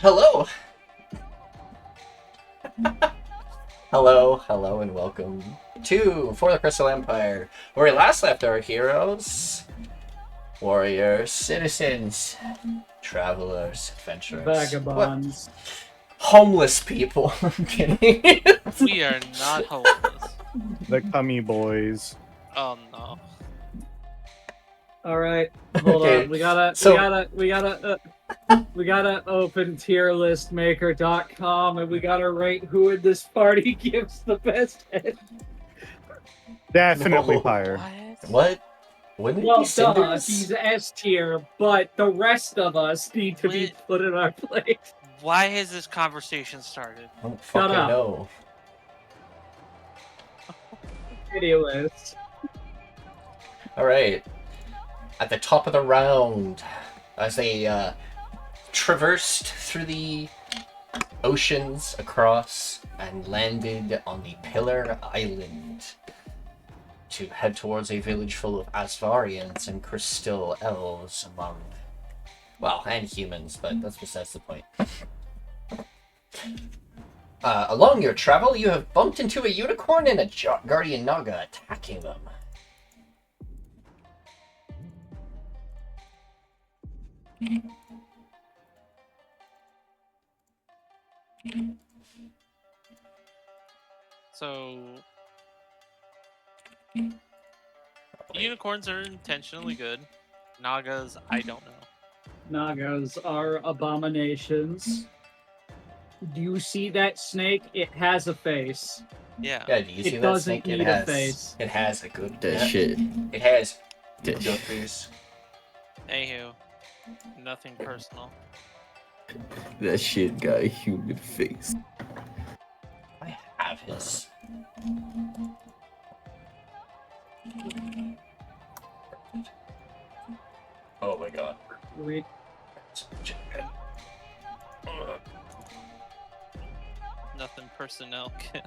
Hello! Hello, and welcome to For the Crystal Empire, where we last left our heroes, warriors, citizens, travelers, adventurers. Vagabonds. What? Homeless people. I'm kidding. We are not homeless. The Cummy Boys. Oh no. All right, hold Okay, on. We gotta open tierlistmaker.com and we gotta rate who in this party gives the best head. Definitely No. Pyre. What? Wouldn't it Well, be duh, Cinders? he's S tier, but the rest of us need to be Wait. put in our place. Why has this conversation started? I don't fucking up. know. Video list. Alright. At the top of the round, as they traversed through the oceans across and landed on the Pillar Island to head towards a village full of Asvarians and crystal elves among, well, and humans, but that's besides the point. Along your travel, you have bumped into a unicorn and a guardian naga attacking them. So unicorns are intentionally good. Nagas, I don't know. Nagas are abominations. Do you see that snake? It has a face. Yeah. Yeah, do you see It that doesn't snake? need a face. It has a good. That yeah, shit. It has That good shit. face. Anywho, nothing personal. That shit got a human face. I have his. Oh my god. We Nothing personnel can.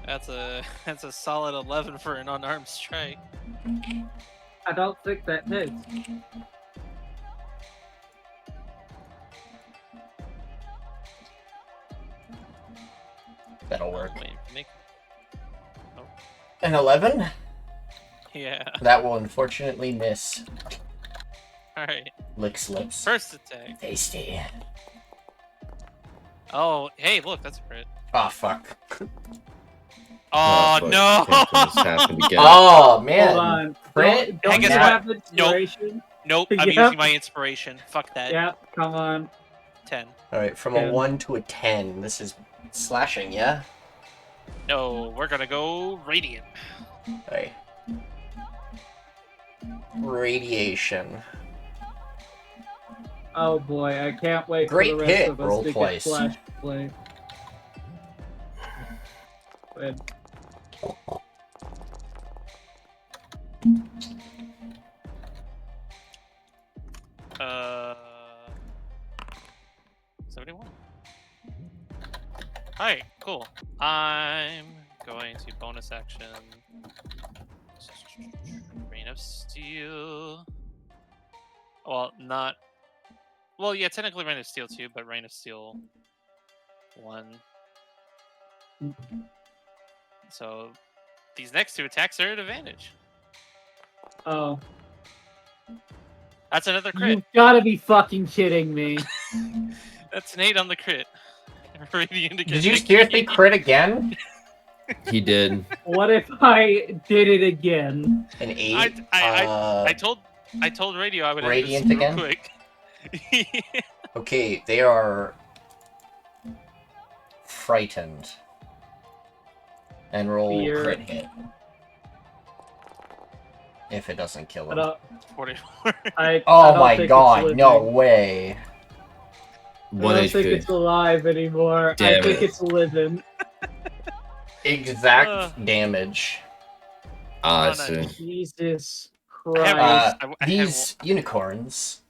That's a solid 11 for an unarmed strike. I don't think that hits. That'll work. Wait, Nick. An 11? Yeah. That will unfortunately miss. All right. Licks lips. First attack. Tasty. Oh, hey, look, that's a crit. Oh fuck. Oh, fuck. no! Can't let this happen again. Oh man. Hold on. Crit? Don't Hey, you guess have what? inspiration? Nope, I'm Yep. using my inspiration. Fuck that. Yeah, come on. 10. Alright, from Yeah. a 1 to a 10. This is slashing, yeah? No, we're gonna go radiant. Alright. Radiation. Oh boy, I can't wait Great for the rest hit. of us Roll to twice. get flash play. Good. Uh, 71. Alright, cool. I'm going to bonus action. Rain of Steel. Well, not. Well, yeah, technically Rain of Steel 2, but Rain of Steel 1. So these next two attacks are at advantage. Oh, That's another crit. you gotta be fucking kidding me. That's an 8 on the crit. Radiant again. Did you seriously crit again? He did. What if I did it again? An 8? I told Radio I would Radiant end this again? real quick. Okay, they are frightened. And roll Fear. crit hit. If it doesn't kill I them. don't, 44. I Oh don't my think it's god, living. no way. I One don't think HP. it's alive anymore. Damn I think it. it's living. Exact damage. Ah, I Oh, see. nice. Jesus I have Christ. I These unicorns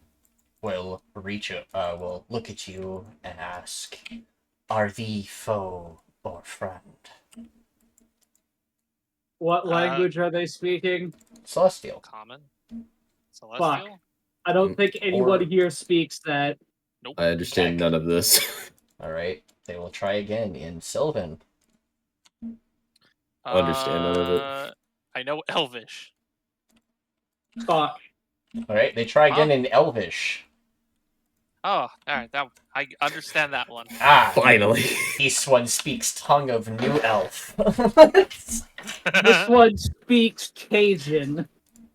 will will look at you and ask, "Are thee foe or friend?" What language are they speaking? Celestial. Common. Celestial? I don't think anyone Or- here speaks that. Nope. I understand Check. none of this. Alright, they will try again in Sylvan. Understand none of it. I know Elvish. Fuck. Alright, they try again Huh? in Elvish. Oh, alright, that I understand that one. Ah, Finally. this one speaks tongue of New Elf. This one speaks Cajun.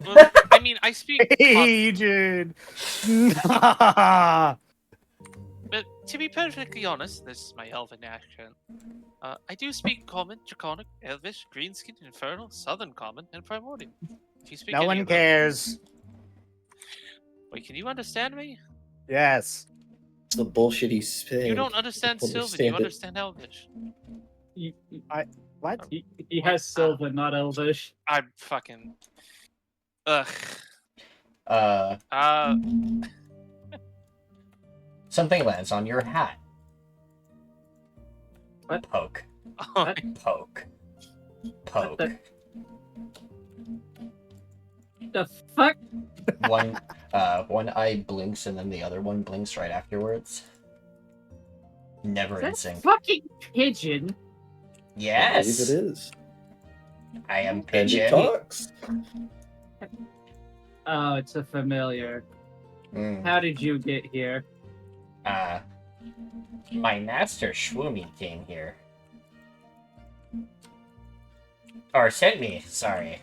Well, I mean, I speak. Agent. But to be perfectly honest, this is my elven accent. I do speak Common, Draconic, Elvish, Greenskin, Infernal, Southern Common, and Primordial. If you speak No any one of them- cares. Wait, can you understand me? Yes. It's the bullshit he's saying. You don't understand Don't Sylvan, you understand understand Elvish. What? He has Sylvan, not Elvish. I'm fucking. Ugh. Something lands on your hat. What? Poke. What? Poke. Poke. What The fuck? One eye blinks and then the other one blinks right afterwards. Never in That's sync. fucking pigeon. I Yes, believe it is. I am And it pigeon. talks. Oh, it's a familiar. Mm. How did you get here? My master Shwoomy came here. Or sent me, sorry.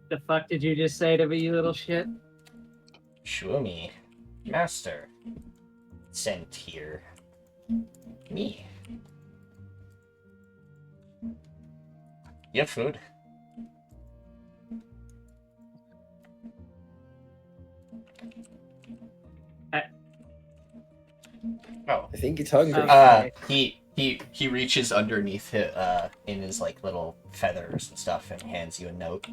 The fuck did you just say to me, you little shit? Shwoomy, master, sent here. Me. You have food? Oh. I think he's hungry. He reaches underneath it, in his like little feathers and stuff and hands you a note.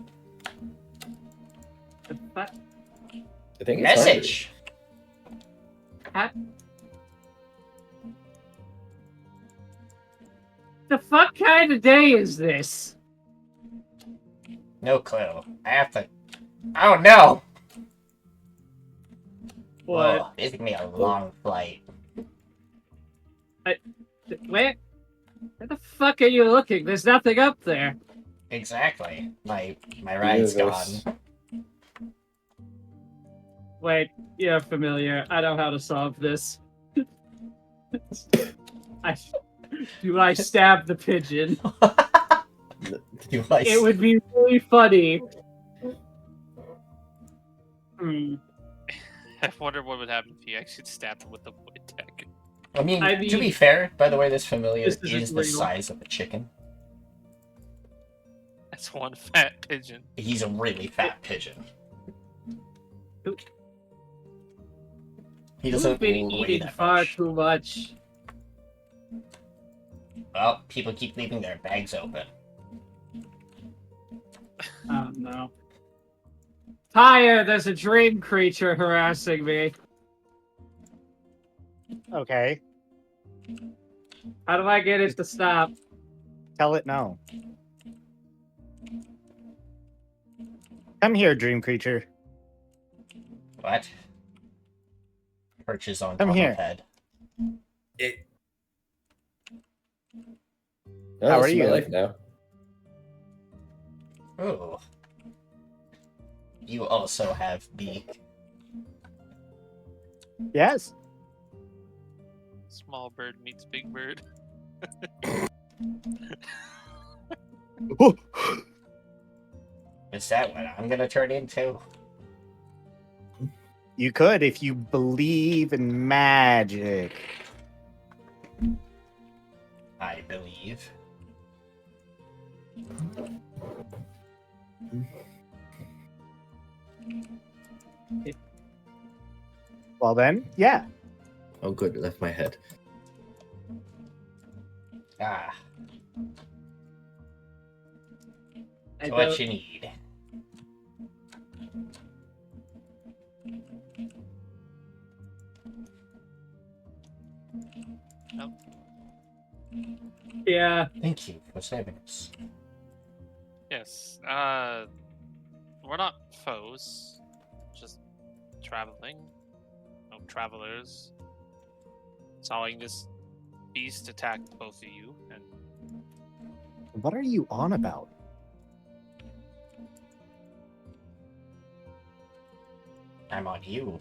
The fuck? I think he's Message! The fuck kind of day is this? No clue. I have to. Oh no! What? Whoa, this is gonna be a long flight. Where the fuck are you looking? There's nothing up there. Exactly. My ride's Universe. gone. Wait, you're familiar. I know how to solve this. Do I stab the pigeon? You like It would be really funny. I wonder what would happen if you actually stabbed him with the wood deck. I mean, I to mean, be fair, by the way, this familiar this is isn't the real. size of a chicken. That's one fat pigeon. He's a really fat pigeon. He You've doesn't been weigh eating that far much. too much. Well, people keep leaving their bags open. Oh no. Pyre, there's a dream creature harassing me. Okay. How do I get it to stop? Tell it no. Come here, dream creature. What? Perches on Come top here. of head. Oh, How this are is you? my life now. Ooh. You also have beak. Yes. Small bird meets big bird. Is that what I'm gonna turn into? You could if you believe in magic. I believe. Well then, yeah. Oh, good. It left my head. Ah, I what don't- you need. Yeah. Thank you for saving us. Yes. we're not foes. Just traveling. No travelers. Sawing this beast attacked both of you, and What are you on about? I'm on you.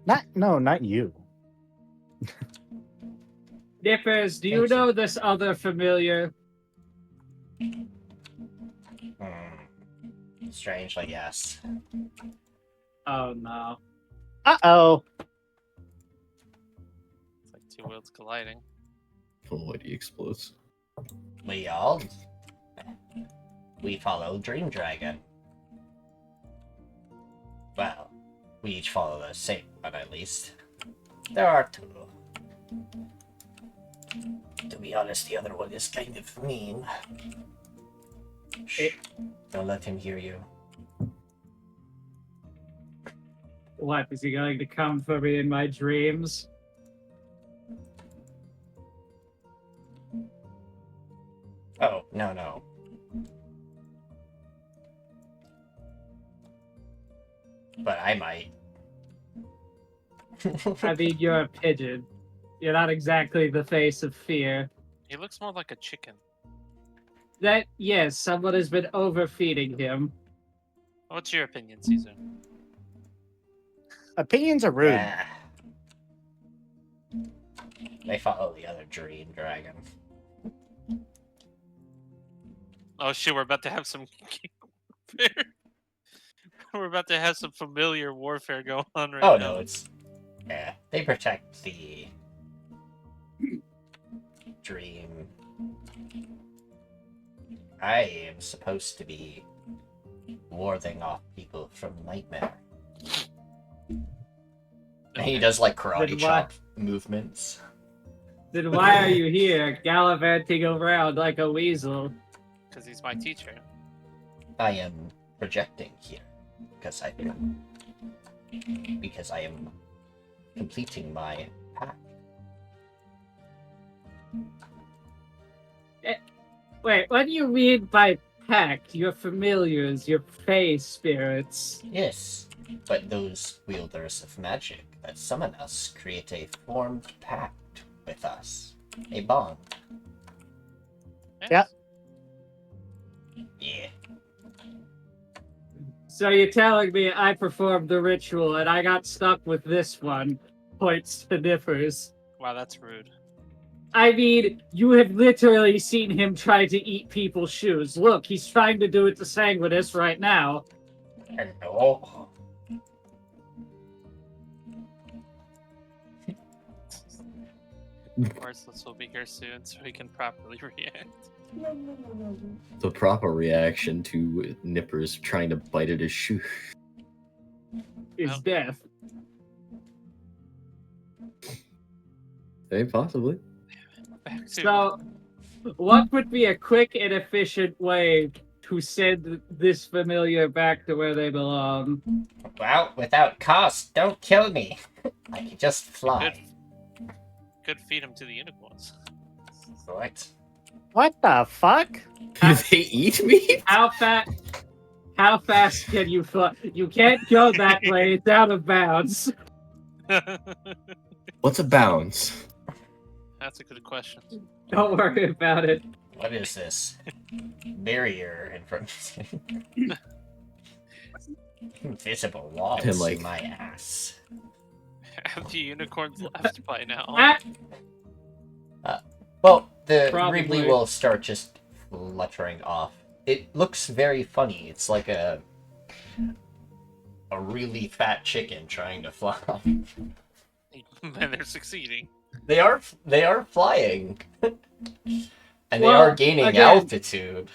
Not you. Nippers, do you Thank you. know this other familiar? Strangely, yes. Oh no. Uh-oh. it's like two worlds colliding. Old Whitey explodes. We follow Dream Dragon. Well, we each follow the same one at least. There are two. To be honest, the other one is kind of mean. Shh. Don't let him hear you. What, is he going to come for me in my dreams? Oh, no. But I might. I mean, you're a pigeon. You're not exactly the face of fear. He looks more like a chicken. That, yes, someone has been overfeeding him. What's your opinion, Caesar? Opinions are rude. Yeah. They follow the other Dream Dragon. Oh shit, we're about to have some we're about to have some familiar warfare going on right Oh now. no, they protect the Dream. I am supposed to be warding off people from Nightmare. And he does like karate Then chop movements. Then why are you here, gallivanting around like a weasel? Because he's my teacher. I am projecting here because I am completing my pack. Wait, what do you mean by pact? Your familiars, your fey spirits. Yes, but those wielders of magic that summon us create a formed pact with us. A bond. Yeah. Yeah. So you're telling me I performed the ritual and I got stuck with this one? Points to Nippers. Wow, that's rude. I mean, you have literally seen him try to eat people's shoes. Look, he's trying to do it to Sanguis right now. Hello. Merciless will be here soon, so he can properly react. The proper reaction to Nippers trying to bite at his shoe. Is Oh. death. Hey, possibly. Back to So, what would be a quick and efficient way to send this familiar back to where they belong? Well, without cost, don't kill me. I can just fly. could feed him to the unicorns. What? What the fuck? Do they eat me? How fast can you fly? You can't go that way. It's out of bounds. What's a bounce? That's a good question. Don't worry about it. What is this? Barrier in front of me. Invisible walls And, like- in my ass. Have the unicorns left by now? Ah, Well, the Probably. Ridley will start just fluttering off. It looks very funny. It's like a really fat chicken trying to fly. And they're succeeding. They are flying. And they Well, are gaining again- altitude.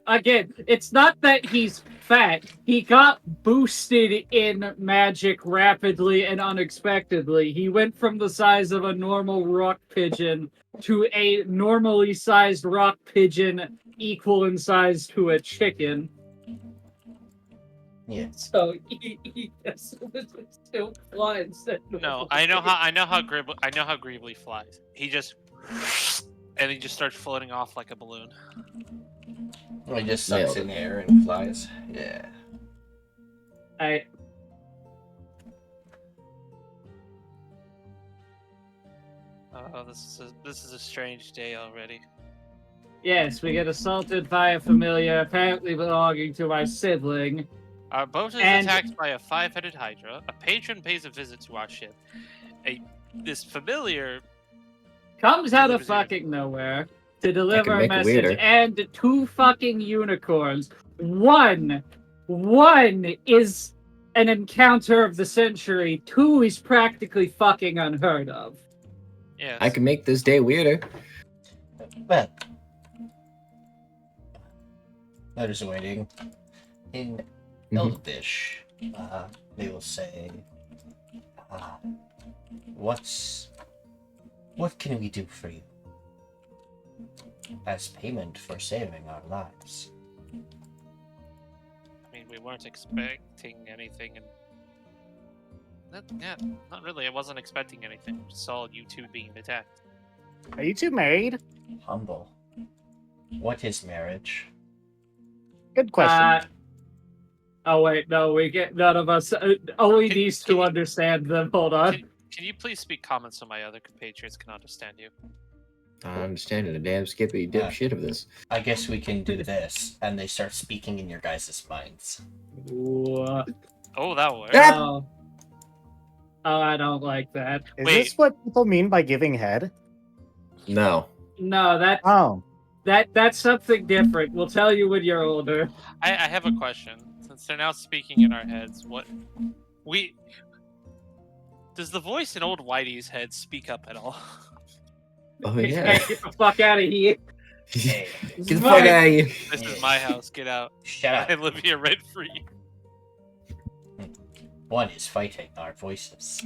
again, it's not that he's fat. He got boosted in magic rapidly and unexpectedly. He went from the size of a normal rock pigeon to a normally sized rock pigeon equal in size to a chicken. Yes. So he still flies. No, I know how Gravely flies. He just And he just starts floating off like a balloon. Or he just sucks Nailed in it. air and flies. Yeah. Oh, this is a strange day already. Yes, we get assaulted by a familiar apparently belonging to my sibling. Our boat is And- attacked by a 5-headed hydra. A patron pays a visit to our ship. This familiar. Comes out of Delivers your- fucking nowhere to deliver a make it message, weirder. and 2 fucking unicorns. One is an encounter of the century. 2 is practically fucking unheard of. Yes. I can make this day weirder. Well, letters awaiting. In Mhm. Elvish, they will say, what can we do for you? As payment for saving our lives. I mean, we weren't expecting anything, and not really. I wasn't expecting anything. Just saw you two being attacked. Are you two married? Humble. What is marriage? Good question. Oh wait, no, we get none of us. Only Can- these can 2 you- understand them. Hold on. Can you please speak common so my other compatriots can understand you? I understand the damn skippy dipshit of this. I guess we can do this. And they start speaking in your guys' minds. What? Oh, that worked. Ah! Oh, I don't like that. Is wait. this what people mean by giving head? No. No, Oh. that's something different. We'll tell you when you're older. I have a question. Since they're now speaking in our heads, does the voice in Old Whitey's head speak up at all? Oh yeah. Get the fuck out of here. Hey, Get the fuck out of here. This is my house. Get out. shut I up. live here rent free. One is fighting our voices.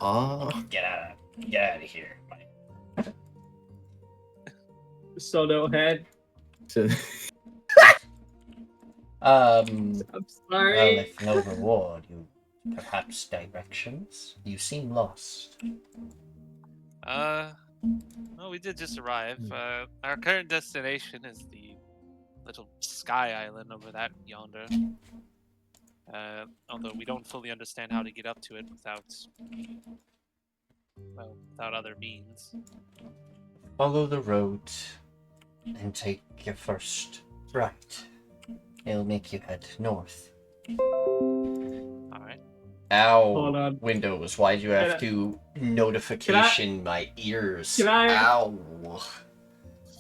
Oh. Get out of here. So no head. So, I'm Um, well, sorry. if no reward, you perhaps directions? You seem lost. Well, we did just arrive. Our current destination is the little sky island over that yonder. Although we don't fully understand how to get up to it without other means. Follow the road and take your first right. It'll make you head north. Alright. Hold Ow, on. Windows, why'd you have to notification my ears? can I- Ow.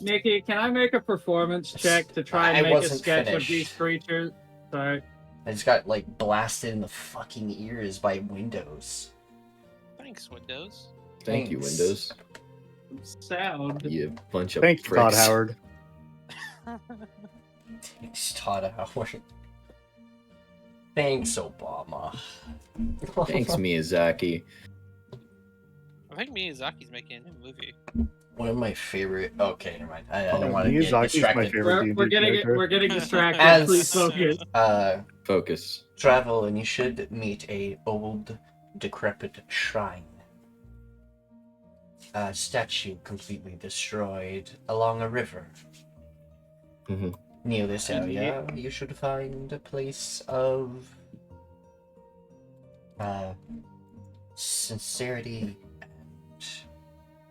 Nikki, can I make a performance check to try and I make a wasn't sketch of finished. these creatures? Sorry. I just got, like, blasted in the fucking ears by Windows. Thanks, Windows. thank you, Thanks. Windows. Sound. You bunch of Thank you, Todd pricks. Howard. Thanks, Todd Howard. Thanks, Obama. Thanks, Miyazaki. I think Miyazaki's making a new movie. One of my favorite. Okay, never mind. I Oh, don't want to get Miyazaki's my distracted. favorite We're D&D getting character. we're getting distracted. As- Please focus. Focus. Travel, and you should meet a old, decrepit shrine. A statue completely destroyed along a river. Mhm. Near this area, you should find a place of sincerity and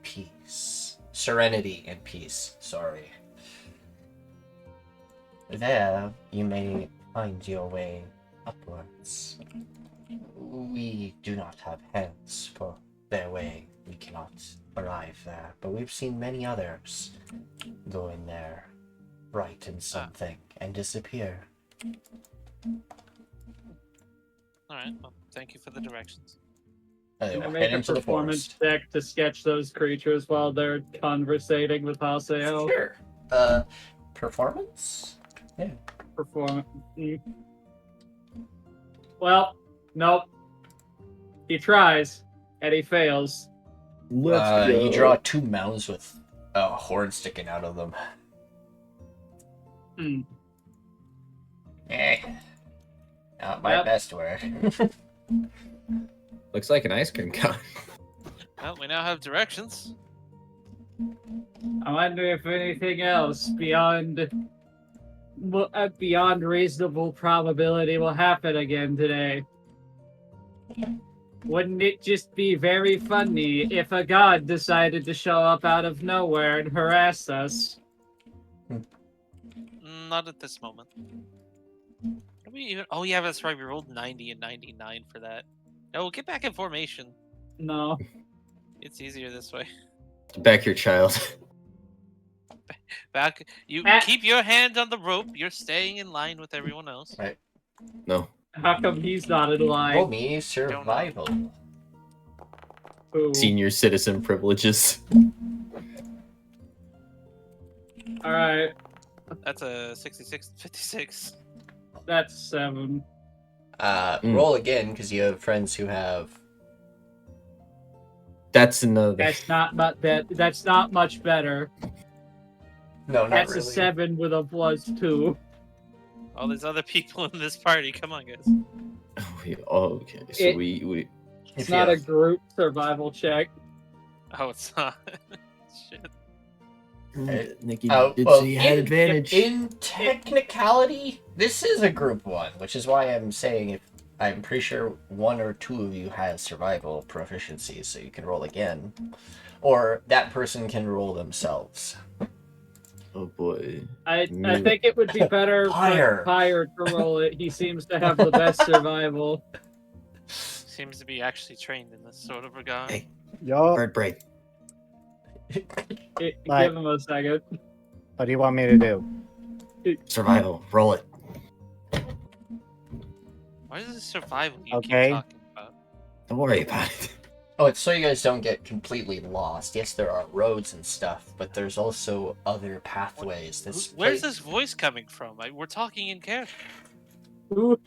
peace. Serenity and peace, sorry. There, you may find your way upwards. We do not have hands for their way. We cannot arrive there, but we've seen many others go in there, write in something, and disappear. Alright, well, thank you for the directions. Can I Head make a into the performance forest. check to sketch those creatures while they're conversating with Haseo? Sure. Performance? Yeah. Performance. Well, nope. He tries, and he fails. Let's You draw two mouths with a horn sticking out of them. Hmm. Not my Yep. best work. Looks like an ice cream cone. Well, we now have directions. I wonder if anything else beyond reasonable probability will happen again today. Wouldn't it just be very funny if a god decided to show up out of nowhere and harass us? Not at this moment. Did we even? Oh yeah, that's right. We rolled 90 and 99 for that. No, get back in formation. No. It's easier this way. Back your child. Back. You keep your hand on the rope. You're staying in line with everyone else. Right. No. How come he's not in Roll line? me survival. Ooh. Senior citizen privileges. Alright, That's a 66 56. that's 7. Roll again because you have friends who have. That's another. That's not much better. No, not That's really. a 7 with a +2. All these other people in this party. Come on, guys. Okay. So we. It's If you not a have- group survival check. Oh, it's not. Shit. Nikki Oh, did well, say you had advantage. In technicality, this is a group one, which is why I'm saying if I'm pretty sure one or two of you has survival proficiency, so you can roll again, or that person can roll themselves. Oh boy. I think it would be better Pyre. for Pyre to roll it. He seems to have the best survival. Seems to be actually trained in this sort of regard. Hey. Yo, Bird brain. Give Right. him a second. what do you want me to do? Survival. Roll it. Why is this survival you Okay. keep talking about? Don't worry about it. Oh, it's so you guys don't get completely lost. Yes, there are roads and stuff, but there's also other pathways. Where's this voice coming from? We're talking in character. Who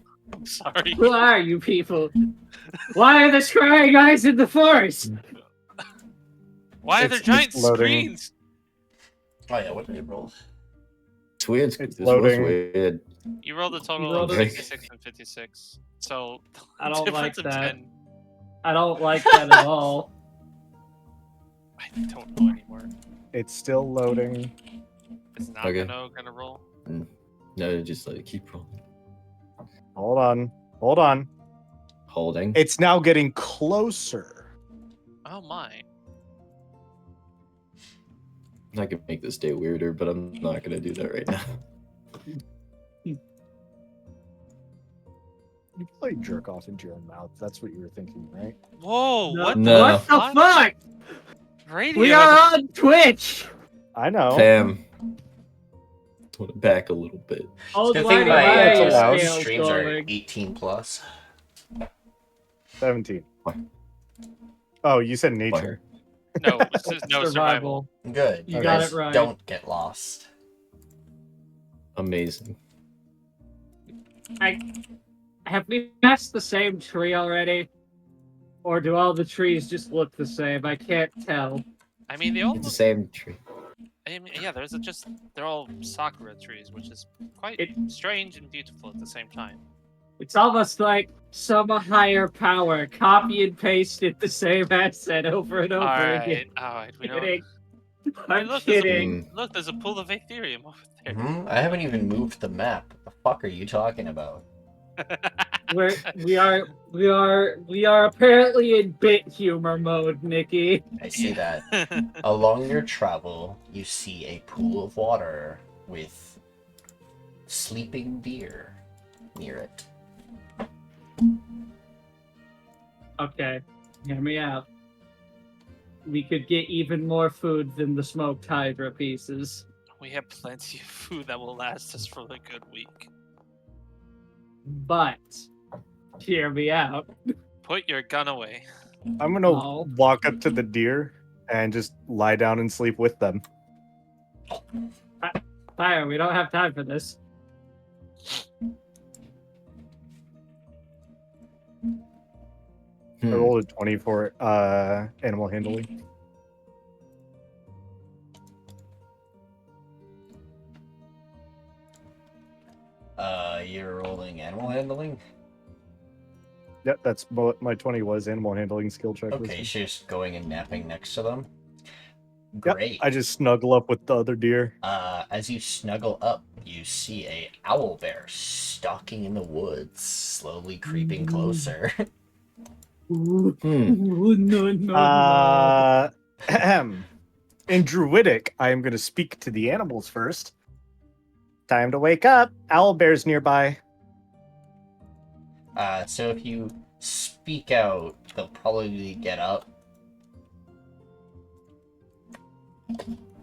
Sorry. are you people? Why are there scrying eyes in the forest? Why are there It's giant loading. screens? Oh yeah, what did I roll? It's weird. It's This was loading. weird. You rolled a total rolled of a- 66 and 56. So, I don't like difference of that. 10. I don't like that at all. I don't know anymore. It's still loading. It's not Okay. gonna roll. No, just like keep rolling. Hold on. Hold on. Holding. It's now getting closer. Oh my. I could make this day weirder, but I'm not gonna do that right now. You probably jerk off into your mouth. That's what you were thinking, right? Whoa, No. what No. What the fuck? radio? We are on Twitch. I know. Fam. Put it back a little bit. Old Good thing Whitey my That's allowed. scale's streams are going. 18 plus. 17. What? Oh, you said nature. No, it says no survival. Good. You You got guys it right. don't get lost. Amazing. Have we passed the same tree already? Or do all the trees just look the same? I can't tell. I mean, they all It's the look, same tree. I mean, yeah, they're all sakura trees, which is quite strange and beautiful at the same time. It's almost like some higher power copy and pasted the same asset over and over again. Alright, we know. Kidding. Hey, I'm look, kidding. Look, there's a pool of Ethereum over there. I haven't even moved the map. What the fuck are you talking about? We are apparently in bit humor mode, Nikki. I see that. Along your travel, you see a pool of water with sleeping deer near it. Okay, hear me out. We could get even more food than the smoked hydra pieces. We have plenty of food that will last us for a good week. But, hear me out. Put your gun away. I'm gonna Oh. walk up to the deer and just lie down and sleep with them. Pyre, we don't have time for this. I rolled a 20 for animal handling. You're rolling animal handling? Yep, that's what my 20 was. Animal handling skill check. Okay, so you're just going and napping next to them. Yep, Great. I just snuggle up with the other deer. As you snuggle up, you see a owl bear stalking in the woods, slowly creeping closer. No. In Druidic, I am going to speak to the animals first. Time to wake up. Owl bear's nearby. So if you speak out, they'll probably get up.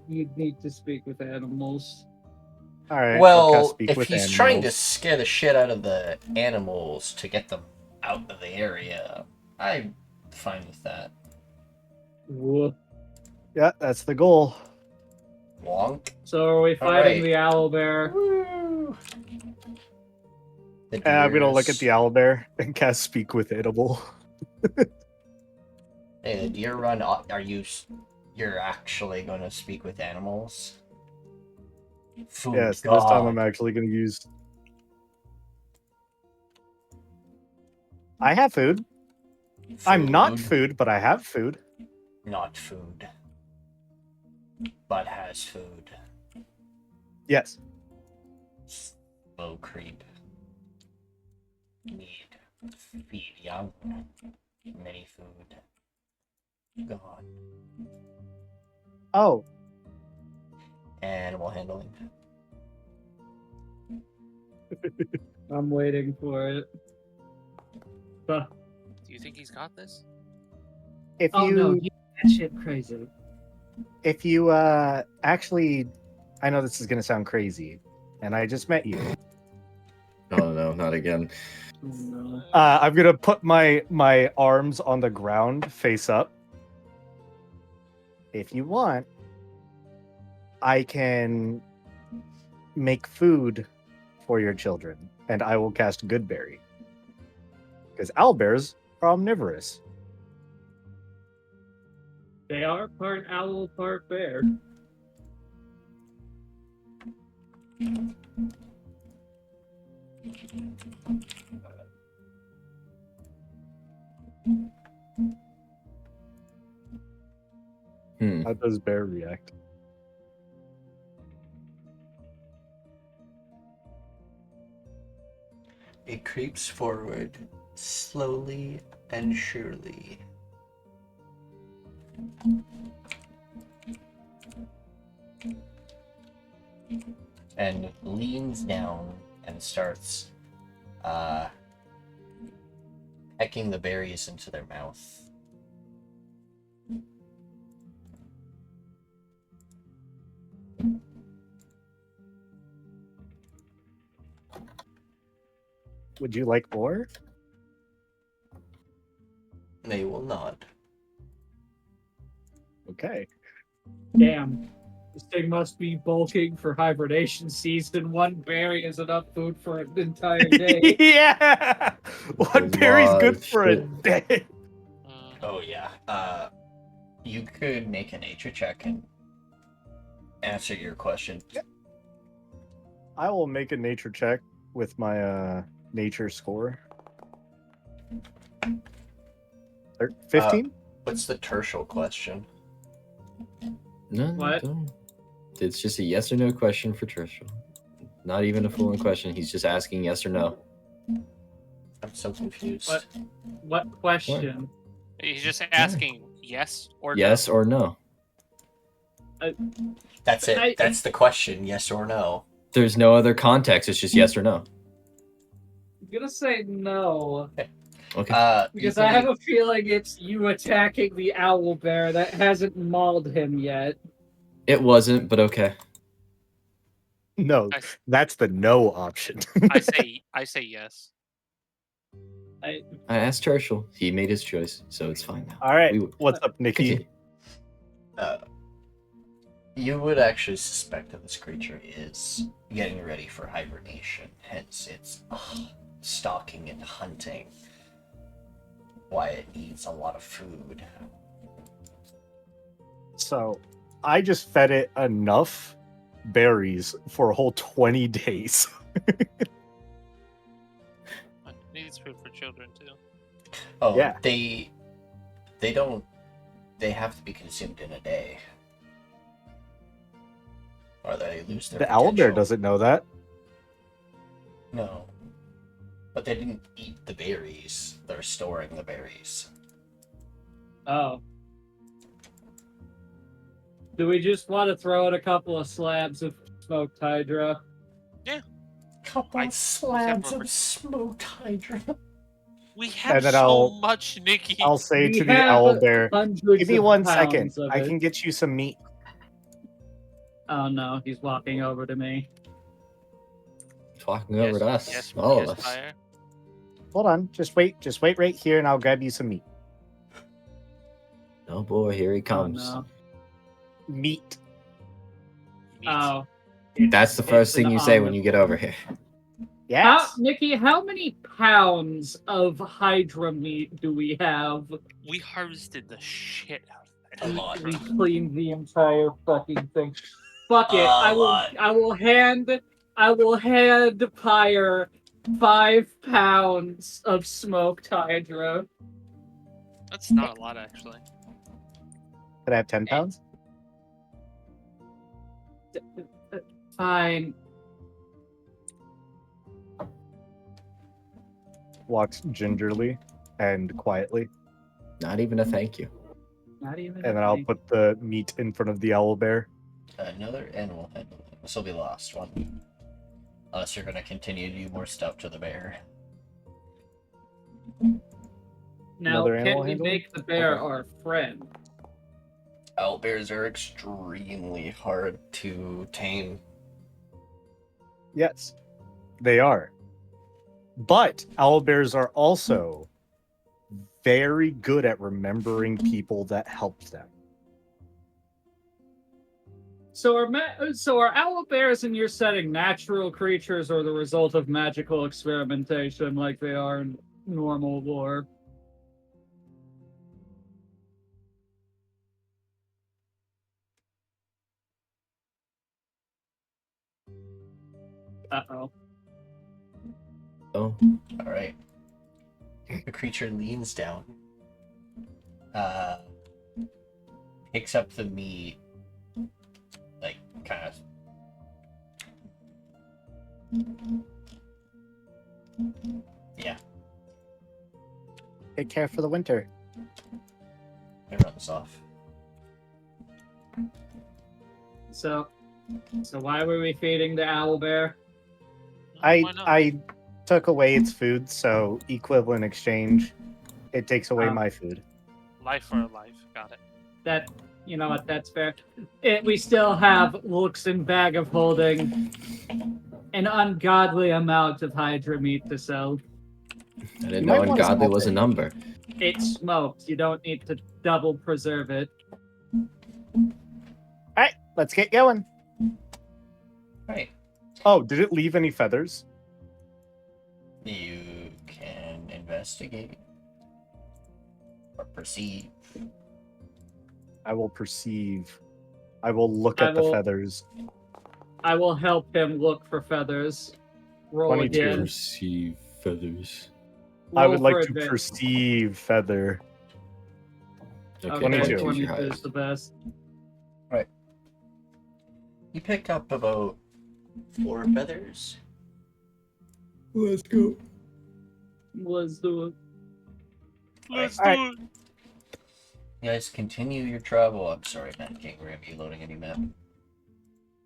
You'd need to speak with animals. All right. I'll cast Well, speak if with he's animals. trying to scare the shit out of the animals to get them out of the area, I'm fine with that. Whoa. Yeah, that's the goal. Wonk. So are we fighting right. the owl bear? Woo. I'm going to look at the owl bear and cast speak with animal. Hey, the deer run. You're actually going to speak with animals? Food Yes, god. this time I'm actually going to use... I have food. I'm not food, but I have food. Not food. But has food. Yes. Slow creep. Need feed young. Many food. God. Oh, Animal handling. I'm waiting for it. Do you think he's got this? if Oh you... no, you that shit crazy. If you actually, I know this is gonna sound crazy, and I just met you. Oh no, not again. Oh, no. I'm gonna put my arms on the ground, face up. If you want, I can make food for your children, and I will cast Goodberry. Because owlbears are omnivorous. They are part owl, part bear. How does bear react? It creeps forward, slowly and surely. And leans down and starts pecking the berries into their mouth. Would you like more? They will not. Okay. Damn. This thing must be bulking for hibernation season. One berry is enough food for an entire day. Yeah! One There's a berry's lot good of for a shit. day. Oh yeah. You could make a nature check and answer your question. I will make a nature check with my nature score. 15? What's the Tirsheal question? No, What? don't. It's just a yes or no question for Tirsheal. Not even a full-on question. He's just asking yes or no. I'm so confused. What question? He's just asking yes or Yes or no. That's it. That's the question. Yes or no. There's no other context. It's just yes or no. I'm gonna say no. Okay. Because I have a feeling it's you attacking the owl bear that hasn't mauled him yet. It wasn't, but okay. No, that's the no option. I say yes. I asked Tirsheal. He made his choice, so it's fine now. All right. What's up, Nikki? You would actually suspect that this creature is getting ready for hibernation, hence it's stalking and hunting. Why it needs a lot of food. So, I just fed it enough berries for a whole 20 days. It needs food for children too. Oh, Yeah. they don't. They have to be consumed in a day, or they lose their The potential. owlbear doesn't know that. No, but they didn't eat the berries. They're storing the berries. Oh. Do we just want to throw in a couple of slabs of smoked hydra? Couple I- of slabs Except of smoked hydra. We have And then so much, Nikki. I'll say We to the have owlbear, hundreds give me of 1 pounds second. of I it. can get you some meat. Oh no, he's walking over to me. Talking over to us, Yes, all yes, of us. Pyre. Hold on. Just wait right here and I'll grab you some meat. Oh boy, here he comes. Oh Meat. Meat. no. Oh. That's the It's first thing an you say when omelet. you get over here. Yes. Nikki, how many pounds of hydra meat do we have? We harvested the shit out of A that. lot. We cleaned the entire fucking thing. Fuck it. A I will hand Pyre 5 pounds of smoked hydra. That's not a lot, actually. Can I have 10 pounds? Fine. Walks gingerly and quietly. Not even a thank you. Not even. And then a I'll thing. put the meat in front of the owlbear. Another animal handling. This will be the last one. Unless you're going to continue to do more stuff to the bear. Now, another can animal we handling? make the bear Okay. our friend? Owlbears are extremely hard to tame. Yes, they are. But owlbears are also very good at remembering people that helped them. So are owl bears in your setting natural creatures or the result of magical experimentation like they are in normal lore? Uh-oh. Oh, Alright. The creature leans down. Picks up the meat. Like, kind of. Yeah, Take care for the winter. it runs off. So why were we feeding the owl bear? Why not? I took away its food, so equivalent exchange. It takes away Oh. my food. Life for a life. Got it. That, you know what, that's fair. We still have Looks and Bag of Holding an ungodly amount of hydra meat to sell. I didn't You know might wanna ungodly smoke was a it. number. It's smoked. You don't need to double preserve it. Alright, let's get going. Right. Oh, did it leave any feathers? You can investigate. Or perceive. I will perceive. I will look I at the will- feathers. I will help him look for feathers. Roll 22. again. Perceive feathers. I Roll would for like to advantage. perceive feather. Okay, 22. 22 is the best. You pick up about 4 feathers. Let's go. Let's do it. Let's Alright. do it. You guys continue your travel. I'm sorry, man. Can't grab you loading any map.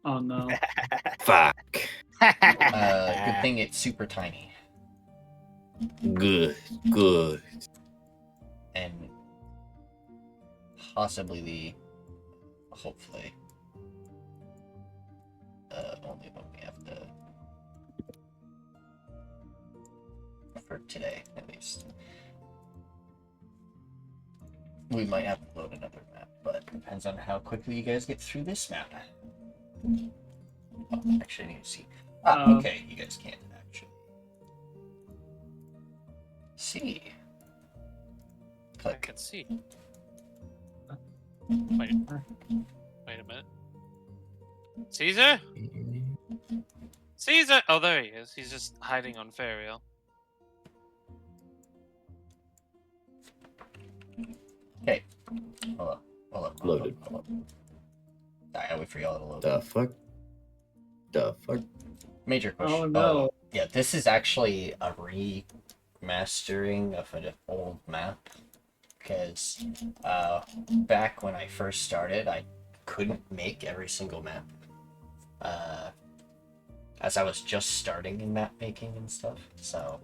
Oh no. Fuck. Good thing it's super tiny. Good. And possibly hopefully, only one we have to, for today at least. We might have to load another map, but it depends on how quickly you guys get through this map. Oh, actually, I need to see. Okay, you guys can't actually see. I Click. can see. Wait a minute. Caesar? Caesar! Oh, there he is. He's just hiding on Ferial. Hold up. Loaded. Hold up. I wait for y'all to load. The fuck? The fuck? Major question. Oh no. Yeah, this is actually a remastering of an old map. Because back when I first started, I couldn't make every single map. As I was just starting in map making and stuff. So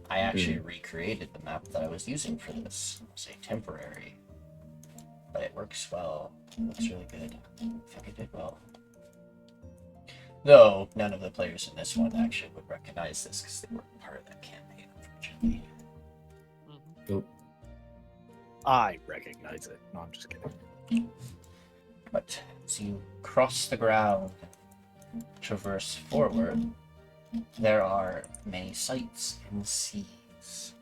I actually recreated the map that I was using for this. It's a temporary. But it works well. It looks really good. I think it did well. Though none of the players in this one actually would recognize this because they weren't part of that campaign, unfortunately. Nope. I recognize it. No, I'm just kidding. But as you cross the ground and traverse forward, there are many sights and seas.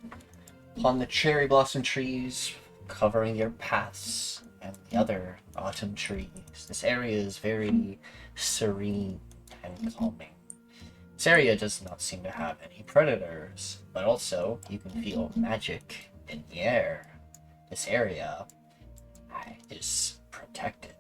Upon the cherry blossom trees covering your paths and the other autumn trees, this area is very serene and calming. This area does not seem to have any predators, but also you can feel magic in the air. This area is protected.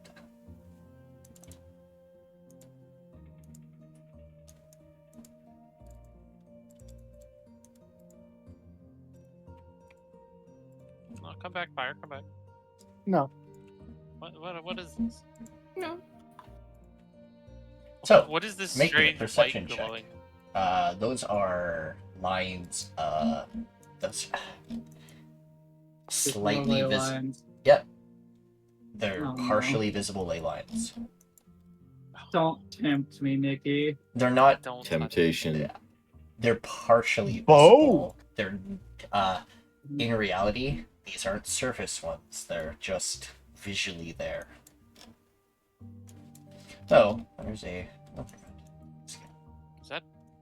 Oh, come back, Pyre. Come back. No. What is this? No. So, what is this make me a strange perception light check. glowing? Those are lines, those slightly Ley visible. lines. Yep. They're Oh, no. partially visible ley lines. Don't tempt me, Nikki. They're not, Don't Temptation. Yeah. They're partially Whoa! visible. They're, in reality, these aren't surface ones. They're just visually there. So, there's a...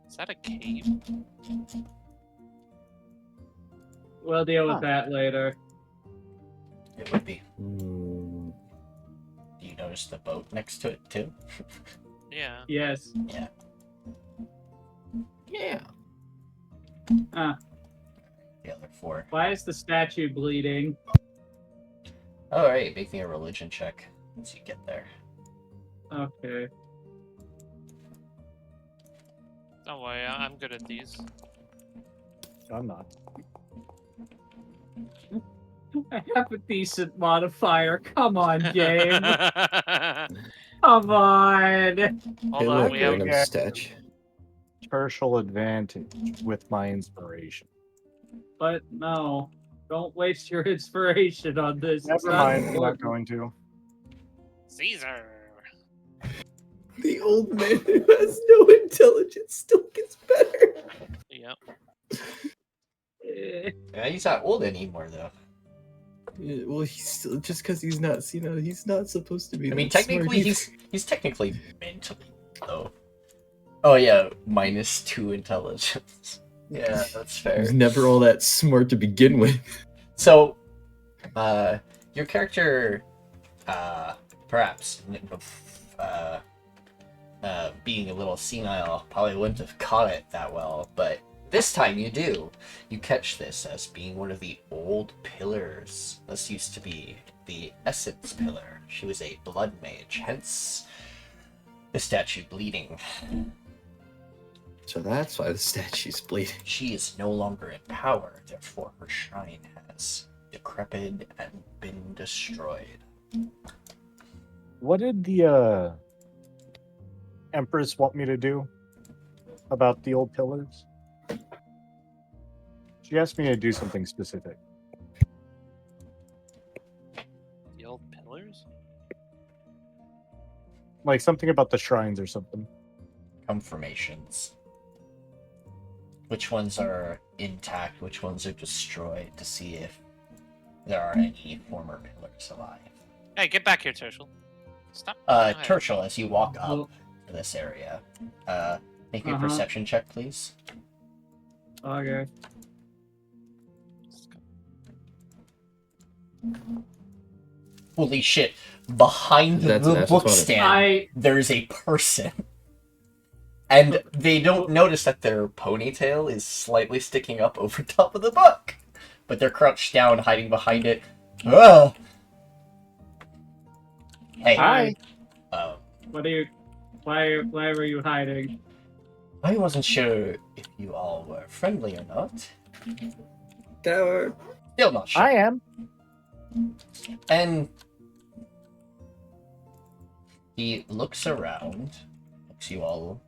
Is that a cave? We'll deal with Huh. that later. It would be. Hmm. Do you notice the boat next to it, too? Yeah. Yes. Yeah. Yeah. Ah, The other four. why is the statue bleeding? Alright, make me a religion check once you get there. Okay. Don't worry, I'm good at these. I'm not. I have a decent modifier. Come on, game. Come on. Hey, Hold look, on, we have random Yeah. statue. Tertial advantage with my inspiration. But no. Don't waste your inspiration on this. It's Never not mind, I'm not important. going to. Caesar. The old man who has no intelligence still gets better. Yep. Eh, Yeah, he's not old anymore, though. Yeah, well, he's still just because he's not, he's not supposed to be. I mean, that smart. technically, he's technically mentally, though. Oh yeah, -2 intelligence. Yeah, that's fair. He's never all that smart to begin with. So, your character, perhaps, being a little senile, probably wouldn't have caught it that well, but this time you do. You catch this as being one of the old pillars. This used to be the Essence Pillar. She was a blood mage, hence the statue bleeding. So that's why the statue's bleeding. She is no longer in power, therefore her shrine has decrepit and been destroyed. What did the Empress want me to do about the old pillars? She asked me to do something specific. The old pillars? Like something about the shrines or something. Confirmations. Which ones are intact, which ones are destroyed, to see if there are any former pillars alive. Hey, get back here, Tirsheal. Stop. Go ahead. Tirsheal, as you walk up Well- to this area, make me a Uh-huh. perception check, please. Okay. Let's go. Holy shit! Behind That's the an book astronaut. stand, there's a person. And they don't notice that their ponytail is slightly sticking up over top of the book. But they're crouched down, hiding behind it. Ugh! Hey. Hi. Um, What are you? Why were you hiding? I wasn't sure if you all were friendly or not. Tower. Still not sure. I am. And he looks around, looks you all,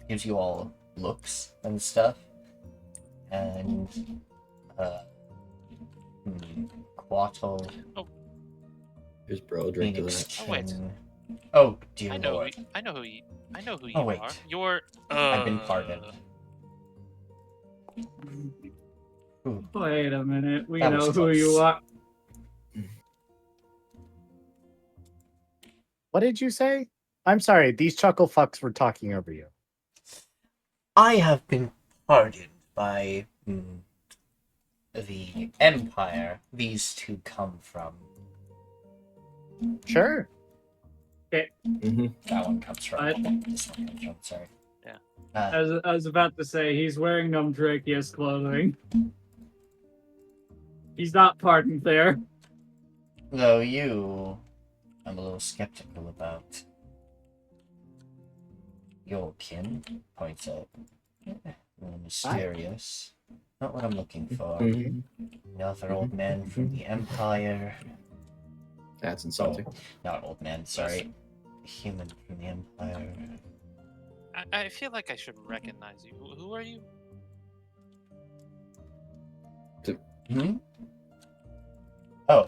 gives you all looks and stuff, and Quattle, Here's bro, drink to Phoenix that. Oh, wait. Kin. Oh dear I know. lord, I know who you. I know who you Oh, wait. are. You're. I've been pardoned. Ooh, Wait a minute. We That know was who you close. are. What did you say? I'm sorry. These chuckle fucks were talking over you. I have been pardoned by the Empire these two come from. Sure. Mm-hmm. That one comes from. What? This one comes from. Sorry. Yeah. I was about to say he's wearing Numdrakius clothing. He's not pardoned there. Though you, I'm a little skeptical about. Your kin points out. A little mysterious. Not what I'm looking for. Mm-hmm. Another old man from the Empire. That's insulting. Not old man, sorry. Human from the Empire. I feel like I should recognize you. Who are you? Hmm? Oh.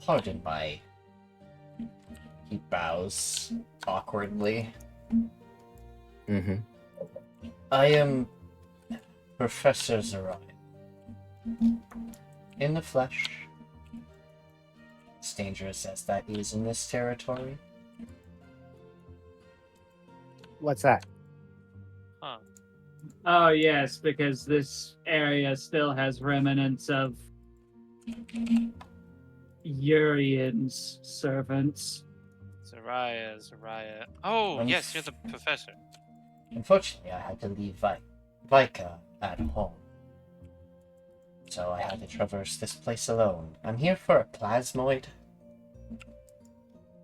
Pardon my. He bows awkwardly. Mm-hmm. I am Professor Zerai. In the flesh. As dangerous as that is in this territory. What's that? Huh. Oh yes, because this area still has remnants of Urian's servants. Zariah. Oh, yes, you're the professor. Unfortunately, I had to leave Vika at home. So I had to traverse this place alone. I'm here for a plasmoid.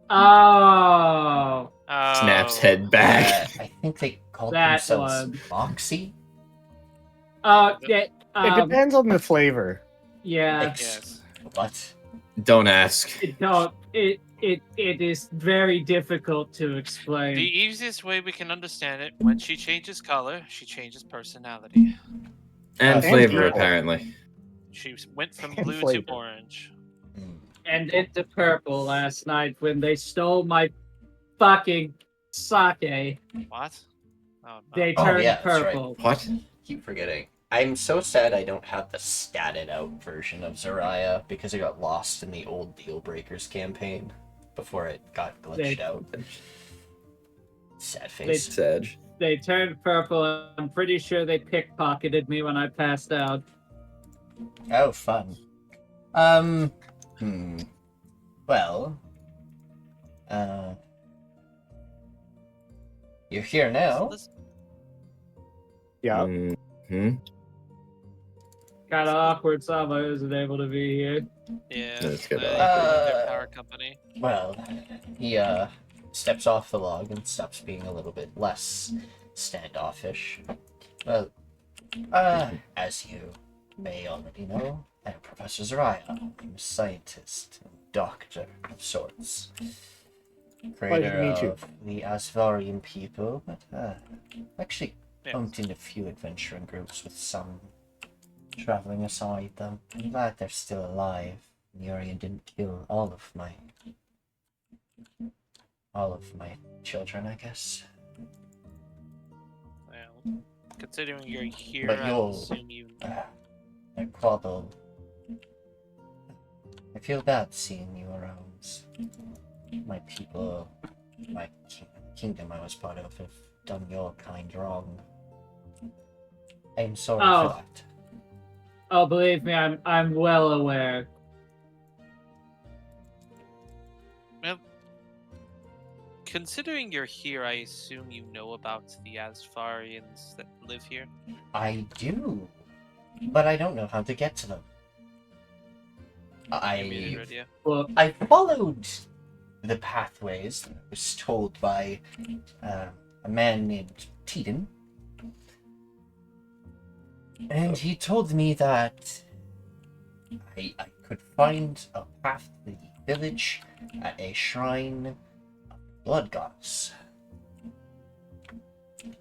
Oh, Snaps Oh. head back. I think they called That themselves one. Moxie. yeah, It um, depends on the flavor. yeah. Yes. What? Don't ask. It is very difficult to explain. The easiest way we can understand it, when she changes color, she changes personality. And And flavor, purple. apparently. She went from And blue flavor. to orange. Hmm. And into purple last night when they stole my fucking sake. What? Oh, no. They Oh, turned yeah, that's right. purple. What? Keep forgetting. I'm so sad I don't have the statted out version of Zariah because it got lost in the old Deal Breakers campaign before it got glitched out. Sad face. Sedge. They turned purple. I'm pretty sure they pickpocketed me when I passed out. Oh, fun. Well, you're here now. Yeah. Mm-hmm. Kind of awkward Sama isn't able to be here. Yeah. That's good. Their power company. Well, he steps off the log and stops being a little bit less standoffish. Well, as you may already know, I'm Professor Zariah. I'm a scientist and doctor of sorts. Creator to meet you. of the Asvarian people, but actually Yeah. bumped in a few adventuring groups with some traveling aside them. I'm glad they're still alive. Urian didn't kill all of my children, I guess. Well, considering you're here, But I you'll- assume you. I Quaddle. I feel bad seeing you around. My people, my kingdom I was part of, have done your kind wrong. I'm sorry Oh. for that. Oh, believe me, I'm well aware. Well, considering you're here, I assume you know about the Asfarians that live here. I do, but I don't know how to get to them. Muted radio. Well, I followed the pathways that I was told by a man named Nikityn. And he told me that I could find a path to the village at a shrine of the blood goddess.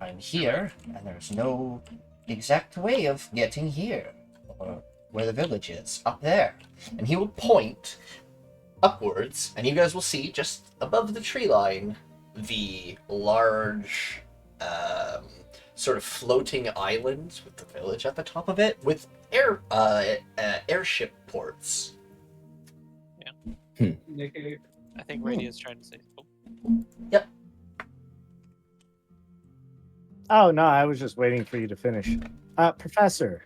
I'm here, and there's no exact way of getting here, or where the village is, up there. And he will point upwards, and you guys will see just above the tree line the large sort of floating island with the village at the top of it with airship ports. Nikki, I think radio's trying to say. Oh, Yep. Oh no, I was just waiting for you to finish. Professor,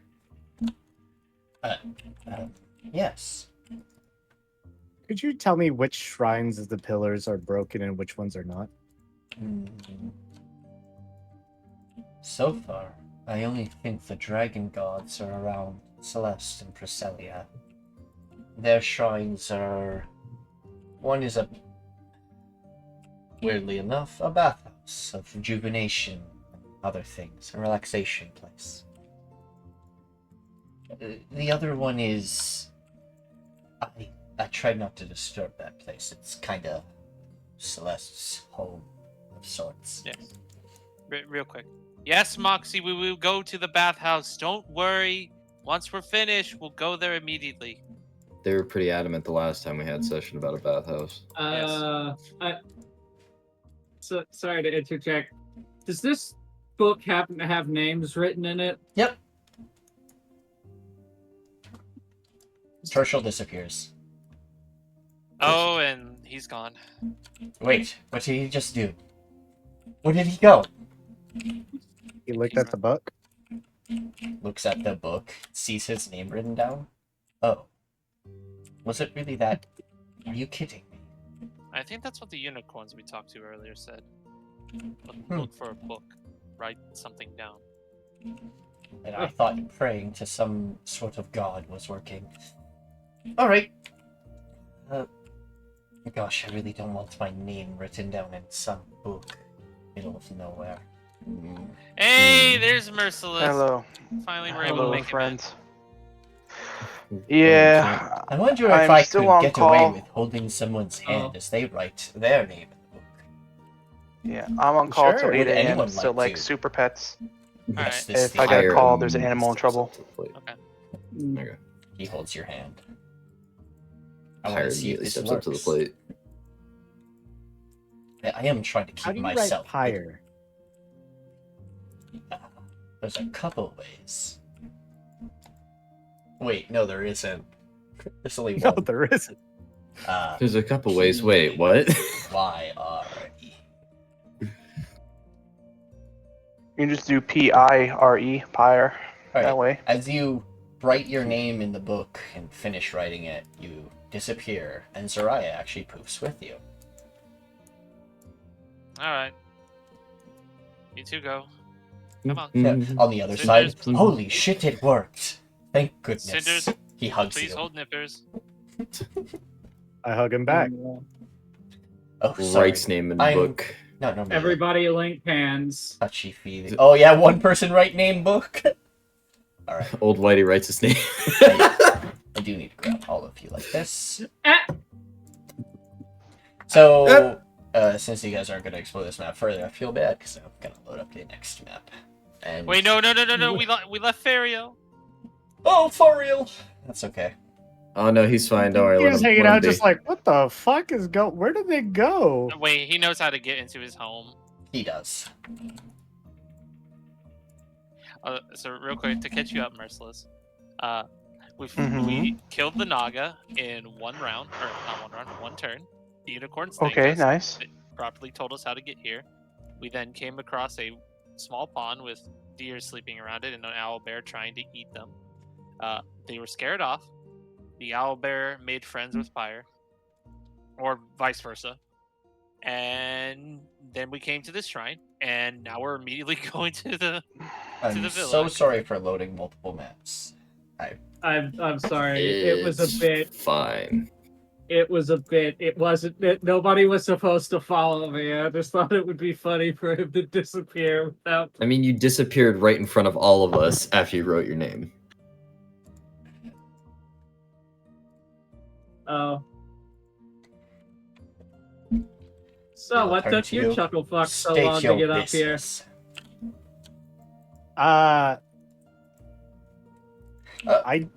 Yes. could you tell me which shrines of the pillars are broken and which ones are not? So far, I only think the dragon gods are around Celeste and Priscellia. Their shrines are... One is weirdly enough, a bathhouse of rejuvenation and other things, a relaxation place. The other one is... I tried not to disturb that place. It's kind of Celeste's home of sorts. yes. Real quick. Yes, Moxie, we will go to the bathhouse. Don't worry. Once we're finished, we'll go there immediately. They were pretty adamant the last time we had session about a bathhouse. sorry to interject. Does this book happen to have names written in it? Yep. Tirsheal disappears. Oh, and he's gone. Wait, what did he just do? Where did he go? You looked at the book? Looks at the book, sees his name written down. Oh. Was it really that? Are you kidding me? I think that's what the unicorns we talked to earlier said. Look for a book. Write something down. And I thought praying to some sort of god was working. Alright. Gosh, I really don't want my name written down in some book. Middle of nowhere. Hey, there's Merciless. Hello. Finally, we're able to Hello, make friends. it. Yeah, I wonder if I'm I still could on get call. away with holding someone's hand as they write their name in the book. yeah, I'm on call till Sure. 8 Would a.m. anyone So like like to? super pets. Yes, Alright. this If I get a Pyre call, there's an animal in steps trouble. up to the plate. Okay. Okay. He holds your hand. I want Pyre to see if immediately this steps up to the works. plate. I am trying to How keep do you myself. write Pyre? There's a couple ways. Wait, no, there isn't. There's only No, one. there isn't. There's a couple ways. Wait, what? Y-R-E. You can just do Pyre, Pyre. That Alright, way. as you write your name in the book and finish writing it, you disappear, and Zariah actually poofs with you. Alright. You two go. Come on. Yeah, Mm-hmm. on the other Cinders, side, holy shit, it worked! Thank goodness. Cinders, He hugs Please you. hold nippers. I hug him back. Oh, sorry. Wright's name in the I'm- book. Not normally Everybody link hands. touchy feely. Oh yeah, one person write name book. All right, Old Whitey writes his name. I do need to grab all of you like this. Ah! So, since you guys aren't going to explore this map further, I feel bad because I'm going to load up the next map. And Wait, no. We left Fario. oh, for real? That's okay. Oh no, he's fine. Don't worry. He let was him- hanging let him out be. just like, what the fuck is go? Where did they go? Wait, he knows how to get into his home. He does. So real quick to catch you up, Merciless. We Mhm. killed the Naga in one round, or not one round, one turn. The unicorns. Okay, nice. It properly told us how to get here. We then came across a small pond with deer sleeping around it and an owl bear trying to eat them. They were scared off. The owl bear made friends with Pyre, or vice versa. And then we came to this shrine, and now we're immediately going to the. I'm the so village. sorry for loading multiple maps. I I'm sorry. It was a It's bit. fine. It was a bit. It wasn't. Nobody was supposed to follow me. I just thought it would be funny for him to disappear without. I mean, you disappeared right in front of all of us after you wrote your name. Oh. So, It'll what turn took to you, you. Chuckle Fuck, so State long to your get up here? business. I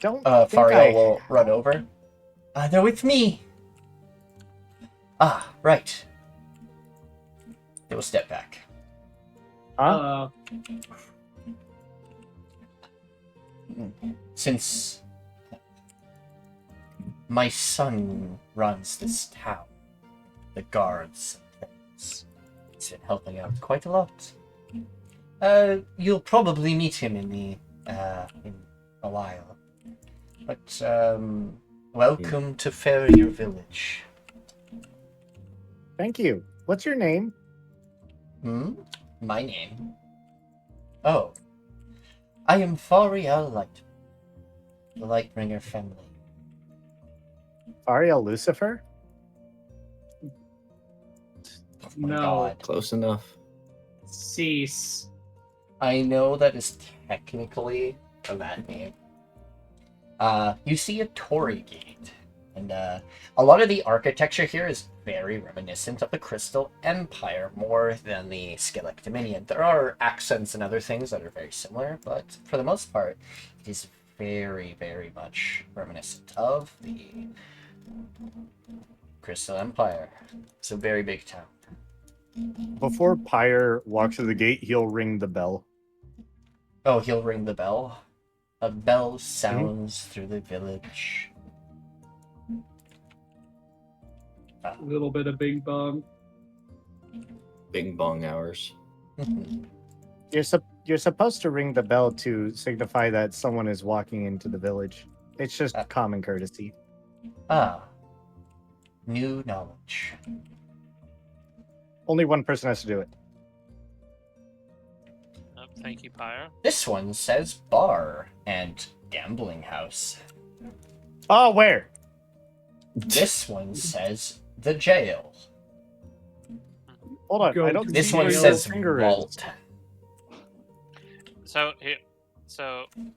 don't think Fariel will run over. They're with me. Ah, right. They will step back. Huh? Since my son runs this town, the guards and things, it's been helping out quite a lot. You'll probably meet him in a while. But welcome to Farrier Village. Thank you. What's your name? My name? Oh. I am Fariel Light. The Lightbringer family. Ariel Lucifer? Oh my No. god. Close enough. Cease. I know that is technically a bad name. You see a Torii gate, and a lot of the architecture here is very reminiscent of the Crystal Empire more than the Skellig Dominion. There are accents and other things that are very similar, but for the most part, it is very, very much reminiscent of the Crystal Empire. It's a very big town. Before Pyre walks through the gate, he'll ring the bell. Oh, he'll ring the bell. A bell sounds through the village. A little bit of bing bong. Bing bong hours. You're supposed to ring the bell to signify that someone is walking into the village. It's just common courtesy. New knowledge. Only one person has to do it. Oh, thank you, Pyre. This one says bar and gambling house. Oh, where? This one says the jail. Hold on, Go I don't to This see one where your says finger is. vault. So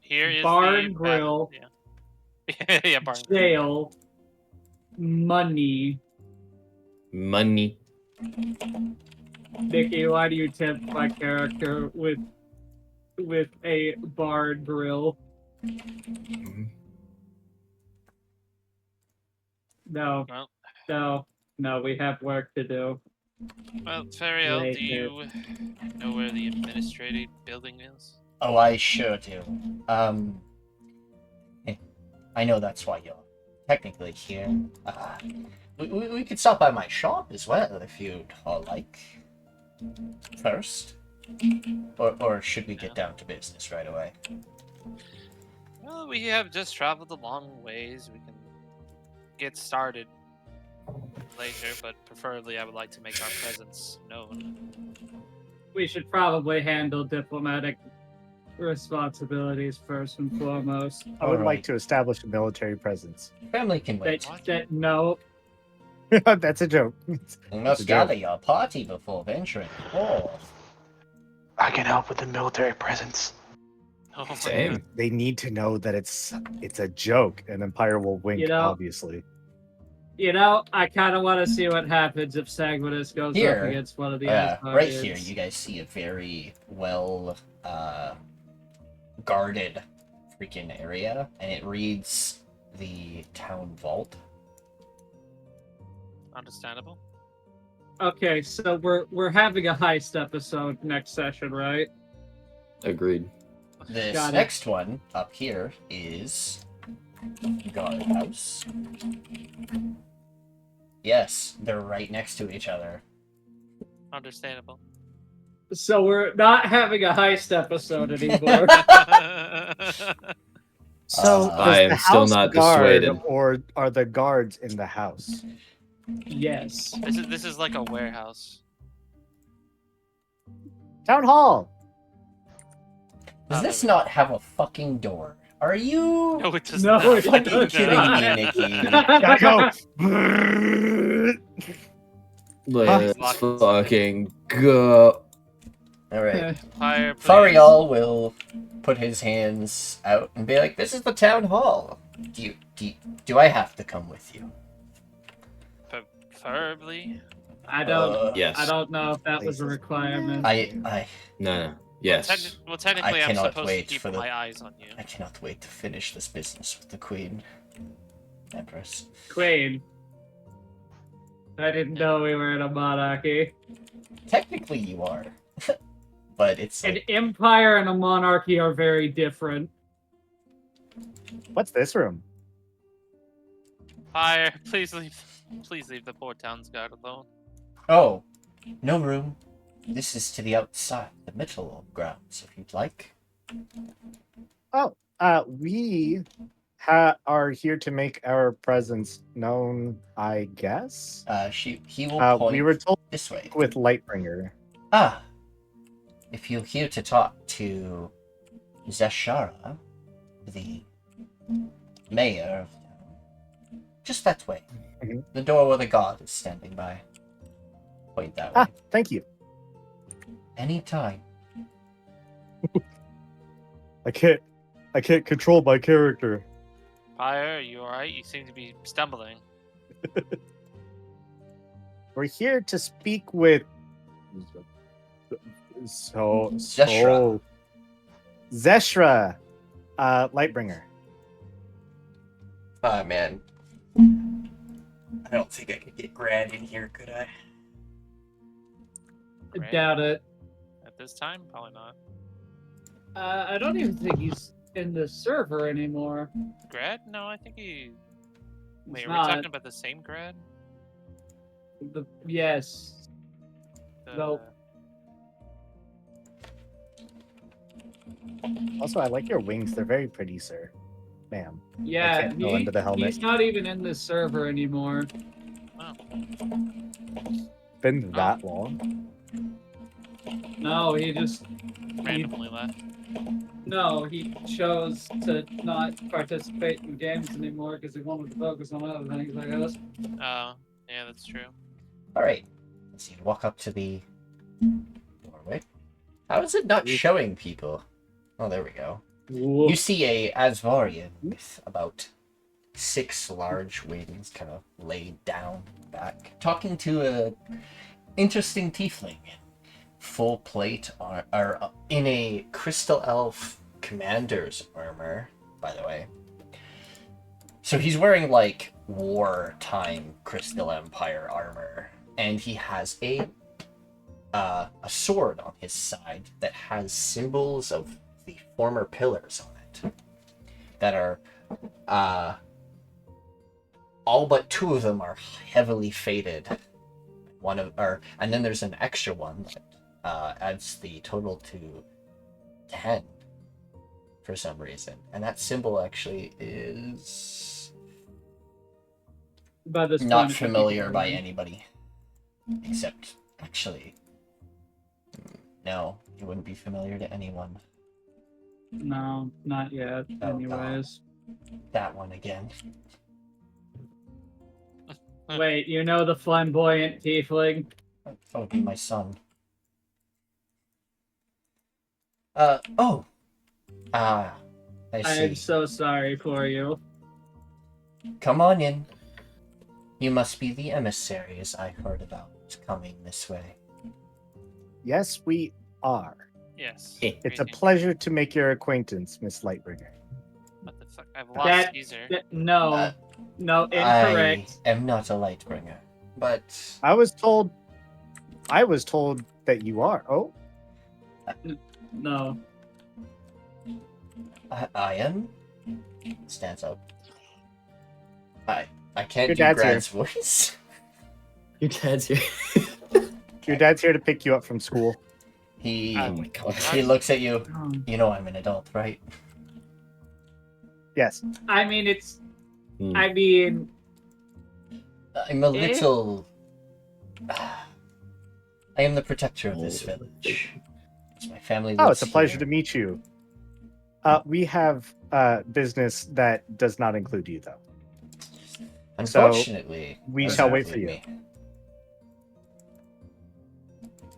here is Bar the and grill. Yeah. Yeah, bar and grill. Jail. Money. Money. Nikki, why do you tempt my character with a bar and grill? No. Well, No, we have work to do. well, Fariel, do Later. you know where the administrative building is? Oh, I sure do. I know that's why you're technically here. We could stop by my shop as well if you'd all like. First? Or should we get down to business right away? Well, we have just traveled a long ways. We can get started later, but preferably I would like to make our presence known. We should probably handle diplomatic responsibilities first and foremost. I would like Alright. to establish a military presence. Family can wait. No. That's a joke. You That's must a gather your party before venturing forth. I can help with the military presence. Oh my Same. God. They need to know that it's a joke, and Empire will wink, You know- obviously. You know, I kind of want to see what happens if Sanguis goes Here, up against one of the right Asgardians. here, you guys see a very well guarded freaking area, and it reads the town vault. Understandable. Okay, so we're having a heist episode next session, right? Agreed. This Got it. next one up here is guardhouse. Yes, they're right next to each other. Understandable. So we're not having a heist episode anymore. So, I does am the still house not guard, dissuaded. or are the guards in the house? Yes. This is like a warehouse. Town hall. Does this not have a fucking door? Are you No, it does No, not. it fucking does kidding not. me, Nikki? Gotta go. Let's Lock- fucking go. Alright. Pyre, please. Farial will put his hands out and be like, "This is the town hall. Do I have to come with you?" Preferably. I don't. Yes. I don't know if that was a requirement. No. Yes. Technically, I'm cannot supposed to wait keep for the- my eyes on you. I cannot wait to finish this business with the Queen. Empress. Queen. I didn't know we were in a monarchy. Technically, you are, but it's An like, empire and a monarchy are very different. What's this room? Pyre, please leave the poor town's guard alone. oh, no room. This is to the outside, the middle grounds, if you'd like. We are here to make our presence known, I guess. He will point We were told this way. with Lightbringer. Ah, if you're here to talk to Zashara, the mayor of town, just that way. Mhm. The door where the guard is standing by. Point that way. Ah, thank you. Anytime. I can't control my character. Pyre, are you alright? You seem to be stumbling. We're here to speak with Zeshra. Zeshra, Lightbringer. Ah, man. I don't think I could get Grad in here, could I? I Right? doubt it. At this time, probably not. I don't even think he's in the server anymore. Grad? No, I think he. Wait, He's are we not. talking about the same grad? Yes. The- Nope. Also, I like your wings. They're very pretty, sir. Ma'am. Yeah, can't go under the helmet. he's not even in this server anymore. Oh, Been that long? No, he just randomly left. he chose to not participate in games anymore because he wanted to focus on other things, I guess. Oh, yeah, that's true. Alright. Let's see. Walk up to the doorway. How is it not showing people? Oh, there we go. You see a Asvarian with about 6 large wings kind of laid down back, talking to a interesting tiefling in full plate or in a crystal elf commander's armor, by the way. So he's wearing like wartime Crystal Empire armor, and he has a sword on his side that has symbols of the former pillars on it that are all but 2 of them are heavily faded. And then there's an extra one that adds the total to 10 for some reason, and that symbol actually is By this not point, it could be familiar by Jørgen. anybody except actually no, it wouldn't be familiar to anyone. No, not yet. Oh, Anyways, That one again. wait, you know the flamboyant tiefling? That would be my son. I I am see. so sorry for you. Come on in. You must be the emissaries I heard about coming this way. Yes, we are. Yes. It's a Greeting. pleasure to make your acquaintance, Miss Lightbringer. What the fuck? I've lost That- Caesar. No, Uh, no, incorrect. I am not a Lightbringer, but I was told that you are. Oh, No. I am. Stands up. I can't Your do dad's Grad's voice. Your dad's here. your dad's here to pick you up from school. He Oh my god. he looks at you. Oh. You know I'm an adult, right? Yes. I mean, it's. Hmm. I mean, I'm a little. I am the protector of this village. It's my family. Oh, lives it's a pleasure here. to meet you. We have business that does not include you, though. Unfortunately, we doesn't shall wait for include you. me.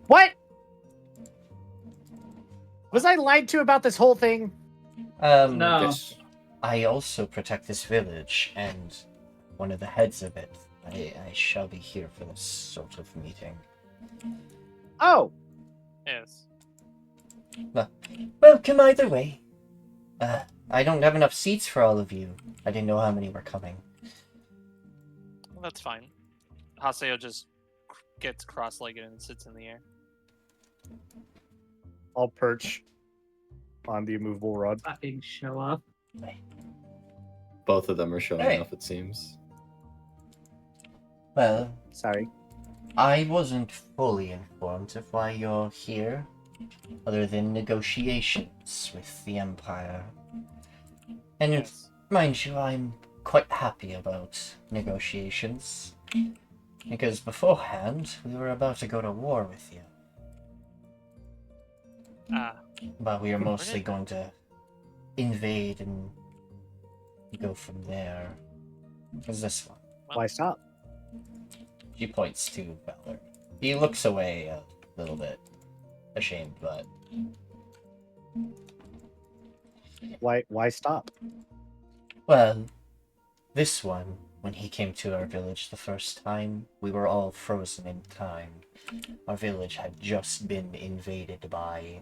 What? Was I lied to about this whole thing? No. Yes. I also protect this village, and one of the heads of it. I shall be here for this sort of meeting. Oh, Yes. Welcome either way. I don't have enough seats for all of you. I didn't know how many were coming. Well, that's fine. Haseo just gets cross-legged and sits in the air. I'll perch on the immovable rod. Fucking show up. Both of them are showing Hey. off, it seems. Well, Sorry. I wasn't fully informed of why you're here, other than negotiations with the Empire. And Yes. mind you, I'm quite happy about negotiations, because beforehand, we were about to go to war with you. But we are mostly going to invade and go from there. What's this one? Why stop? She points to Valor. He looks away a little bit ashamed, but Why stop? well, this one, when he came to our village the first time, we were all frozen in time. Our village had just been invaded by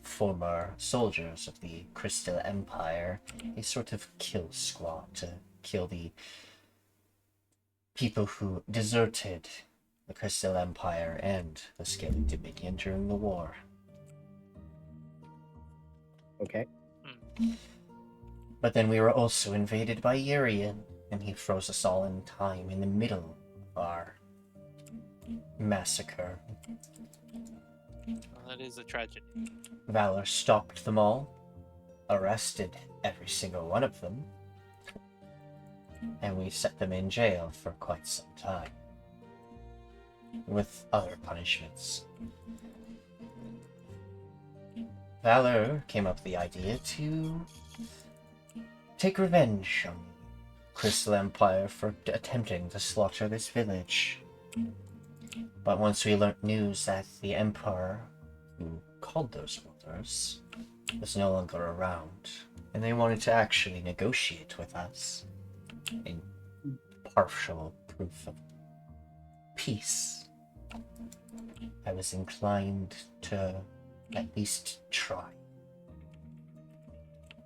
former soldiers of the Crystal Empire, a sort of kill squad to kill the people who deserted the Crystal Empire and the Scaly Dominion during the war. Okay. But then we were also invaded by Urian, and he froze us all in time in the middle of our massacre. Well, that is a tragedy. Valor stopped them all, arrested every single one of them, and we set them in jail for quite some time, with other punishments. Valor came up with the idea to take revenge on the Crystal Empire for attempting to slaughter this village. But once we learnt news that the Emperor, who called those orders, was no longer around, and they wanted to actually negotiate with us in partial proof of peace, I was inclined to at least try.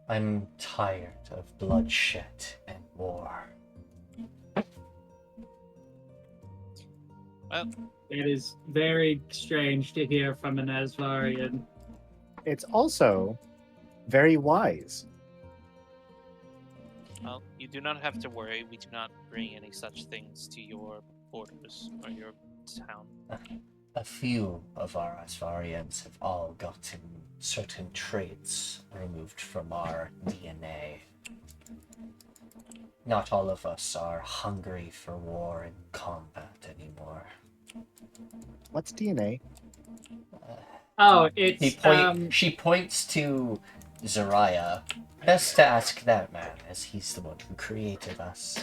I'm tired of bloodshed and war. Well, It is very strange to hear from an Asvarian. It's also very wise. well, you do not have to worry. We do not bring any such things to your borders or your town. A few of our Asvarians have all gotten certain traits removed from our DNA. Not all of us are hungry for war and combat anymore. What's DNA? Oh, it's She points to Zariah. Best to ask that man, as he's the one who created us.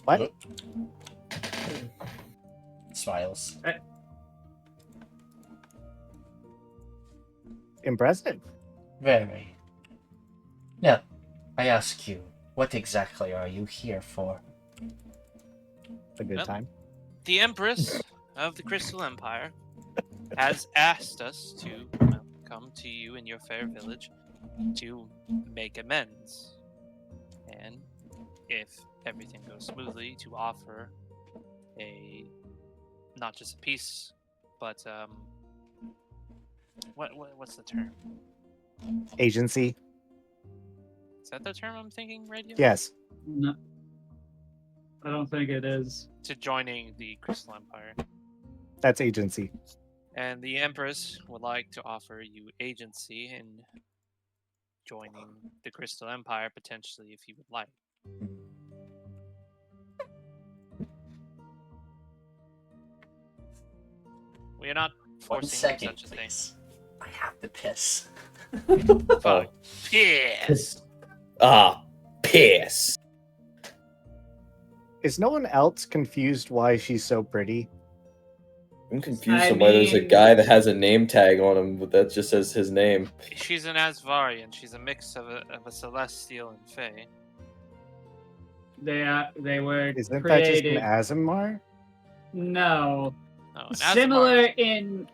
What? Smiles. Impressive. Very. Now, I ask you, what exactly are you here for? A good Well, time. The Empress of the Crystal Empire has asked us to come to you in your fair village to make amends. And if everything goes smoothly, to offer a not just a peace, but what's the term? Agency. Is that the term I'm thinking, Radio? Yes. no, I don't think it is. To joining the Crystal Empire. That's agency. And the Empress would like to offer you agency in joining the Crystal Empire, potentially, if you would like. We are not One forcing second, such a thing. please. I have to piss. Fuck. Pissed. Ah, piss. Is no one else confused why she's so pretty? I'm confused I on why there's a mean- guy that has a name tag on him, but that just says his name. She's an Asvarian. She's a mix of a Celestial and Fae. They were Isn't created. that just an Azamar? No. Oh, an Similar Asmar- in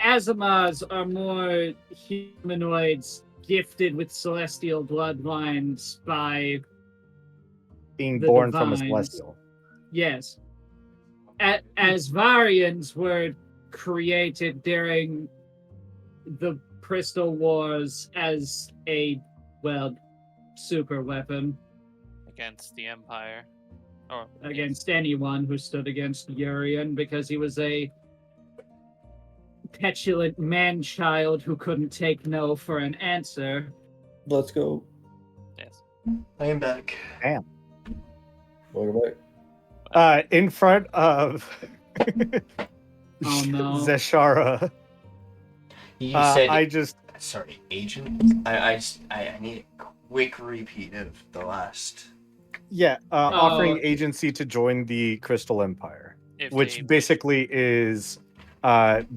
Azamars are more humanoids gifted with celestial bloodlines by Being The born from a divines. celestial. yes. Asvarians were created during the Crystal Wars as a super weapon against the Empire. Or against anyone who stood against Jørgen because he was a petulant man-child who couldn't take no for an answer. Let's go. Yes. I am back. Welcome back. In front of Oh, no. Zeshara. You said I just sorry, agent. I need a quick repeat of the last. offering agency to join the Crystal Empire, If which they- basically is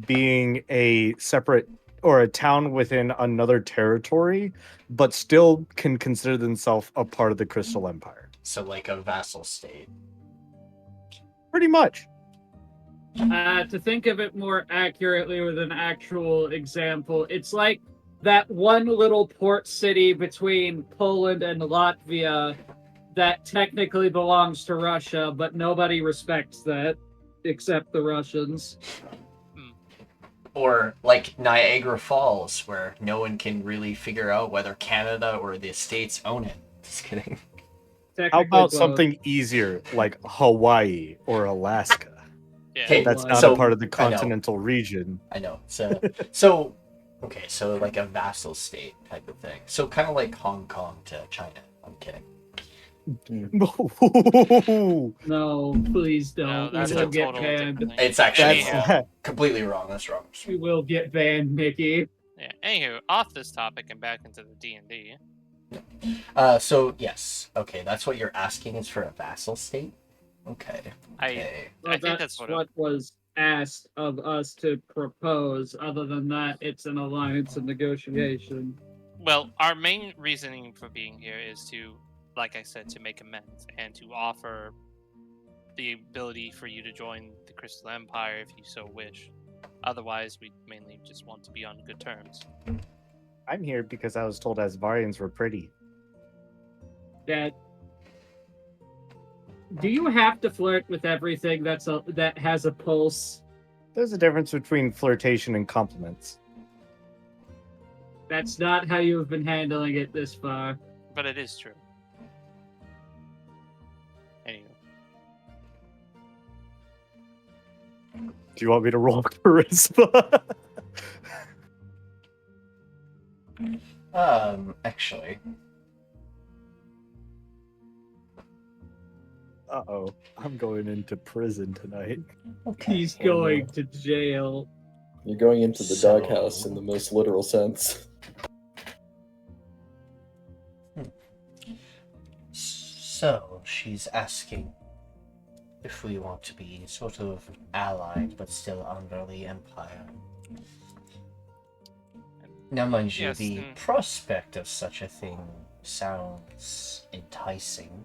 being a separate or a town within another territory, but still can consider themselves a part of the Crystal Empire. So like a vassal state. Pretty much. To think of it more accurately with an actual example, it's like that one little port city between Poland and Latvia that technically belongs to Russia, but nobody respects that except the Russians. Or like Niagara Falls, where no one can really figure out whether Canada or the States own it. Just kidding. How Technically about both. something easier like Hawaii or Alaska? Yeah. Okay, That's not so- a part of the I know. continental region. I know. So okay, so like a vassal state type of thing. So kind of like Hong Kong to China. I'm kidding. No, please No, don't. that's We a will get total banned. different thing. It's actually Anyhow, completely wrong. That's wrong. We will get banned, Mickey. yeah. Anywho, off this topic and back into the D&D. So yes, okay, that's what you're asking is for a vassal state. Okay. Okay. I think that's what was asked of us to propose. Other than that, it's an alliance and negotiation. Well, our main reasoning for being here is to, like I said, to make amends and to offer the ability for you to join the Crystal Empire if you so wish. Otherwise, we mainly just want to be on good terms. I'm here because I was told Asvarians were pretty. That. Do you have to flirt with everything that has a pulse? There's a difference between flirtation and compliments. That's not how you've been handling it this far. But it is true. Anyway, Do you want me to roll charisma? Actually, Uh-oh. I'm going into prison tonight. okay. He's going to jail. You're going into the So- doghouse in the most literal sense. So she's asking if we want to be sort of allied, but still under the Empire. Now, mind you, Yes, the prospect of such a thing sounds enticing.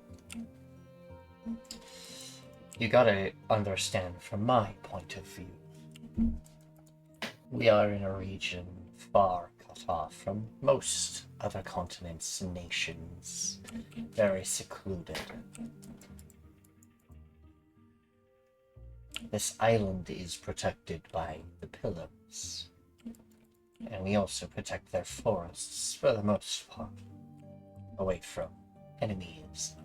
You gotta understand from my point of view. We are in a region far cut off from most other continents and nations. Very secluded. This island is protected by the pillars. And we also protect their forests for the most part. Away from enemies.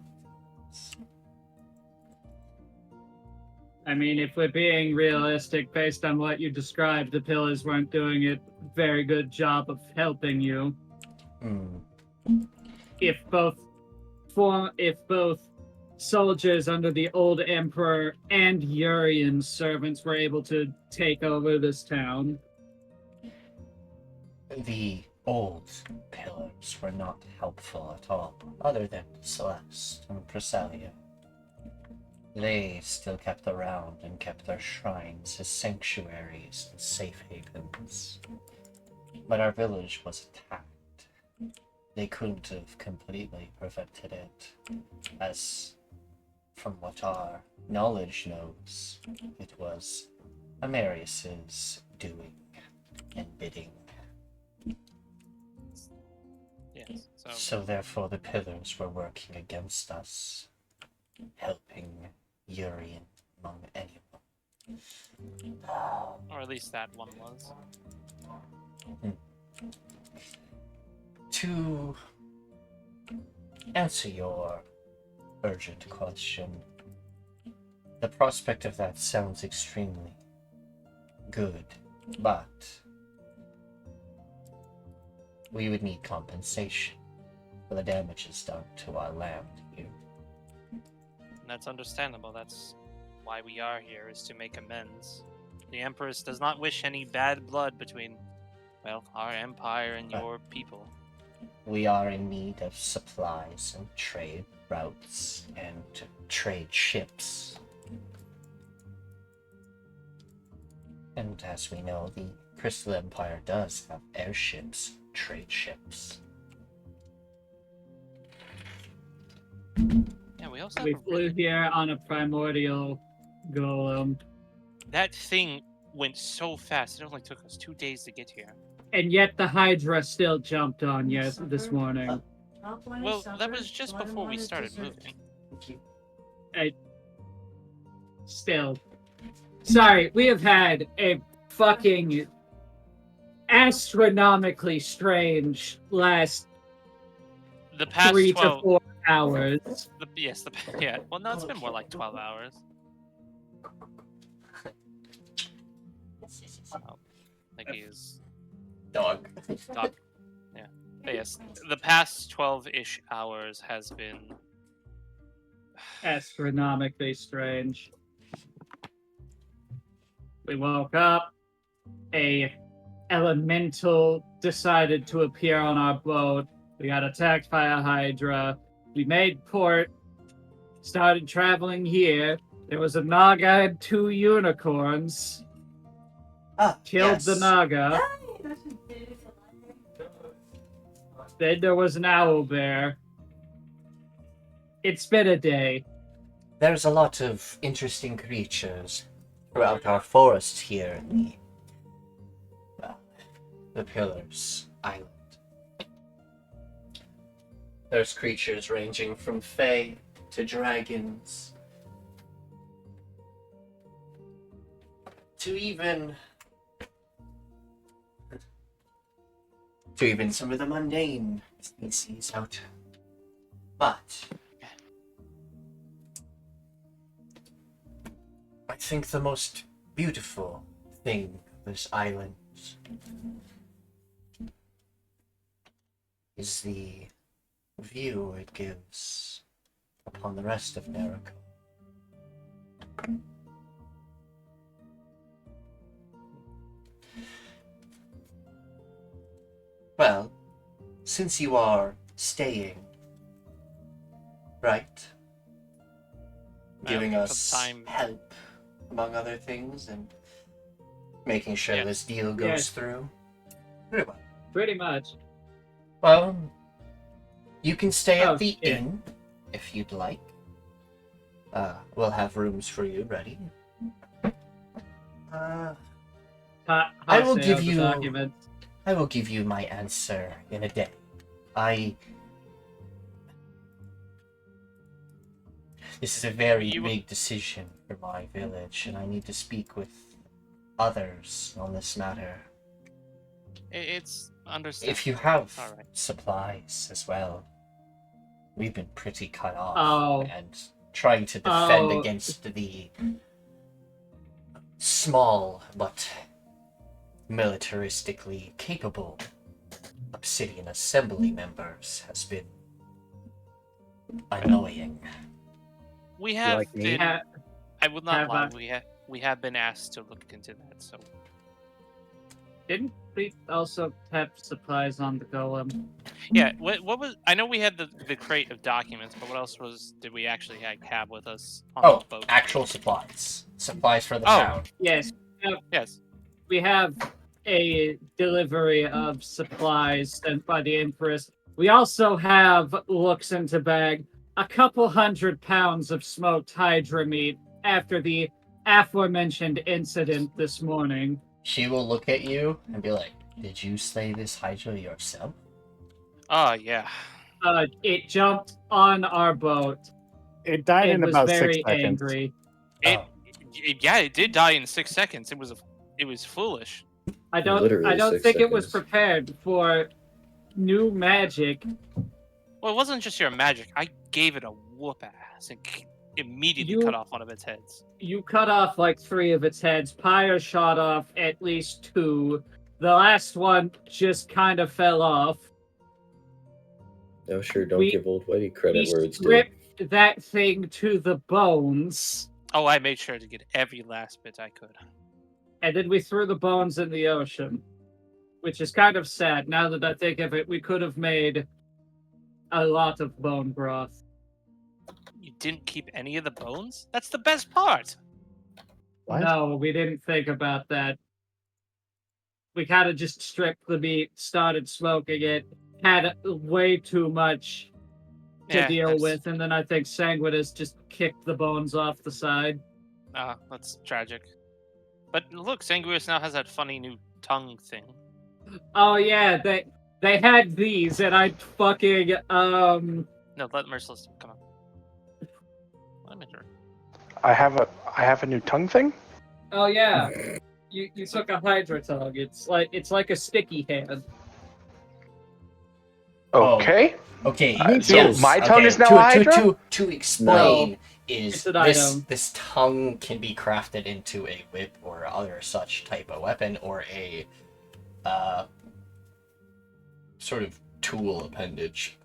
I mean, if we're being realistic, based on what you described, the pillars weren't doing a very good job of helping you. If both soldiers under the old emperor and Jørgen's servants were able to take over this town. The old pillars were not helpful at all, other than Celeste and Presalia. They still kept around and kept their shrines as sanctuaries and safe havens. But our village was attacked. They couldn't have completely prevented it, as from what our knowledge knows, it was Amarius's doing and bidding. Yes. So therefore the pillars were working against us, helping Jørgen among anyone. Or at least that one was. To answer your urgent question, the prospect of that sounds extremely good, but we would need compensation for the damages done to our land here. That's understandable. That's why we are here, is to make amends. The Empress does not wish any bad blood between, well, our empire and your people. We are in need of supplies and trade routes and trade ships. And as we know, the Crystal Empire does have airships, trade ships. Yeah, we also We have a flew here on a primordial golem, That thing went so fast. It only took us 2 days to get here. and yet the Hydra still jumped on you this morning. Well, that was just before we started moving. Still. Sorry, we have had a fucking astronomically strange last The past 3 to 12. 4 hours. Yeah. Well, no, it's been more like 12 hours. Like he's Dog. dog. Yeah. But yes, the past 12-ish hours has been. Astronomically strange. We woke up. A elemental decided to appear on our boat. We got attacked by a Hydra. We made port. Started traveling here. There was a Naga and 2 unicorns. Killed the Naga. Then there was an owl bear. It's been a day. There's a lot of interesting creatures throughout our forest here in the Pillars Island. There's creatures ranging from fae to dragons to even some of the mundane species out. But I think the most beautiful thing of this island is the view it gives upon the rest of Nerico. Well, since you are staying, right? Giving for us time. help, among other things, and making sure Yes. this deal goes Yes. through. Very well. Pretty much. Well, you can stay Oh, at the yeah. inn if you'd like. We'll have rooms for you ready. I will Haseo, give the you- document. I will give you my answer in a day. This is a very You- big decision for my village, and I need to speak with others on this matter. It's understandable. If you have All right. supplies as well, we've been pretty cut off Oh. and trying to defend Oh. against the small but militaristically capable Obsidian Assembly members has been annoying. We have like me? been. Ha- I will not have lie. I- We have been asked to look into that. So Didn't we also have supplies on the golem? Yeah. What was? I know we had the crate of documents, but what else did we actually have with us on Oh, the boat? actual supplies. Supplies for the Oh. town. Yes, Yes. we have a delivery of supplies sent by the Empress. We also have, looks into bag, a couple 100 pounds of smoked hydra meat after the aforementioned incident this morning. She will look at you and be like, "Did you slay this hydra yourself?" Oh yeah. It jumped on our boat. It died It in was about 6 very seconds. angry. It, Oh. it did die in 6 seconds. It was foolish. I don't Literally 6 think it was seconds. prepared for new magic. Well, it wasn't just your magic. I gave it a whoop ass and immediately You- cut off one of its heads. You cut off like 3 of its heads. Pyre shot off at least 2. The last one just kind of fell off. Oh, sure, don't We- give Old Whitey credit We where it's due. stripped that thing to the bones, Oh, I made sure to get every last bit I could. and then we threw the bones in the ocean, which is kind of sad. Now that I think of it, we could have made a lot of bone broth. You didn't keep any of the bones? That's the best part. What? No, we didn't think about that. We kind of just stripped the meat, started smoking it, had way too much to Yeah, deal that's- with, and then I think Sanguis just kicked the bones off the side. That's tragic. But look, Sanguis now has that funny new tongue thing. Oh yeah, they had these, and I fucking No, let Merciless come on. Let me hear. I have a new tongue thing. Oh yeah, you took a hydra tongue. It's like a sticky hand. Oh. Okay. Okay, So yes. my tongue okay. is now to, a hydra? to explain No. is It's an this item. this tongue can be crafted into a whip or other such type of weapon or a sort of tool appendage.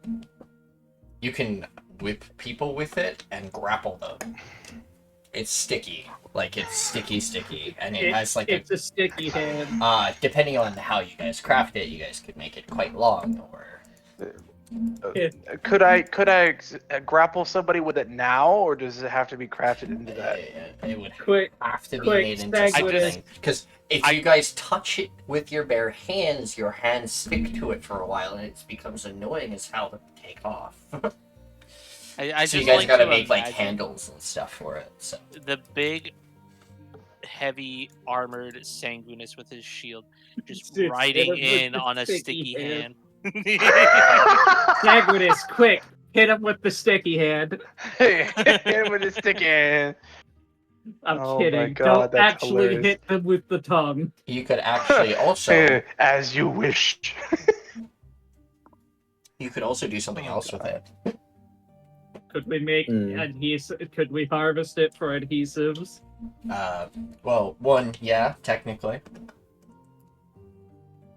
You can whip people with it and grapple them. It's sticky, like it's sticky, and it has like It's a sticky hand. depending on how you guys craft it, you guys could make it quite long or. Could I grapple somebody with it now, or does it have to be crafted into that? It would Quick, have to be quick, made into Sanguis. something. Because if you guys touch it with your bare hands, your hands stick to it for a while, and it becomes annoying as hell to take off. I So you just guys like gotta to make like imagine handles and stuff for it. So the big, heavy, armored Sanguinus with his shield just It's riding with in the on a sticky sticky hand. hand. Sanguis, quick, hit him with the sticky hand. Hit him with a sticky hand. I'm Oh my kidding. God, Don't that's actually hilarious. hit them with the tongue. you could actually also As you wish. you could also do something else with it. Could we make adhesive? Could we harvest it for adhesives? Well, one, yeah, technically.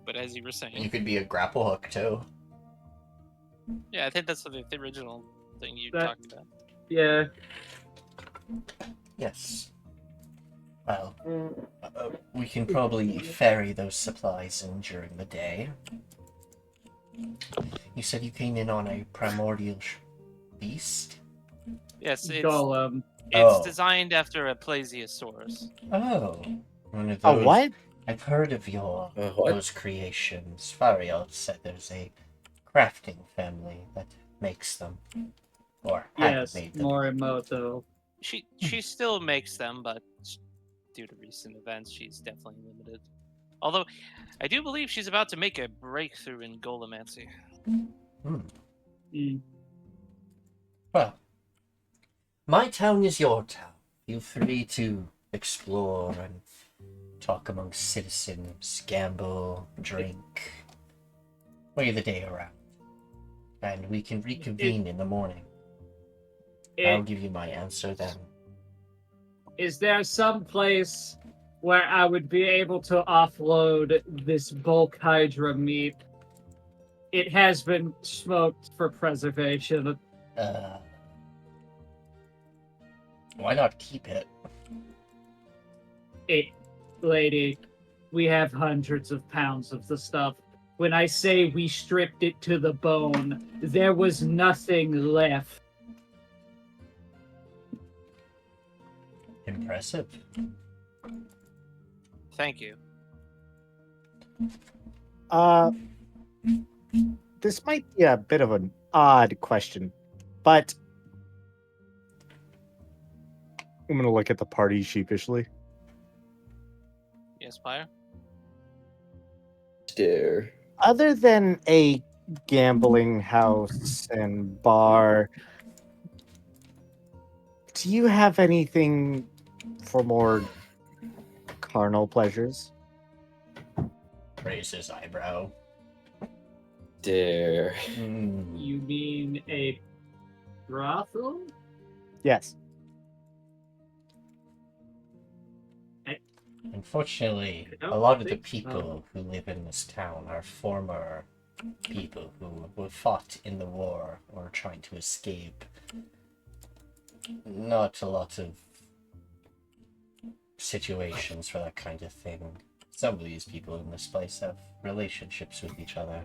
But as you were You saying, could be a grapple hook too. yeah, I think that's the original thing you That- talked about. Yeah. Yes. Well, we can probably ferry those supplies in during the day. You said you came in on a primordial beast? Yes, it's Golem. Oh. designed after a plesiosaurus. Oh. One of A those. what? I've heard of your What? those creations. Fariel said there's a crafting family that makes them. Or had Yes, made them. Morimoto. She still makes them, but due to recent events, she's definitely limited. Although, I do believe she's about to make a breakthrough in Golemancy. Mm. Well, my town is your town. Feel free to explore and talk amongst citizens, gamble, drink, play the day around. And we can reconvene in the morning. I'll give you my answer then. Is there some place where I would be able to offload this bulk hydra meat? It has been smoked for preservation. Why not keep it? Lady, We have hundreds of pounds of the stuff. When I say we stripped it to the bone, there was nothing left. Impressive. Thank you. This might be a bit of an odd question, but I'm gonna look at the party sheepishly. Yes, Pyre? Stare. Other than a gambling house and bar, do you have anything for more carnal pleasures? Raise his eyebrow. Stare. You mean a brothel? Yes. Unfortunately, I a don't lot of the think so. people who live in this town are former people who fought in the war or trying to escape. Not a lot of situations for that kind of thing. Some of these people in this place have relationships with each other.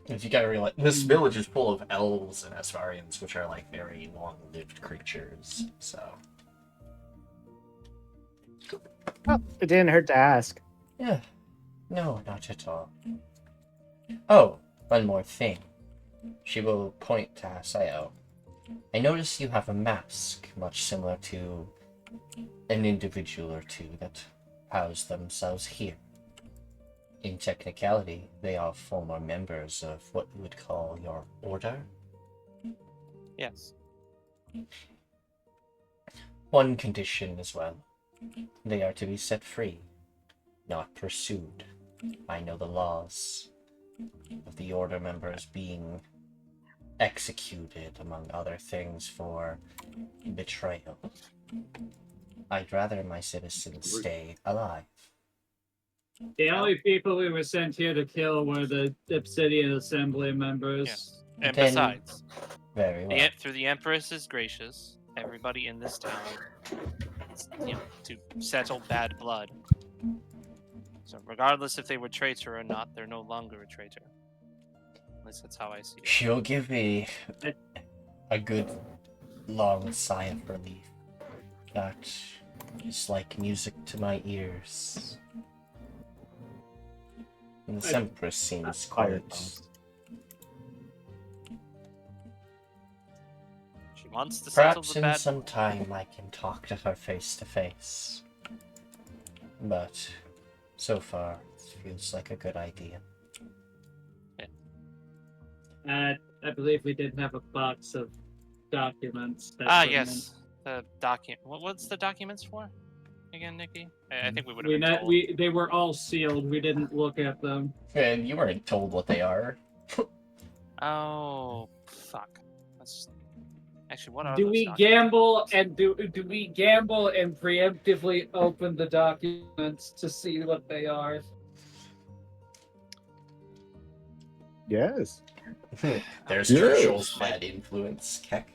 If you gotta realize, this village is full of elves and Asvarians, which are like very long-lived creatures, so... Well, it didn't hurt to ask. Yeah. No, not at all. Oh, one more thing. She will point to Haseo. I notice you have a mask, much similar to an individual or two that house themselves here. In technicality, they are former members of what you would call your order. Yes. One condition as well. They are to be set free, not pursued. I know the laws of the order members being executed, among other things, for betrayal. I'd rather my citizens stay alive. The only people we were sent here to kill were the Obsidian Assembly members. Yes. And Then- besides, Very well. through the Empress is gracious. Everybody in this town, to settle bad blood. So regardless if they were traitor or not, they're no longer a traitor. At least that's how I see it. She'll give me a good long sigh of relief. That is like music to my ears. And this Empress seems quite... She wants to settle Perhaps the in bad some time I can talk to her face to face. But so far, it feels like a good idea. I believe we did have a box of documents. That Ah, were yes. The document. What's the documents for? Again, Nikki? I think we would have meant- been told. they were all sealed. We didn't look at them. And you weren't told what they are. Oh, fuck. That's actually what are Do those we documents? gamble and do we gamble and preemptively open the documents to see what they are? Yes. There's Yes. Tirsheal's bad influence, Keck.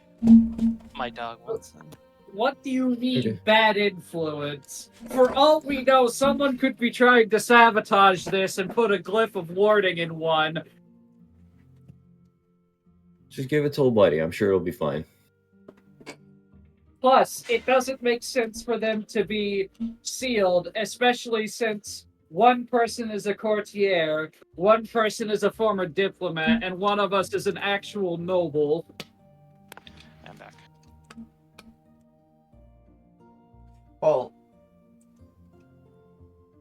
My dog wants them. What do you mean Okay. bad influence? For all we know, someone could be trying to sabotage this and put a glyph of warding in one. Just give it to Old Whitey. I'm sure it'll be fine. Plus, it doesn't make sense for them to be sealed, especially since one person is a courtier, one person is a former diplomat, and one of us is an actual noble. I'm back. Well,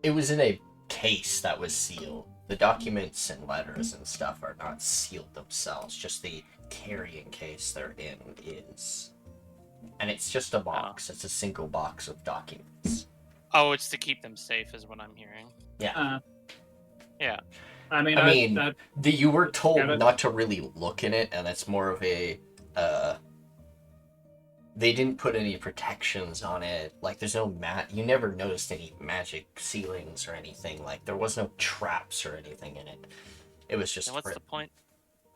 it was in a case that was sealed. The documents and letters and stuff are not sealed themselves, just the carrying case they're in is. And it's just a box. It's a single box of documents. Oh, it's to keep them safe, is what I'm hearing. Yeah. Yeah. I mean, I mean, I- You were told Yeah, but- not to really look in it, and that's more of a, they didn't put any protections on it. Like, there's no you never noticed any magic ceilings or anything. Like, there was no traps or anything in it. It was just, Then what's the point?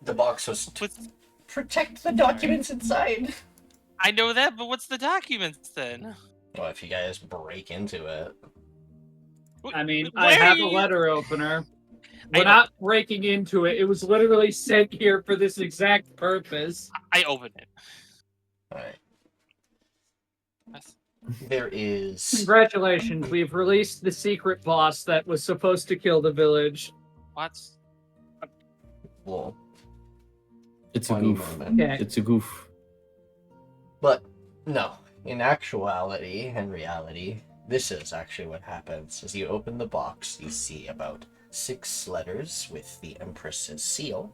the box was to With protect the documents inside. I know that, but what's the documents then? Well, if you guys break into it. I mean, Where I have are a you- letter opener. I We're know. not breaking into it. It was literally sent here for this exact purpose. I open it. Alright. That's- There is. Congratulations, we've released the secret boss that was supposed to kill the village. What? Well, It's a funny goof. moment. Okay. It's a goof. But no, in actuality and reality, this is actually what happens. As you open the box, you see about 6 letters with the Empress's seal,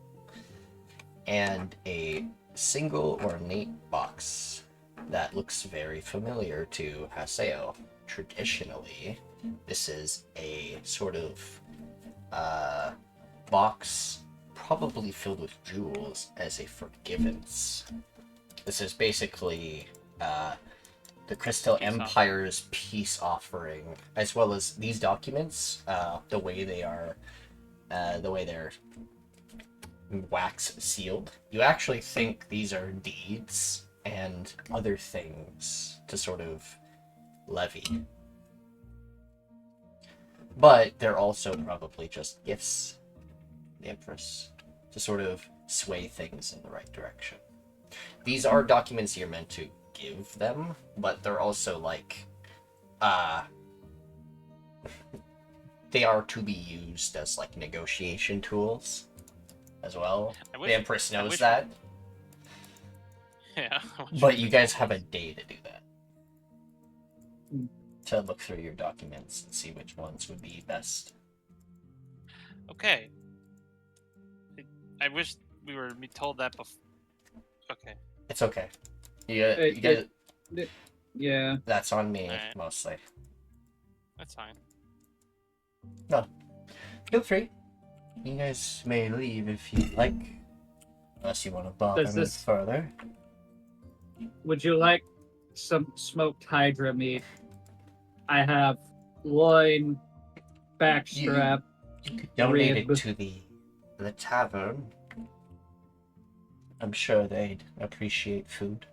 and a single ornate box that looks very familiar to Haseo. Traditionally, this is a sort of box probably filled with jewels as a forgiveness. This is basically the Crystal Peace Empire's peace offering, as well as these documents, the way they're wax sealed. You actually think these are deeds and other things to sort of levy. But they're also probably just gifts, the Empress, to sort of sway things in the right direction. These are documents you're meant to give them, but they're also like, they are to be used as like negotiation tools as well. I wish- The Empress I knows wish- that, Yeah. but you guys have a day to do that. Hmm. To look through your documents and see which ones would be best. Okay. I wish we were told that before. Okay. It's okay. You guys, Yeah. that's on me, Alright. mostly. That's fine. Feel free. You guys may leave if you like. Unless you want to bother Does me this- further. Would you like some smoked hydra meat? I have loin, backstrap. You could donate Rib. it to the tavern. I'm sure they'd appreciate food.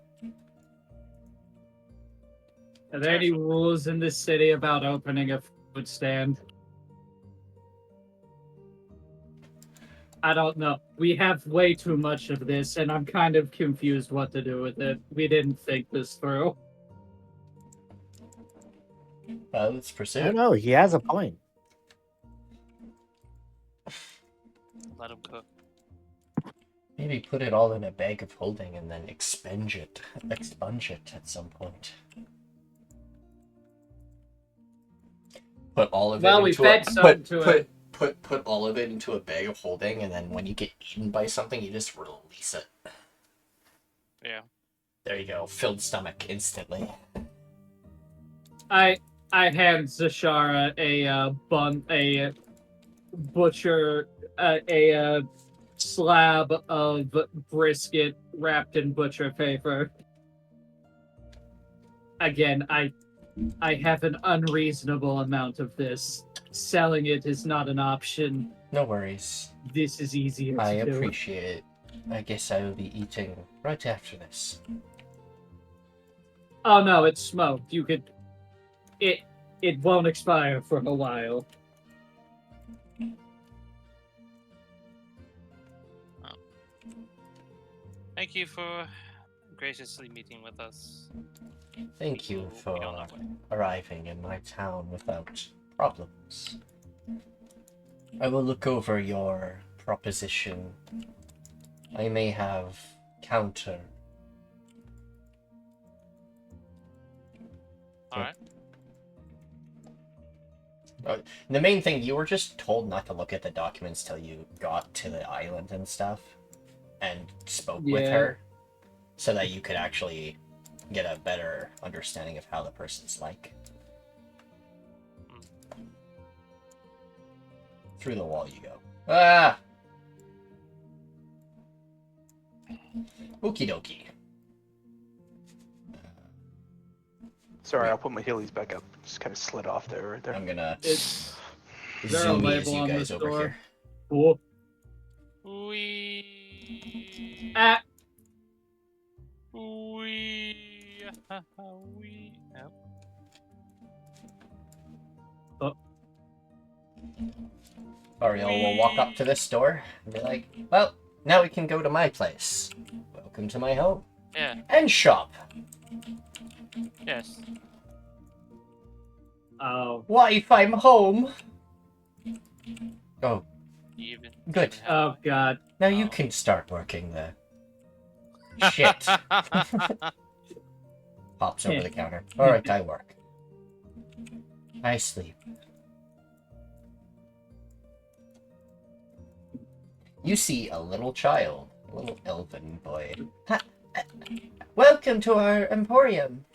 Are there any rules in this city about opening a food stand? I don't know. We have way too much of this, and I'm kind of confused what to do with it. We didn't think this through. Well, let's I pursue. don't know. He has a point. Let him cook. Maybe put it all in a bag of holding and then expunge it at some point. Put all of it Well, we into fed some to it. Put all of it into a bag of holding, and then when you get eaten by something, you just release it. Yeah. There you go, filled stomach instantly. I hand Zashara a butcher, a slab of brisket wrapped in butcher paper. Again, I have an unreasonable amount of this. Selling it is not an option. No worries. This is easier to I do. appreciate it. I guess I will be eating right after this. Oh no, it's smoked. You could. It won't expire for a while. Thank you for graciously meeting with us. Thank you We'll for be on our way. arriving in my town without problems. I will look over your proposition. I may have counter. Alright. The main thing, you were just told not to look at the documents till you got to the island and stuff, and spoke with Yeah. her, so that you could actually get a better understanding of how the person's like. Through the wall you go. Ah! Okie dokie. Sorry, I'll put my heelys back up. Just kind of slid off there, right there. I'm gonna Is there a zoom as label you on guys this over door? here. Cool. We. Ah, We. We. Yep. Ariel will walk up to this door and be like, well, now we can go to my place. Welcome to my home. Yeah. And shop. Yes. Oh. Wife, I'm home. Oh, Even. good. Oh God. Now you Oh. can start working there. Shit. Pops over the counter. Alright, I work. I sleep. You see a little child, a little elven boy. Welcome to our emporium.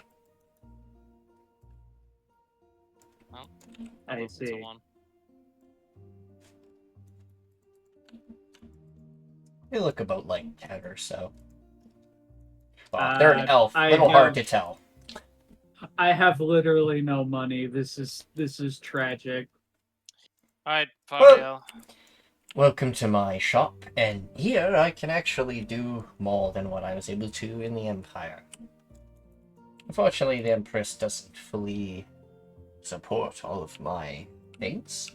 I It's a see. one. They look about like 10 or so. Well, they're an elf. I Little hard have- to tell. I have literally no money. This is tragic. Alright, Fariel. Welcome to my shop, and here I can actually do more than what I was able to in the Empire. Unfortunately, the Empress doesn't fully support all of my things,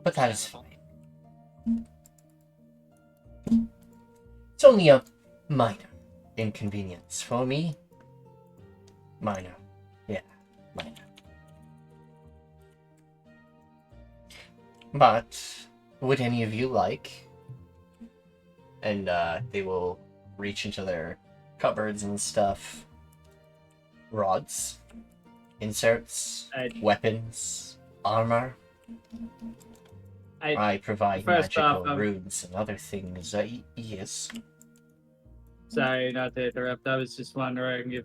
but that is fine. It's only a minor inconvenience for me. Minor. Yeah, minor. But would any of you like? And they will reach into their cupboards and stuff. Rods, inserts, weapons, armor. I provide First off, magical runes and other things. Yes. Sorry, not to interrupt. I was just wondering if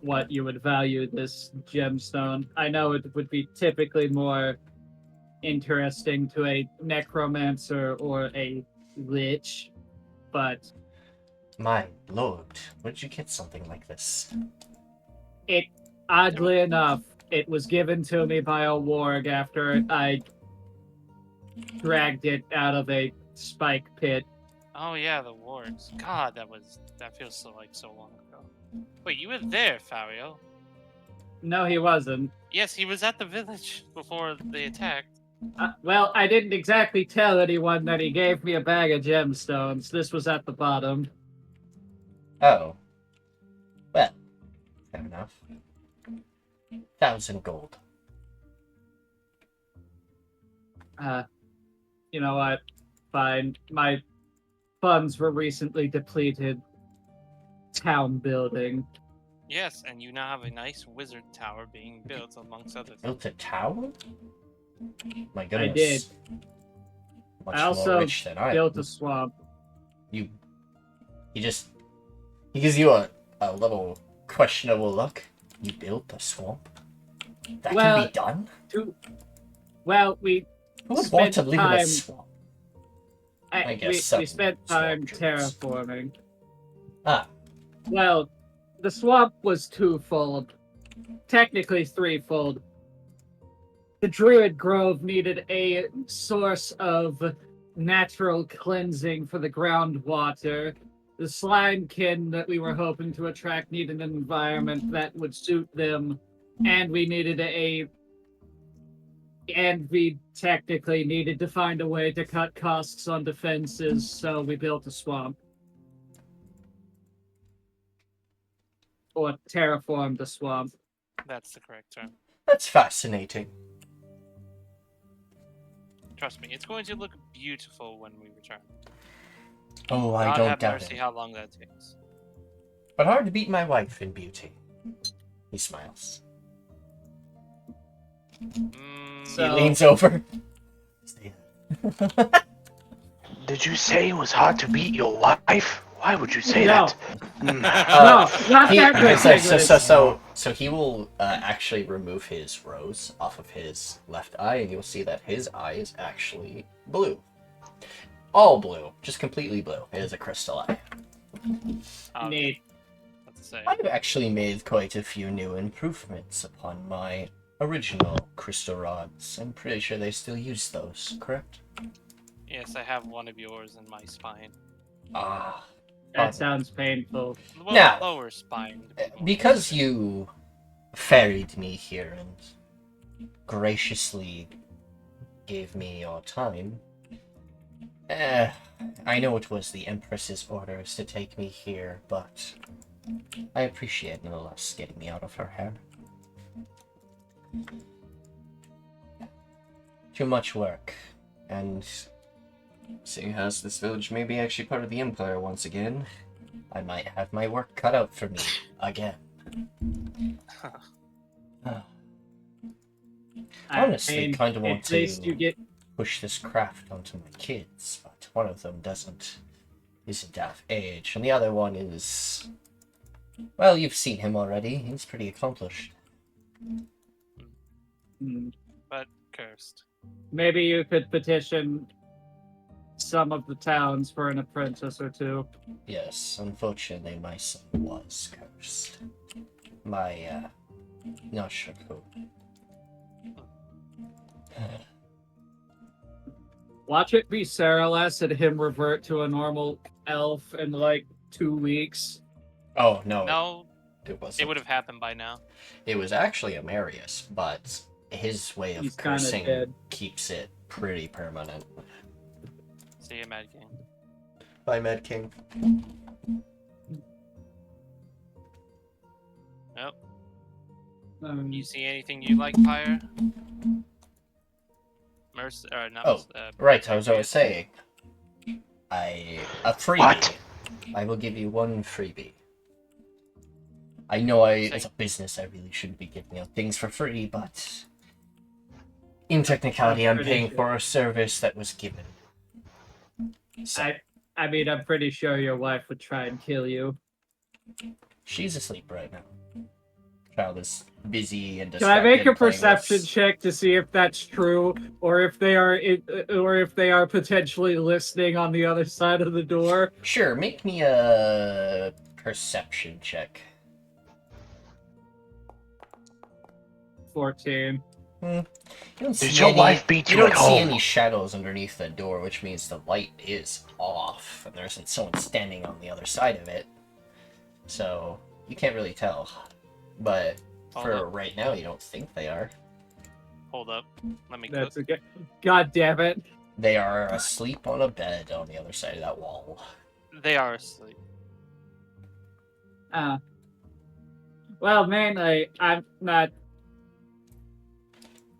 what you would value this gemstone. I know it would be typically more interesting to a necromancer or a lich, but My lord, where'd you get something like this? oddly enough, it was given to me by a warg after I dragged it out of a spike pit. Oh yeah, the wards. God, that feels so long ago. Wait, you were there, Fariel. No, he wasn't. Yes, he was at the village before they attacked. Well, I didn't exactly tell anyone that he gave me a bag of gemstones. This was at the bottom. Oh. Well, fair enough. 1,000 gold. You know what? Fine. My funds were recently depleted. Town building. Yes, and you now have a nice wizard tower being built, amongst other things. Built a tower? My goodness. I did. Much I also more rich than I built am. a swamp. He gives you a little questionable look. You built a swamp? That Well, can be done? We Who would want spent to live in a time- swamp? I guess we some spent time swamp druids. terraforming. Ah, Well, the swamp was twofold. Technically threefold. The Druid Grove needed a source of natural cleansing for the groundwater. The Slimekin that we were hoping to attract needed an environment that would suit them. And we technically needed to find a way to cut costs on defenses, so we built a swamp. Or terraformed a swamp. That's the correct term. that's fascinating. Trust me, it's going to look beautiful when we return. Oh, I God don't have doubt mercy it. how long that takes. But hard to beat my wife in beauty. He smiles. So- He leans over. Did you say it was hard to beat your wife? Why would you say No. that? Mm. No, not that ridiculous. So he will actually remove his rose off of his left eye, and you'll see that his eye is actually blue. All blue, just completely blue. It is a crystal eye. Neat. What to say? I've actually made quite a few new improvements upon my original crystal rods. I'm pretty sure they still use those, correct? Yes, I have one of yours in my spine. Ah, That sounds painful. Well, Now, lower spine. because you ferried me here and graciously gave me your time, I know it was the Empress's orders to take me here, but I appreciate nonetheless getting me out of her hair. Too much work, and seeing as this village may be actually part of the Empire once again, I might have my work cut out for me again. Honestly, kind of want at least you to get push this craft onto my kids, but one of them isn't of age, and the other one is, well, you've seen him already. He's pretty accomplished. But cursed. maybe you could petition some of the towns for an apprentice or two. Yes, unfortunately, my son was cursed. Not sure who. Watch it be Merciless and him revert to a normal elf in like 2 weeks. Oh, no. No, It wasn't. it would have happened by now. It was actually a Marius, but his way of He's kinda cursing dead. keeps it pretty permanent. See you, Mad King. Bye, Mad King. Nope. Um, You see anything you like, Pyre? Not Oh, right, I was saying. A freebie. What? I will give you one freebie. I know as a business, I really shouldn't be giving out things for free, but in technicality, I'm pretty paying sure. for a service that was given. So, I mean, I'm pretty sure your wife would try and kill you. she's asleep right now. Child is busy and Can I make a distracted playing perception with- check to see if that's true, or if they are potentially listening on the other side of the door? Sure, make me a perception check. 14. You don't Did see your any- wife beat you don't at see home? any shadows underneath the door, which means the light is off, and there isn't someone standing on the other side of it. So, you can't really tell. But Hold for up. right now, you don't think they are. Hold up. Let me That's cook. okay. God damn it. They are asleep on a bed on the other side of that wall. They are asleep. Well, mainly, I'm not.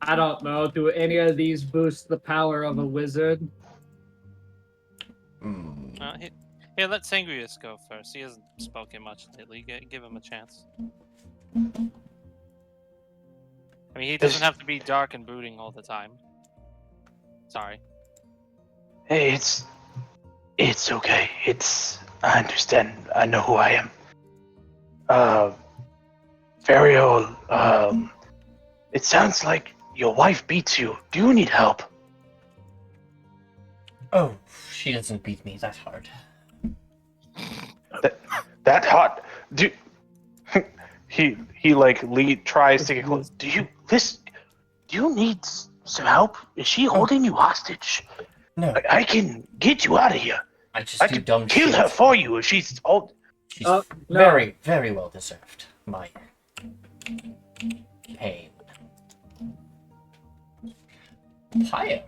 I don't know. Do any of these boost the power of a wizard? Hmm. Here, let Sanguis go first. He hasn't spoken much lately. Give him a chance. I mean, he doesn't have to be dark and brooding all the time. Sorry. Hey, it's okay. I understand. I know who I am. Very old. It sounds like your wife beats you. Do you need help? Oh, she doesn't beat me that hard. That hot? He tries to get close. Do you need some help? Is she holding you hostage? No, I can get you out of here. I just I do can dumb kill shit. her for you if she's old. She's No. very, very well deserved. My pain. Pyre.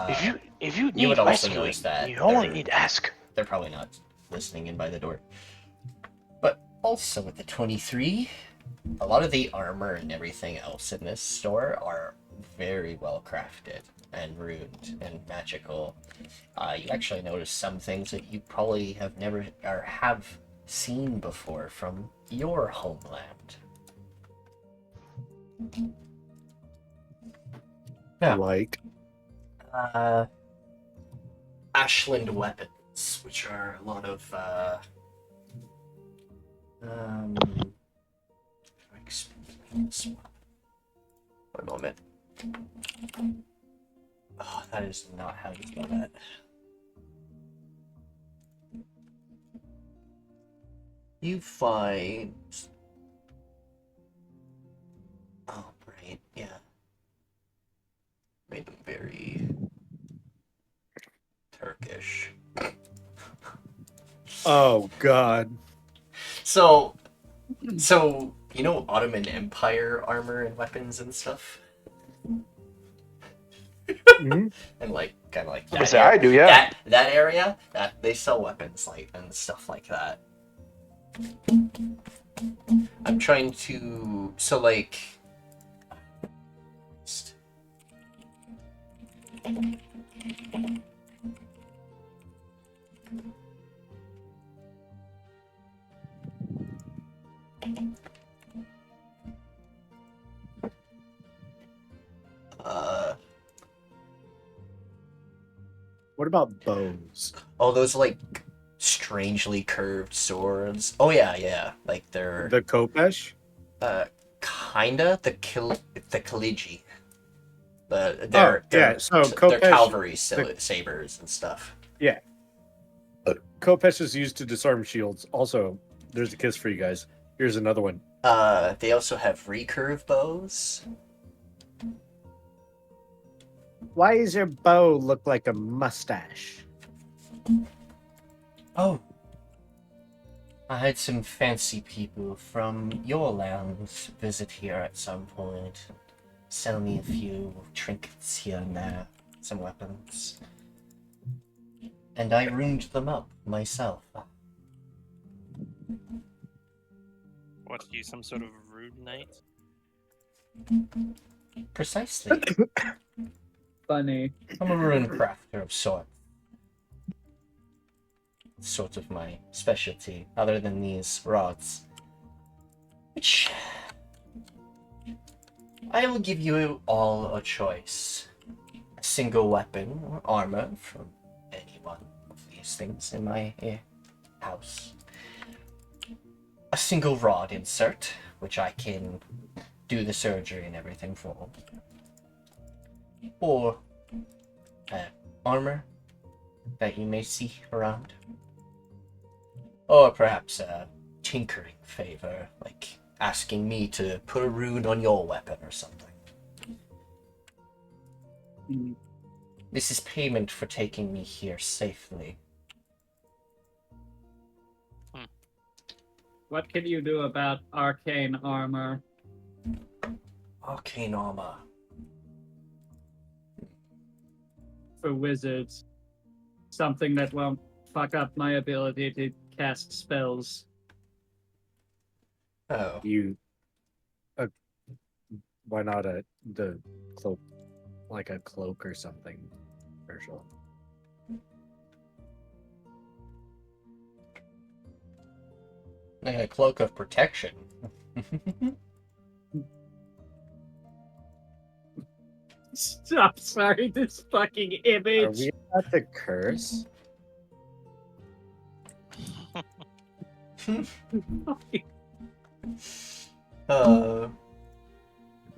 If you you need would also rescuing, notice that you only they're- need to ask. They're probably not listening in by the door. But also with the 23, a lot of the armor and everything else in this store are very well crafted and runed and magical. You actually notice some things that you probably have never or have seen before from your homeland. Yeah. Like, Ashland weapons, which are a lot of explain this one. One moment. Oh, that is not how you spell that. You find. Oh, right, yeah. Made them very Turkish. Oh God. So you know Ottoman Empire armor and weapons and stuff, Mhm. and like kind of like I that. say I do, yeah. That area that they sell weapons like and stuff like that. I'm trying to like. What about bows? Oh, those like strangely curved swords. Oh yeah, like they're The Kopesh? kinda the Kaliji. But they're so they're Kopesh, cavalry sabers and stuff. Kopesh is used to disarm shields. Also, there's a kiss for you guys. Here's another one. They also have recurve bows. Why does your bow look like a mustache? Oh. I had some fancy people from your lands visit here at some point. Sell me a few trinkets here and there, some weapons. And I ruined them up myself. What, are you some sort of rude knight? Precisely. Funny. I'm a rune crafter of sorts. It's sort of my specialty, other than these rods. Which I will give you all a choice. A single weapon or armor from any one of these things in my house. A single rod insert, which I can do the surgery and everything for. Or armor that you may see around. Or perhaps a tinkering favor, like asking me to put a rune on your weapon or something. This is payment for taking me here safely. What can you do about arcane armor? Arcane armor. For wizards? Something that won't fuck up my ability to cast spells. Oh. Why not the cloak, like a cloak or something, Tirsheal? Like a cloak of protection. Stop, sorry, this fucking Are image. we about to curse?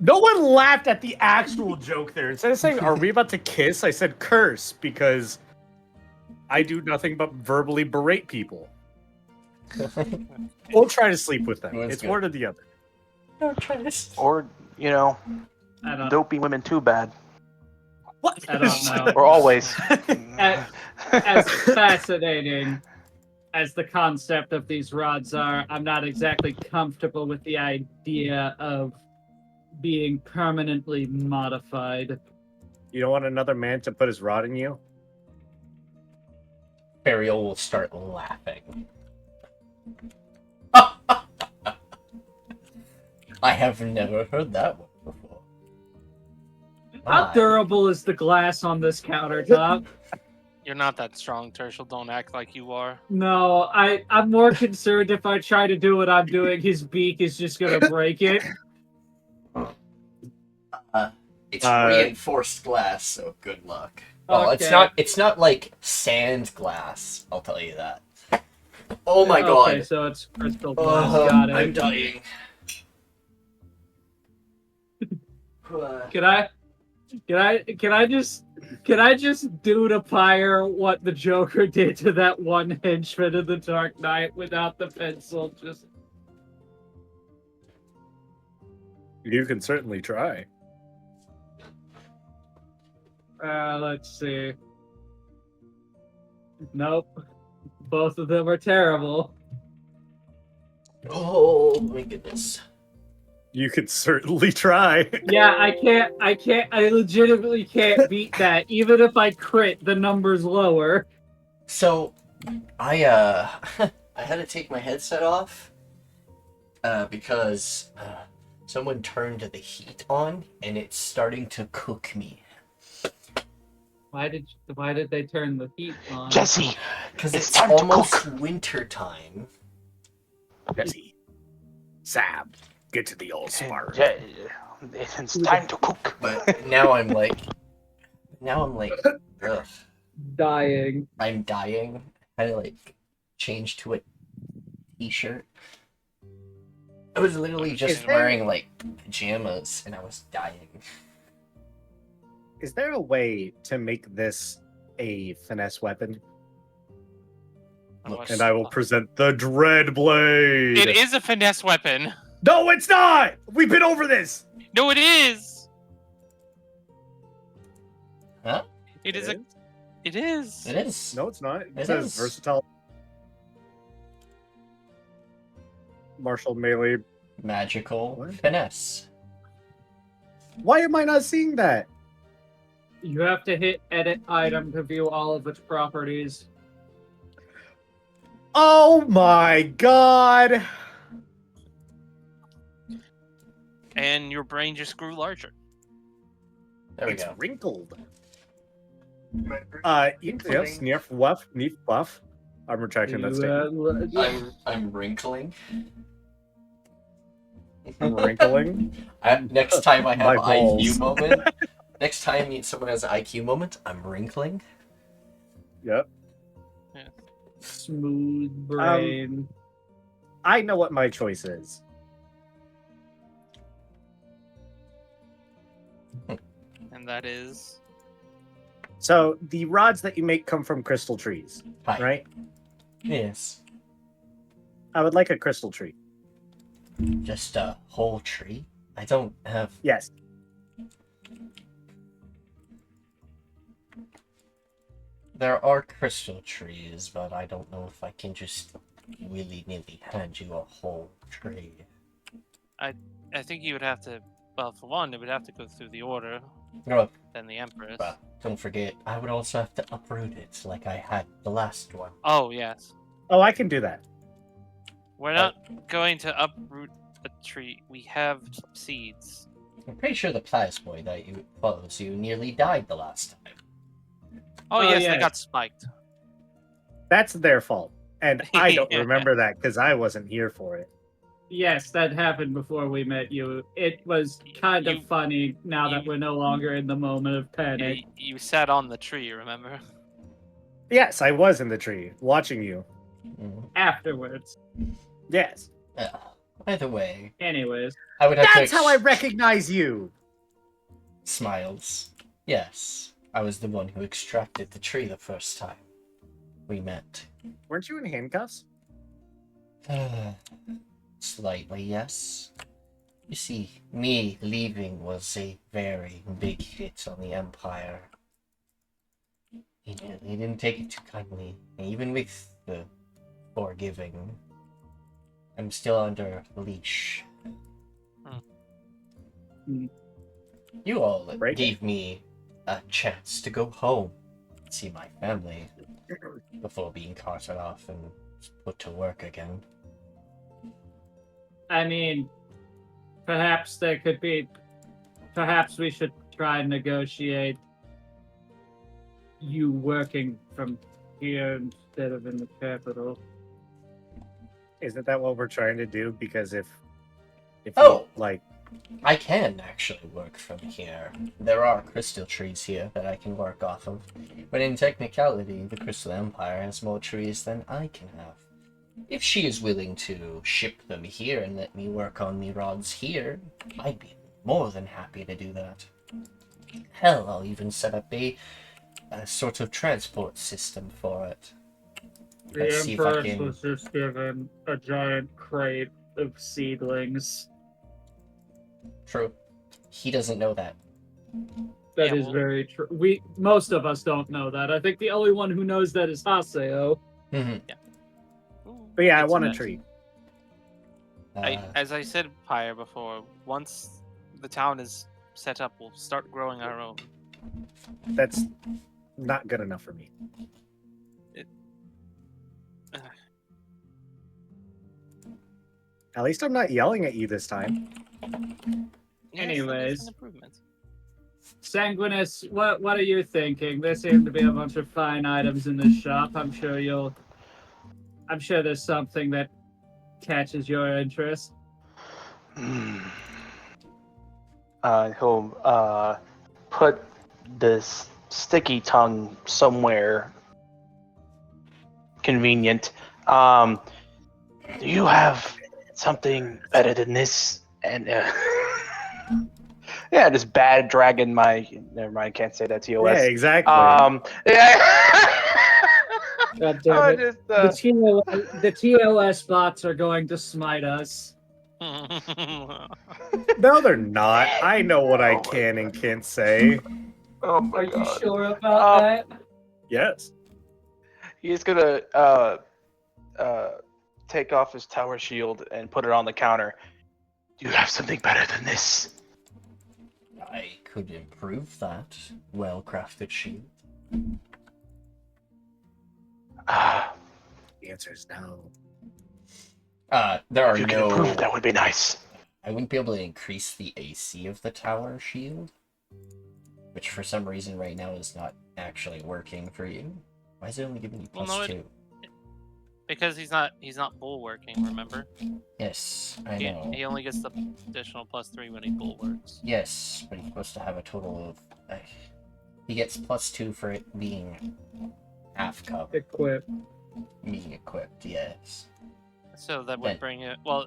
No one laughed at the actual joke there. Instead of saying, "Are we about to kiss?" I said, "Curse," because I do nothing but verbally berate people. We'll try to sleep with them. That's It's good. one or the other. Or, you know, I don't, dopey women too bad. What? I don't know. Or always. As fascinating as the concept of these rods are, I'm not exactly comfortable with the idea of being permanently modified. You don't want another man to put his rod in you? Burial will start laughing. I have never heard that one before. How My. durable is the glass on this countertop? You're not that strong, Tirsheal. Don't act like you are. No, I'm more concerned if I try to do what I'm doing, his beak is just gonna break it. It's reinforced glass, so good luck. Well, Okay. it's not like sand glass, I'll tell you that. Oh my god. Okay, so it's crystal glass. Got it. I'm dying. Can I just do to Pyre what the Joker did to that one henchman in the Dark Knight without the pencil? Just You can certainly try. let's see. Nope. Both of them are terrible. Oh my goodness. You could certainly try. Yeah, I legitimately can't beat that. Even if I crit, the number's lower. So, I I had to take my headset off because someone turned the heat on and it's starting to cook me. Why did they turn the heat on? Jesse, Because It's it's time to almost cook. winter time. Jesse, Sam, get to the old smart. Yeah, it's time to cook. But now I'm like, ugh, Dying. I'm dying. I like changed to a t-shirt. I was literally just Is there- wearing like pajamas and I was dying. Is there a way to make this a finesse weapon? Otherwise- And I will present the Dread Blade. It is a finesse weapon. No, it's not. We've been over this. No, it is. Huh? It is a. is? It is. It is. No, it's not. It It says is. versatile martial melee. Magical What? finesse. Why am I not seeing that? You have to hit edit item to view all of its properties. Oh my god. And your brain just grew larger. There we It's go. wrinkled. Wrinkling. Yes, neef wuff, neef buff. I'm retracting that statement. I'm wrinkling. Wrinkling. Next time I My have balls. IQ moment. Next time someone has an IQ moment, I'm wrinkling. Yep. Smooth brain. I know what my choice is. And that is. So the rods that you make come from crystal trees, Hi. right? Yes. I would like a crystal tree. Just a whole tree. I don't have. Yes. There are crystal trees, but I don't know if I can just willy-nilly hand you a whole tree. I think you would have to. Well, for one, it would have to go through the order, Oh, then the Empress. but don't forget, I would also have to uproot it like I had the last one. Oh yes. Oh, I can do that. We're not going to uproot a tree. We have seeds. I'm pretty sure the plasmoid that follows you nearly died the last time. Oh, Oh, yes, yeah. they got spiked. That's their fault. And I don't Yeah. remember that because I wasn't here for it. Yes, that happened before we met you. It was kind of You- funny now that we're no longer in the moment of panic. You sat on the tree, remember? Yes, I was in the tree watching you. Mm. Afterwards. Yes. Either way, Anyways. I would have That's to. how I recognize you. Smiles. Yes, I was the one who extracted the tree the first time we met. Weren't you in handcuffs? Slightly, yes. You see, me leaving was a very big hit on the Empire. He didn't take it too kindly, even with the forgiving. I'm still under leash. Hmm. You all Break it. gave me a chance to go home, see my family, before being carted off and put to work again. I mean, perhaps there could be. Perhaps we should try and negotiate you working from here instead of in the capital. Isn't that what we're trying to do? Because if Oh! you, like, I can actually work from here. There are crystal trees here that I can work off of. But in technicality, the Crystal Empire has more trees than I can have. If she is willing to ship them here and let me work on the rods here, I'd be more than happy to do that. Hell, I'll even set up a sort of transport system for it. The Let's see if I Empress can- was just given a giant crate of seedlings. True. He doesn't know that. That Yeah, is well- very true. Most of us don't know that. I think the only one who knows that is Haseo. Mhm. But yeah, I It's want a nice. tree. As I said Pyre before, once the town is set up, we'll start growing our own. That's not good enough for me. At least I'm not yelling at you this time. Yeah, Anyways. some improvements. Sanguinus, what are you thinking? There seem to be a bunch of fine items in this shop. I'm sure there's something that catches your interest. He'll put this sticky tongue somewhere convenient. Do you have something better than this? And yeah, this bad dragon. Never mind. Can't say that TOS. Yeah, exactly. Yeah. God damn I it. just, The TOS bots are going to smite us. No, they're not. I know what I can and can't say. oh my Are you God. sure about that? Yes. He's gonna take off his tower shield and put it on the counter. Do you have something better than this? I could improve that well-crafted shield. The answer is no. There are If you can improve, that would be nice. I wouldn't be able to increase the AC of the tower shield, which for some reason right now is not actually working for you. Why is it only giving you +2? Because he's not bulwarking, remember? Yes, I know. He only gets the additional +3 when he bulwarks. Yes, but he's supposed to have a total of... he gets +2 for it being half cover. Equip. Being equipped, yes. So that would bring it... Well,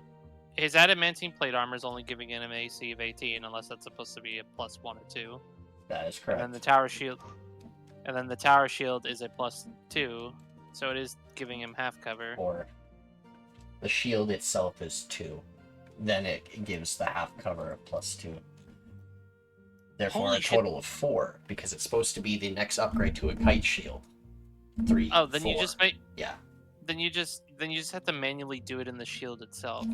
his adamantine plate armor is only giving him an AC of 18, unless that's supposed to be a +1 or 2. That is correct. And then the tower shield... And then the tower shield is a +2, so it is giving him half cover. Or the shield itself is 2. Then it gives the half cover of +2. Therefore, Holy a total of 4, because it's supposed to be the next upgrade to a kite shield. 3. Oh, then 4. you just make... Yeah. Then you just have to manually do it in the shield itself.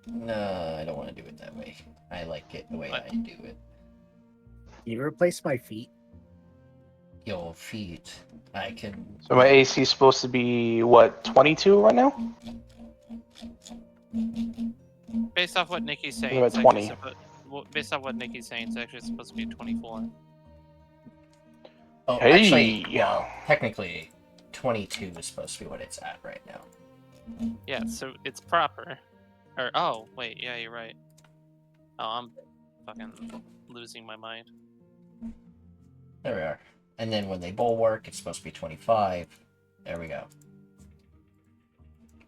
No, I don't want to do it that way. I like it the way I do it. You replace my feet? Your feet. I can... So my AC is supposed to be, what, 22 right now? Based off what Nikki's saying, What it's about actually 20? based off what Nikki's saying, it's actually supposed to be 24. Oh, Hey. actually, well, technically, 22 is supposed to be what it's at right now. Yeah, so it's proper. Or, oh, wait, yeah, you're right. Oh, I'm fucking losing my mind. There we are. And then when they bulwark, it's supposed to be 25. There we go.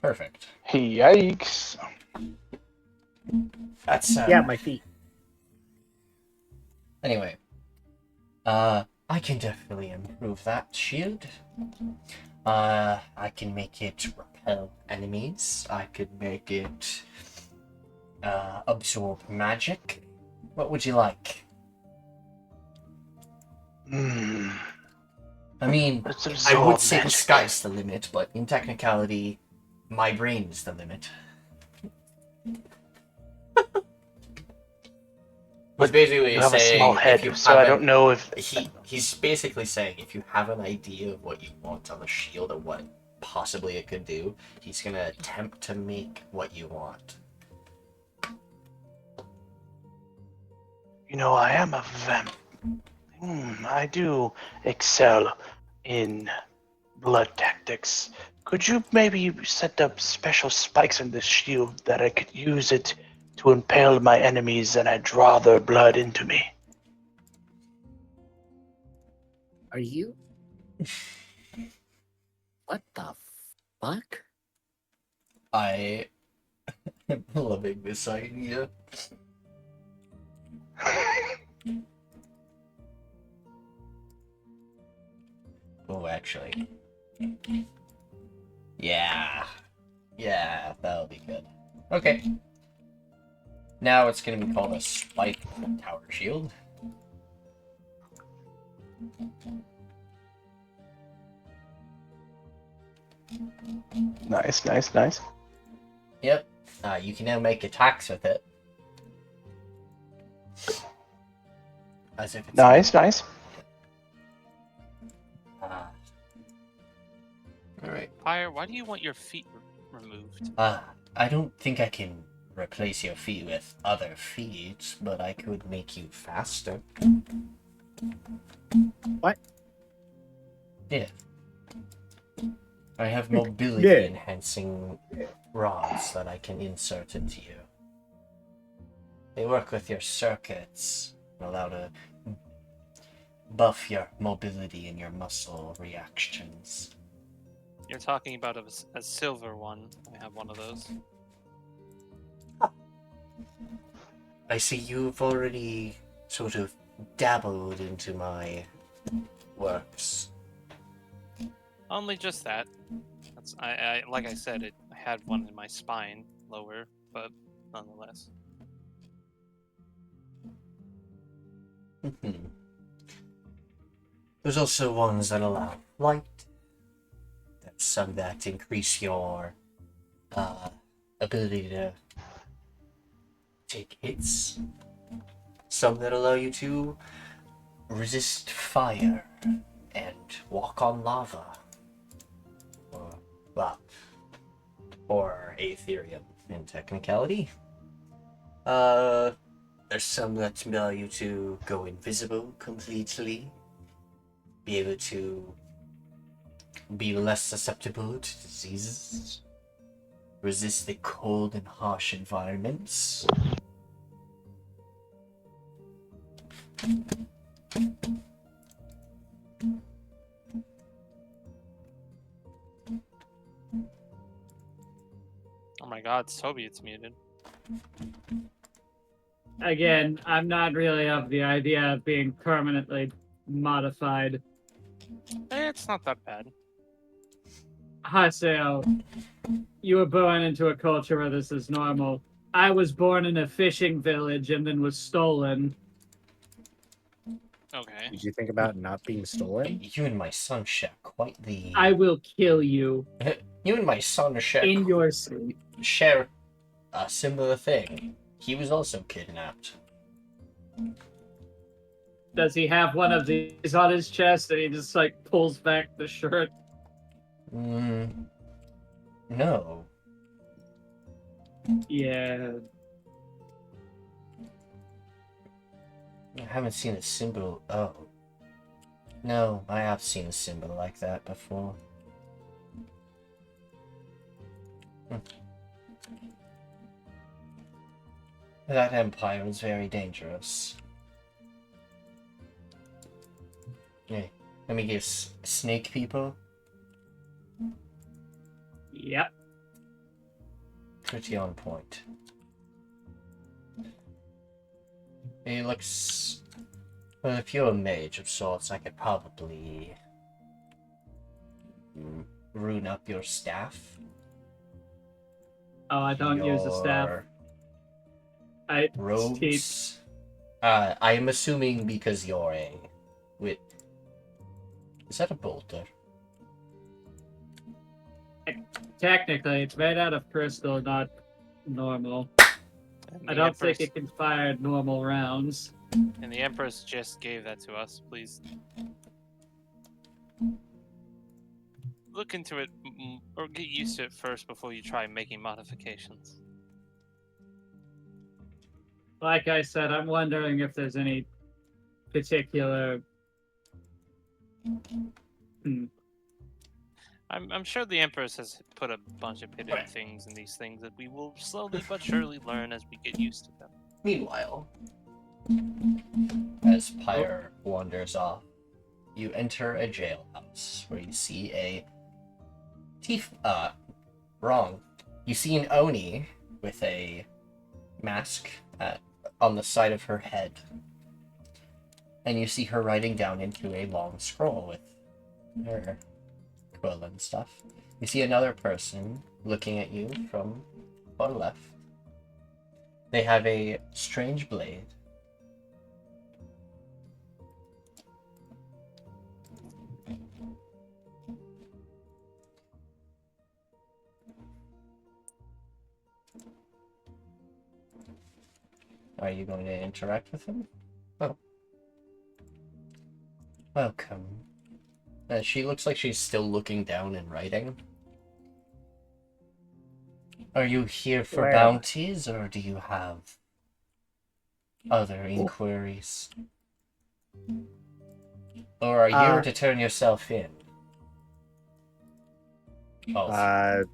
Perfect. Yikes. That's, Yeah, my feet. Anyway. I can definitely improve that shield. I can make it repel enemies. I could make it, absorb magic. What would you like? I mean, Let's I absorb would say the magic. sky's the limit, but in technicality, my brain is the limit. He's basically You have a saying, small if head, you so I have don't know if... he's basically saying if you have an idea of what you want on the shield or what possibly it could do, he's gonna attempt to make what you want. You know, I am a vamp. I do excel in blood tactics. Could you maybe set up special spikes in this shield that I could use it to impale my enemies and I draw their blood into me? Are you? What the fuck? I am loving this idea. Oh, actually. Yeah. Yeah, that'll be good. Okay. Now it's going to be called a spike tower shield. Nice, nice, nice. Yep. You can now make attacks with it. As if it's Nice, nice. Alright. Pyre, why do you want your feet removed? I don't think I can replace your feet with other feet, but I could make you faster. What? Yeah. I have mobility Yeah. enhancing rods that I can insert into you. They work with your circuits and allow to buff your mobility and your muscle reactions. You're talking about a silver one. I have one of those. I see you've already sort of dabbled into my works. Only just that. That's I like I said, I had one in my spine, lower, but nonetheless. There's also ones that allow flight. There's some that increase your ability to take hits. Some that allow you to resist fire and walk on lava. Or Aetherium in technicality. There's some that allow you to go invisible completely. Be able to be less susceptible to diseases. Resist the cold and harsh environments. Oh my god, Soviet's muted. Again, I'm not really of the idea of being permanently modified. It's not that bad. Haseo, you were born into a culture where this is normal. I was born in a fishing village and then was stolen. Okay. Did you think about not being stolen? You and my son share quite the... I will kill you You and my son share in your sleep. share a similar thing. He was also kidnapped. Does he have one of these on his chest and he just like pulls back the shirt? No. Yeah. I haven't seen a symbol. Oh. No, I have seen a symbol like that before. That empire is very dangerous. Yeah. Let me guess. Snake people? Yep. Pretty on point. He looks... Well, if you're a mage of sorts, I could probably... rune up your staff. Oh, I don't use a staff. Your I keep. robes. I am assuming because you're a... Wait. Is that a bolter? Technically, it's made out of crystal, not normal. And I the don't think Empress- it can fire normal rounds. And the Empress just gave that to us. Please look into it, or get used to it first before you try making modifications. Like I said, I'm wondering if there's any particular... I'm sure the Empress has put a bunch of hidden things in these things that we will slowly but surely learn as we get used to them. Meanwhile, as Pyre wanders off, you enter a jailhouse where you see a wrong. You see an Oni with a mask on the side of her head. And you see her writing down into a long scroll with her quill and stuff. You see another person looking at you from far left. They have a strange blade. Are you going to interact with him? Oh. Welcome. She looks like she's still looking down and writing. Are you here for Where? bounties, or do you have other inquiries? Or are you here to turn yourself in? Also.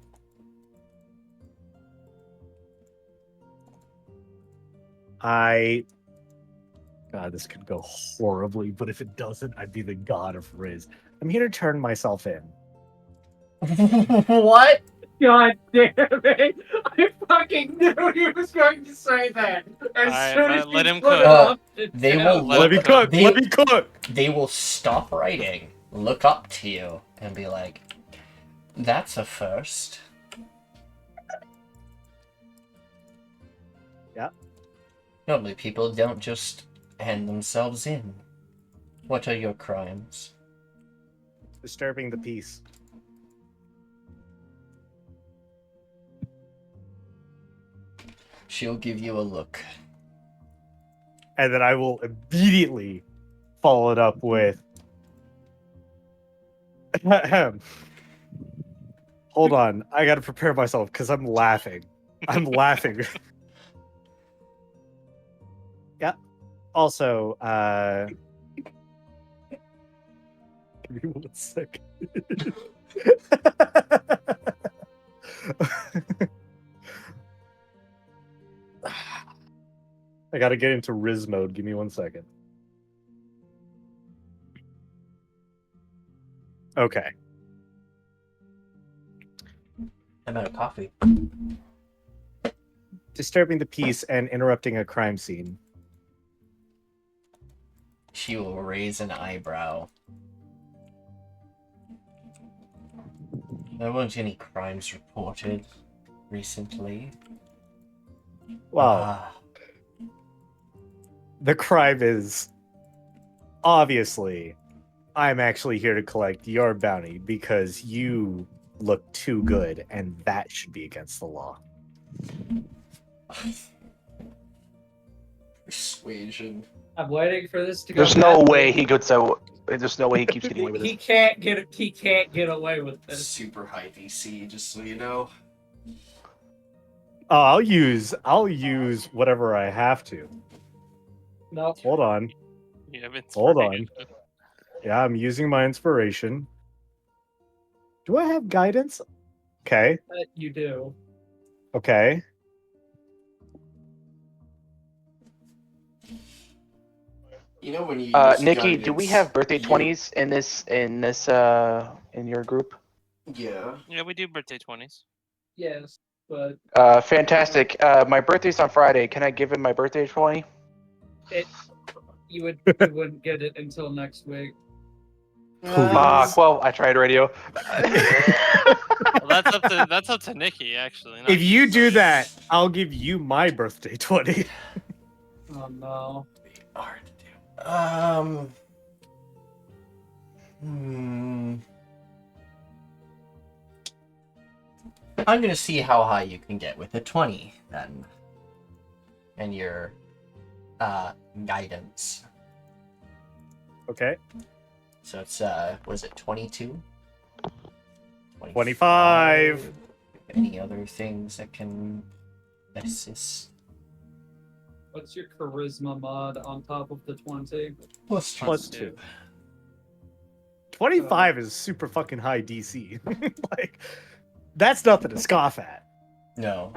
God, this could go horribly, but if it doesn't, I'd be the god of Riz. I'm here to turn myself in. What? God damn it! I fucking knew he was going to say that. As Alright, soon as let he him put cook. it up, They will Let look. me cook, They, Let me cook! they will stop writing, look up to you, and be like, "That's a first." Yeah. Normally, people don't just hand themselves in. What are your crimes? Disturbing the peace. She'll give you a look. And then I will immediately follow it up with hold on, I gotta prepare myself because I'm laughing. I'm laughing. Yeah. Also, give me 1 second. I gotta get into Riz mode. Give me 1 second. Okay. I'm out of coffee. Disturbing the peace and interrupting a crime scene. She will raise an eyebrow. There weren't any crimes reported recently. Well, the crime is obviously I'm actually here to collect your bounty because you look too good, and that should be against the law. Persuasion. I'm waiting for this to go. There's no way he gets out. There's no way he keeps getting away with He this. can't get it. He can't get away with this. Super high DC, just so you know. Oh, I'll use whatever I have to. No. Hold on. You have Hold inspiration. Yeah, I'm using my inspiration. Do I have guidance? Okay. You do. Okay. You know when you Nikki, do we have birthday 20s in your group? Yeah. Yeah, we do birthday 20s. Yes, but Fantastic. My birthday's on Friday. Can I give him my birthday 20? you wouldn't get it until next week. Fuck. Well, I tried radio. Well, that's up to Nikki actually. not If you you. do that, I'll give you my birthday 20. Oh no. Hard to do. I'm gonna see how high you can get with a 20 then. And your guidance. Okay. So it's was it 22? 25. Any other things that can assist? What's your charisma mod on top of the 20? Plus 2. 25 is super fucking high DC. Like, that's nothing to scoff at. No.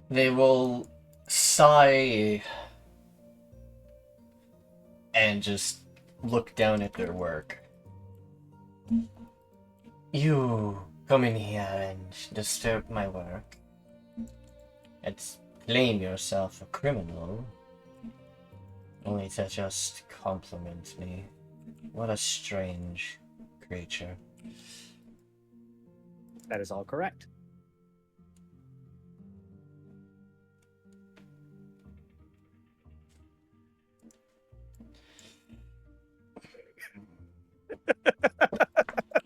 They will sigh and just look down at their work. You come in here and disturb my work and claim yourself a criminal, only to just compliment me. What a strange creature. That is all correct.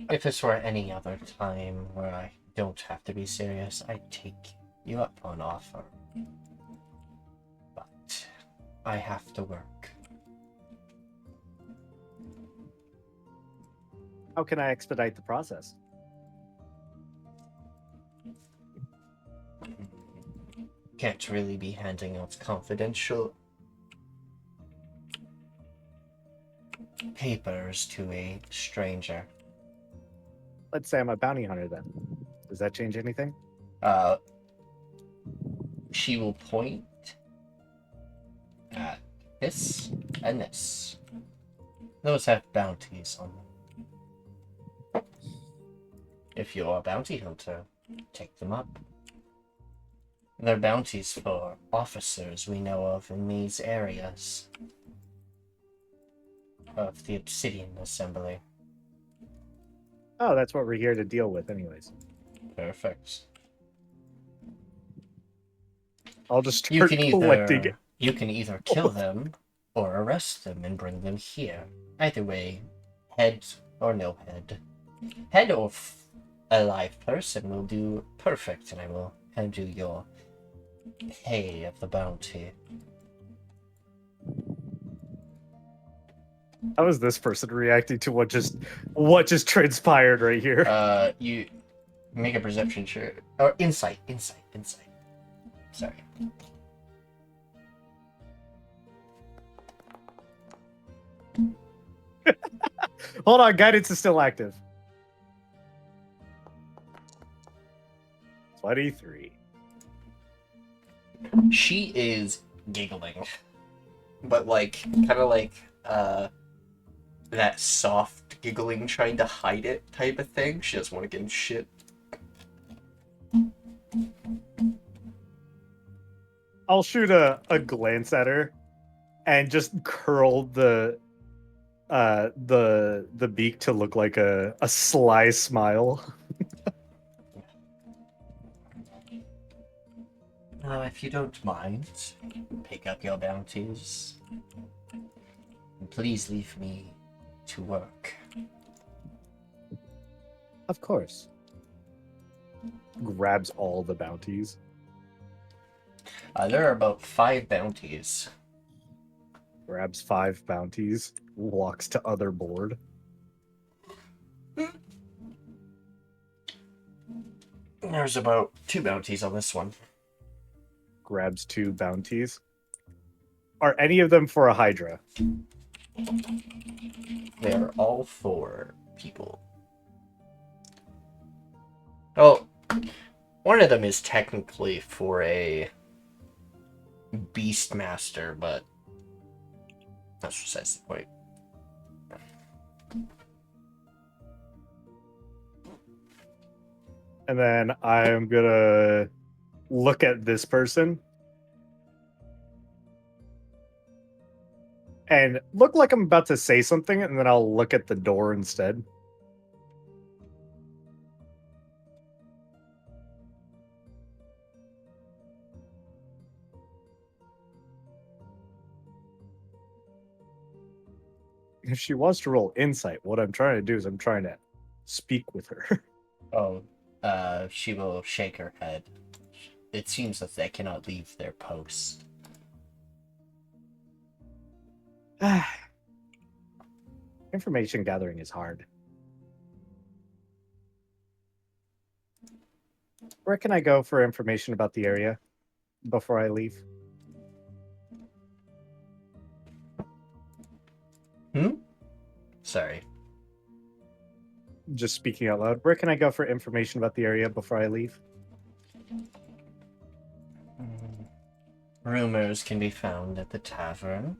If this were any other time where I don't have to be serious. I take you up on offer. But I have to work. How can I expedite the process? Can't really be handing out confidential papers to a stranger. Let's say I'm a bounty hunter then. Does that change anything? She will point at this and this. Those have bounties on them. If you're a bounty hunter, take them up. They're bounties for officers we know of in these areas of the Obsidian Assembly. Oh, that's what we're here to deal with anyways. Perfect. I'll just You start can collecting. either kill them or arrest them and bring them here. Either way, head or no head. Head or a live person will do perfect, and I will hand you your pay of the bounty. How is this person reacting to what just transpired right here? You make a perception check or insight. Sorry. Hold on, guidance is still active. 23. She is giggling, but like kind of like that soft giggling trying to hide it type of thing. She doesn't want to get in shit. I'll shoot a glance at her and just curl the beak to look like a sly smile. If you don't mind, pick up your bounties. And please leave me to work. Of course. Grabs all the bounties. There are about 5 bounties. Grabs 5 bounties. Walks to other board. There's about 2 bounties on this one. Grabs 2 bounties. Are any of them for a Hydra? They are all for people. Well, one of them is technically for a Beastmaster, but that's besides the point. And then I'm gonna look at this person and look like I'm about to say something, and then I'll look at the door instead. If she wants to roll insight, what I'm trying to do is I'm trying to speak with her. Oh, she will shake her head. It seems that they cannot leave their posts. Information gathering is hard. Where can I go for information about the area before I leave? Sorry. Just speaking out loud. Where can I go for information about the area before I leave? Rumors can be found at the tavern.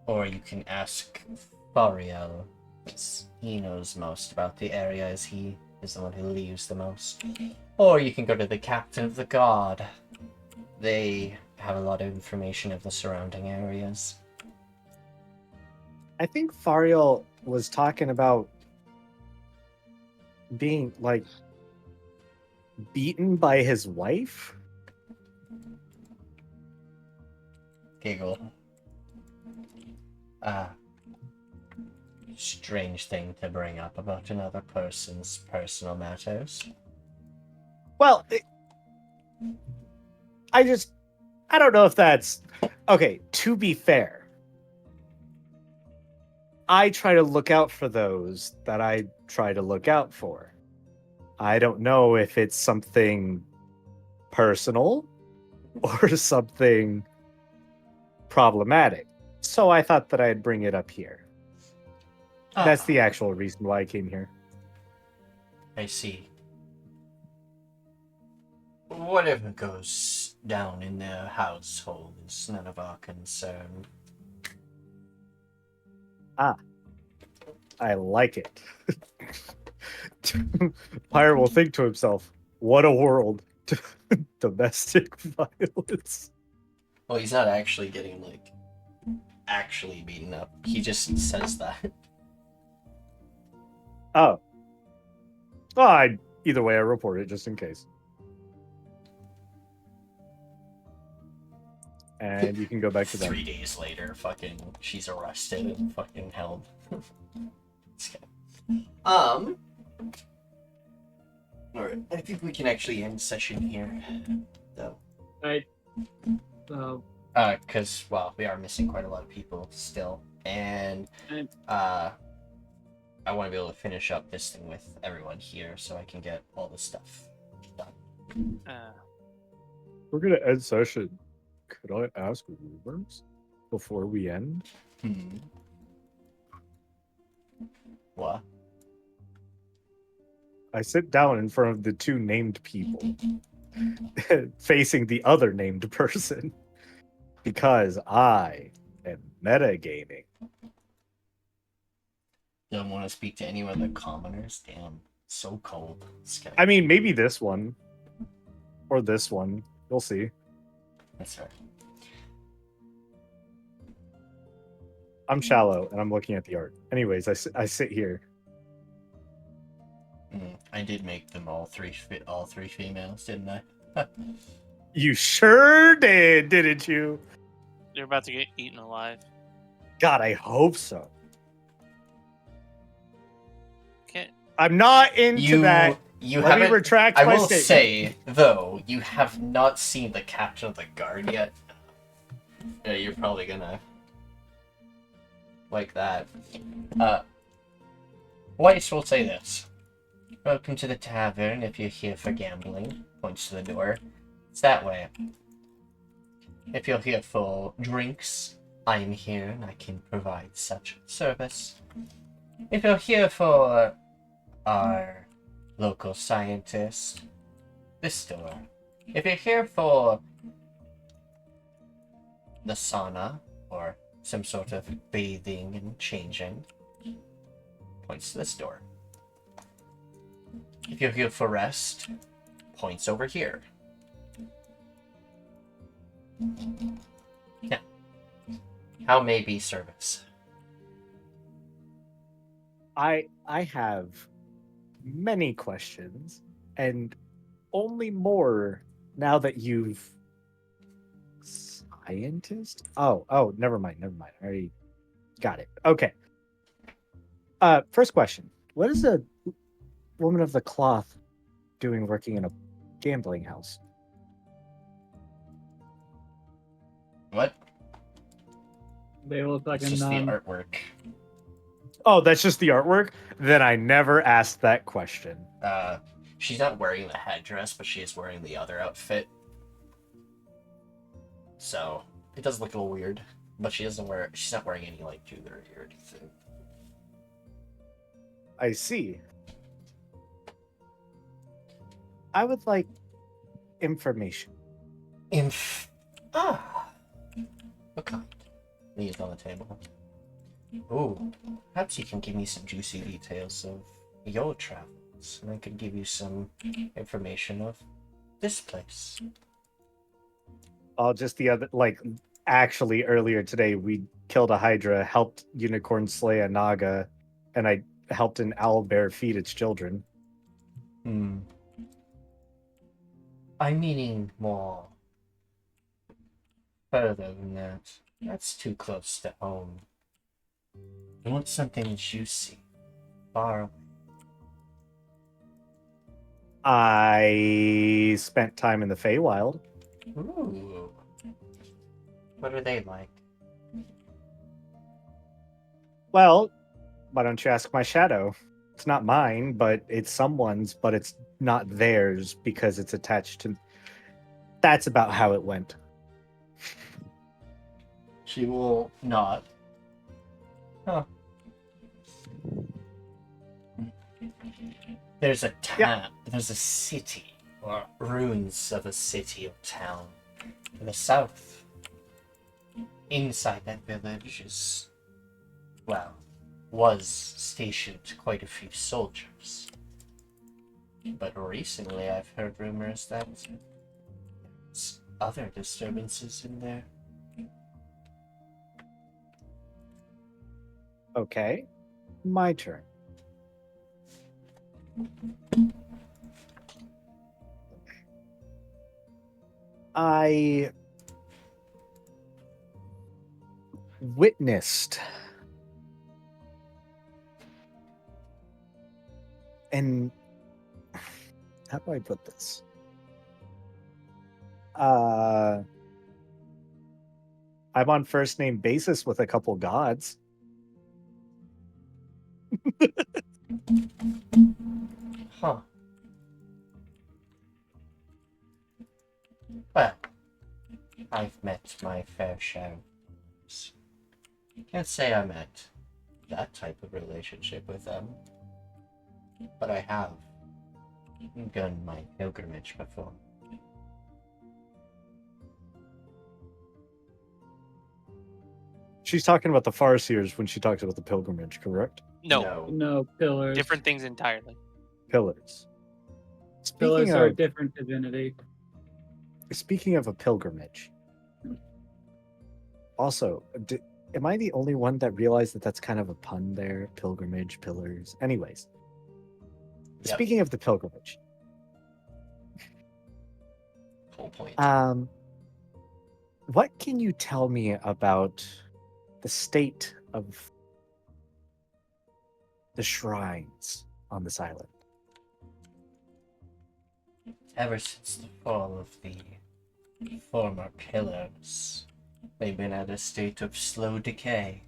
Or you can ask Fariel. He knows most about the area, as he is the one who leaves the most. Or you can go to the captain of the guard. They have a lot of information of the surrounding areas. I think Fariel was talking about being, like, beaten by his wife? Giggle. strange thing to bring up about another person's personal matters. Well, I don't know if that's okay. To be fair, I try to look out for those that I try to look out for. I don't know if it's something personal or something problematic. So I thought that I'd bring it up here. That's the actual reason why I came here. I see. Whatever goes down in their household is none of our concern. I like it. Pyre will think to himself, what a world. Domestic violence. Well, he's not actually getting, like, actually beaten up. He just says that. Oh. Well, either way, I report it just in case. And you can go back to that. 3 days later, fucking, she's arrested and fucking held. Alright, I think we can actually end session here, though. Because, well, we are missing quite a lot of people still, and, I want to be able to finish up this thing with everyone here so I can get all this stuff done. We're going to end session. Could I ask rumors before we end? What? I sit down in front of the two named people, facing the other named person, because I am metagaming. Don't want to speak to any of the commoners? Damn, so cold. I mean, maybe this one. Or this one. We'll see. That's right. I'm shallow, and I'm looking at the art. Anyways, I sit here. I did make them all three females, didn't I? You sure did, didn't you? You're about to get eaten alive. God, I hope so. Can't. I'm not into that. You Let me haven't. retract I my will statement. say though, you have not seen the Captain of the Guard yet. Yeah, you're probably gonna like that. Weiss will say this. Welcome to the tavern if you're here for gambling. Points to the door. It's that way. If you're here for drinks, I am here and I can provide such service. If you're here for our local scientist, this door. If you're here for the sauna or some sort of bathing and changing, points to this door. If you're here for rest, points over here. Now, how may be service? I have many questions, and only more now that you've scientist. Oh, never mind. I already got it. Okay. First question: what is a woman of the cloth doing working in a gambling house? What? They look like It's a just the nun. artwork. Oh, that's just the artwork? Then I never asked that question. She's not wearing the headdress, but she is wearing the other outfit. So it does look a little weird, but she's not wearing any like jewelry or anything. I see. I would like information. Okay. Leaves on the table. Ooh, perhaps you can give me some juicy details of your travels, and I could give you some information of this place. Oh, just the other, actually earlier today, we killed a Hydra, helped Unicorn slay a Naga, and I helped an owlbear feed its children. I'm meaning more further than that. That's too close to home. I want something juicy. Far away. I spent time in the Feywild. Ooh. What are they like? Well, why don't you ask my shadow? It's not mine, but it's someone's, but it's not theirs because it's attached to. That's about how it went. She will nod. Huh. There's a town. There's a city, or ruins of a city or town in the south. Inside that village is, well, was stationed quite a few soldiers. But recently I've heard rumors that there's other disturbances in there. Okay, my turn. I witnessed and how do I put this? I'm on first name basis with a couple gods. Huh. Well, I've met my fair share. Can't say I met that type of relationship with them, but I have done my pilgrimage before. She's talking about the Farseers when she talks about the pilgrimage, correct? No, No, pillars. different things entirely. Pillars. Pillars Speaking are a of, different divinity. speaking of a pilgrimage, also, am I the only one that realized that that's kind of a pun there? Pilgrimage, pillars. Anyways, Yep. speaking of the pilgrimage, Whole point. what can you tell me about the state of the shrines on this island? Ever since the fall of the former pillars, they've been at a state of slow decay.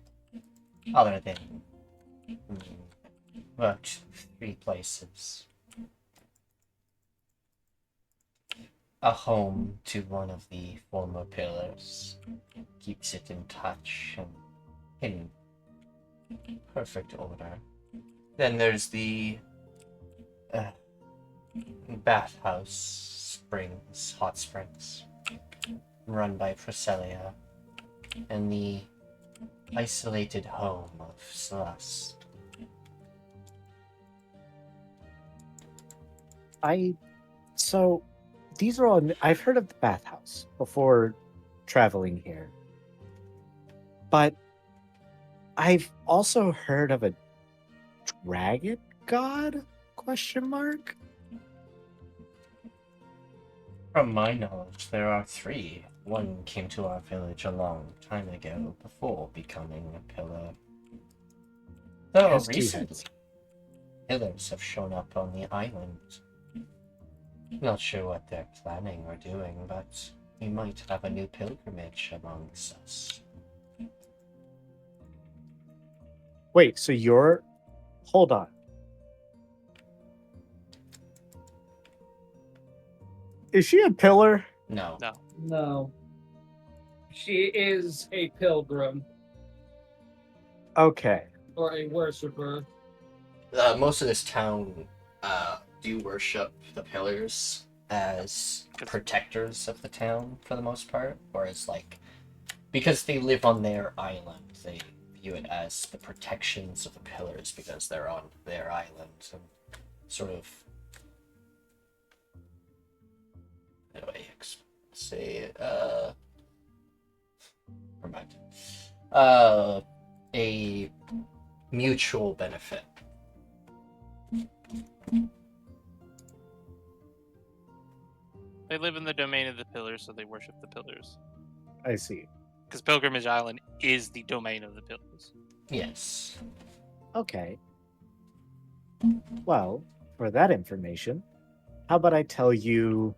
Other than about 3 places. A home to one of the former pillars keeps it in touch and in perfect order. Then there's the bathhouse springs, hot springs, run by Procelia, and the isolated home of Celeste. So these are all. I've heard of the bathhouse before traveling here, but I've also heard of a dragon god? Question mark. From my knowledge, there are 3. One came to our village a long time ago before becoming a pillar. Though Has 2 recently, heads. pillars have shown up on the island. Not sure what they're planning or doing, but we might have a new pilgrimage amongst us. Wait, so you're. Hold on. Is she a pillar? No. No. No. She is a pilgrim Okay. or a worshiper. Most of this town do worship the pillars as protectors of the town for the most part, or as because they live on their island, they view it as the protections of the pillars because they're on their island and sort of anyway, say never mind. A mutual benefit. They live in the domain of the pillars, so they worship the pillars. I see. Because Pilgrimage Island is the domain of the pillars. Yes. Okay. Well, for that information, how about I tell you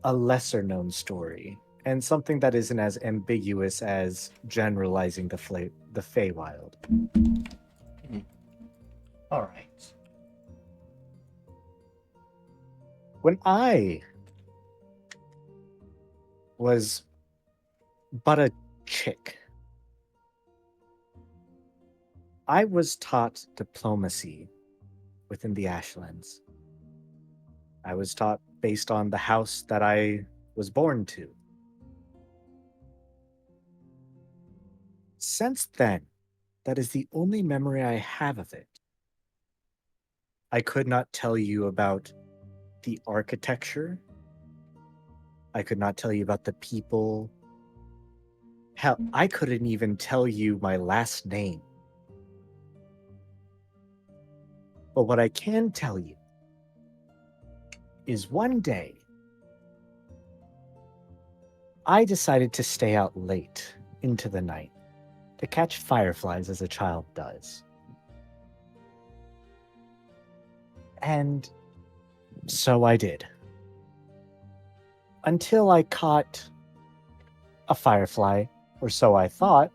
a lesser known story and something that isn't as ambiguous as generalizing the Feywild. All right. When I was but a chick, I was taught diplomacy within the Ashlands. I was taught based on the house that I was born to. Since then, that is the only memory I have of it. I could not tell you about the architecture. I could not tell you about the people. Hell, I couldn't even tell you my last name. But what I can tell you is one day, I decided to stay out late into the night to catch fireflies as a child does. And so I did. Until I caught a firefly, or so I thought,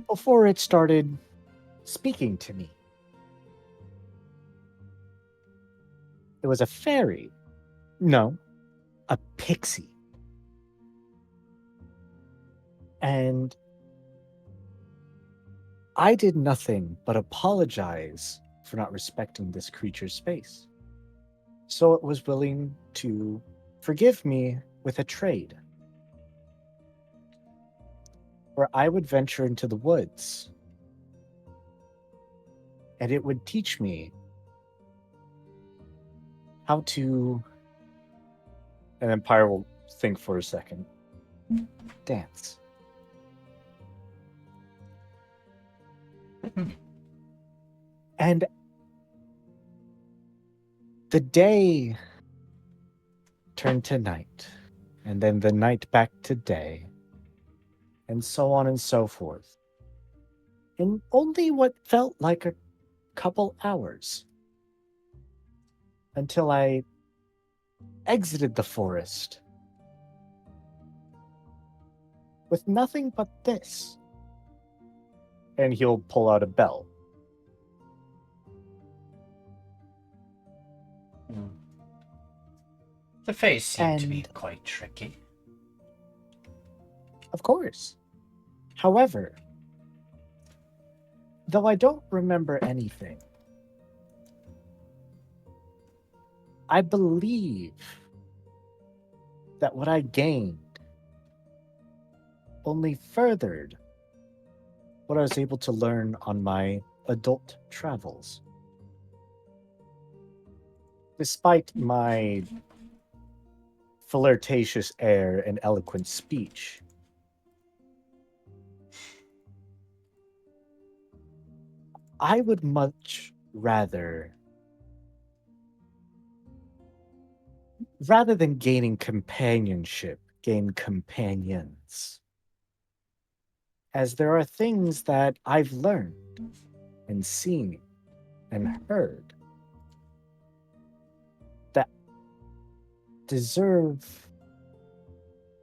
before it started speaking to me. It was a fairy. No, a pixie. And I did nothing but apologize for not respecting this creature's space. So it was willing to forgive me with a trade, where I would venture into the woods, and it would teach me how to, and then Pyre will think for a second, dance. And the day turned to night, and then the night back to day, and so on and so forth. In only what felt like a couple hours. Until I exited the forest with nothing but this. And he'll pull out a bell. The face seemed to be And- quite tricky. Of course. However, though I don't remember anything, I believe that what I gained only furthered what I was able to learn on my adult travels. Despite my flirtatious air and eloquent speech, I would much rather than gaining companionship, gain companions. As there are things that I've learned and seen and heard that deserve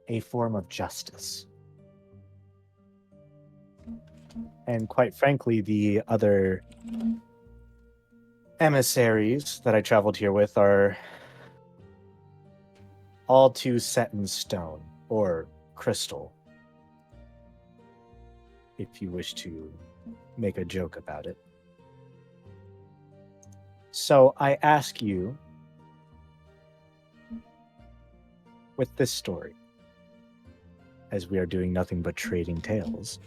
a form of justice. And quite frankly, the other emissaries that I traveled here with are all too set in stone, or crystal, if you wish to make a joke about it. So I ask you, with this story, as we are doing nothing but trading tales,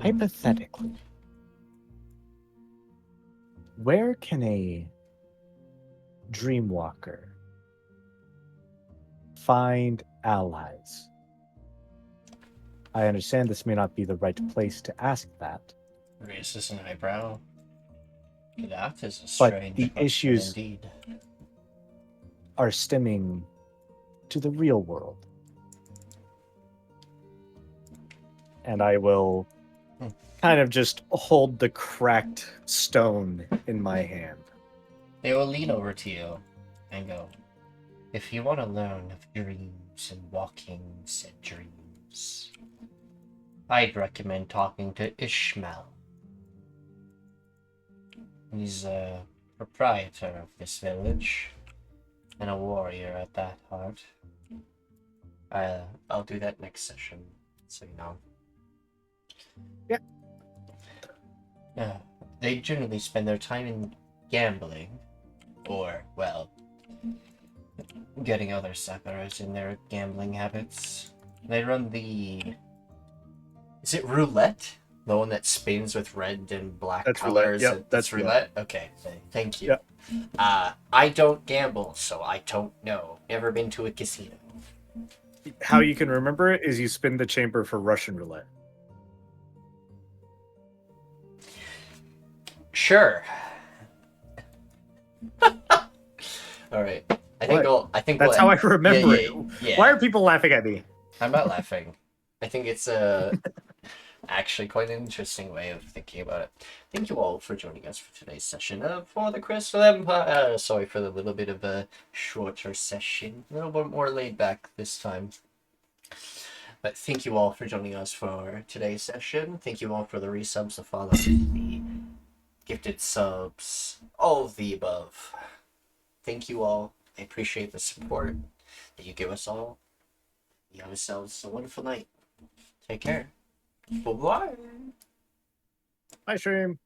hypothetically, where can a Dreamwalker find allies? I understand this may not be the right place to ask that. Raises an eyebrow. That is a But strange the question issues- indeed. Are stemming to the real world. and I will kind of just hold the cracked stone in my hand. They will lean over to you and go, if you want to learn of dreams and walkings and dreams, I'd recommend talking to Ishmael. He's a proprietor of this village and a warrior at that heart. I'll do that next session, so you know. Yeah. They generally spend their time in gambling, or, well, getting other suckers in their gambling habits. They run the... Is it roulette? The one that spins with red and black That's roulette. colors? Yep, that's roulette? Okay, thank you. Yep. I don't gamble, so I don't know. Never been to a casino. How you can remember it is you spin the chamber for Russian roulette. Sure. All right. I think That's how I remember it. Yeah. Why are people laughing at me? I'm not laughing. I think it's actually quite an interesting way of thinking about it. Thank you all for joining us for today's session for the Crystal Empire. Sorry for the little bit of a shorter session, a little bit more laid back this time. But thank you all for joining us for today's session. Thank you all for the resubs, the follows, the gifted subs, all of the above. Thank you all. I appreciate the support that you give us all. You have yourselves a wonderful night. Take care. Bye-bye. Bye, stream.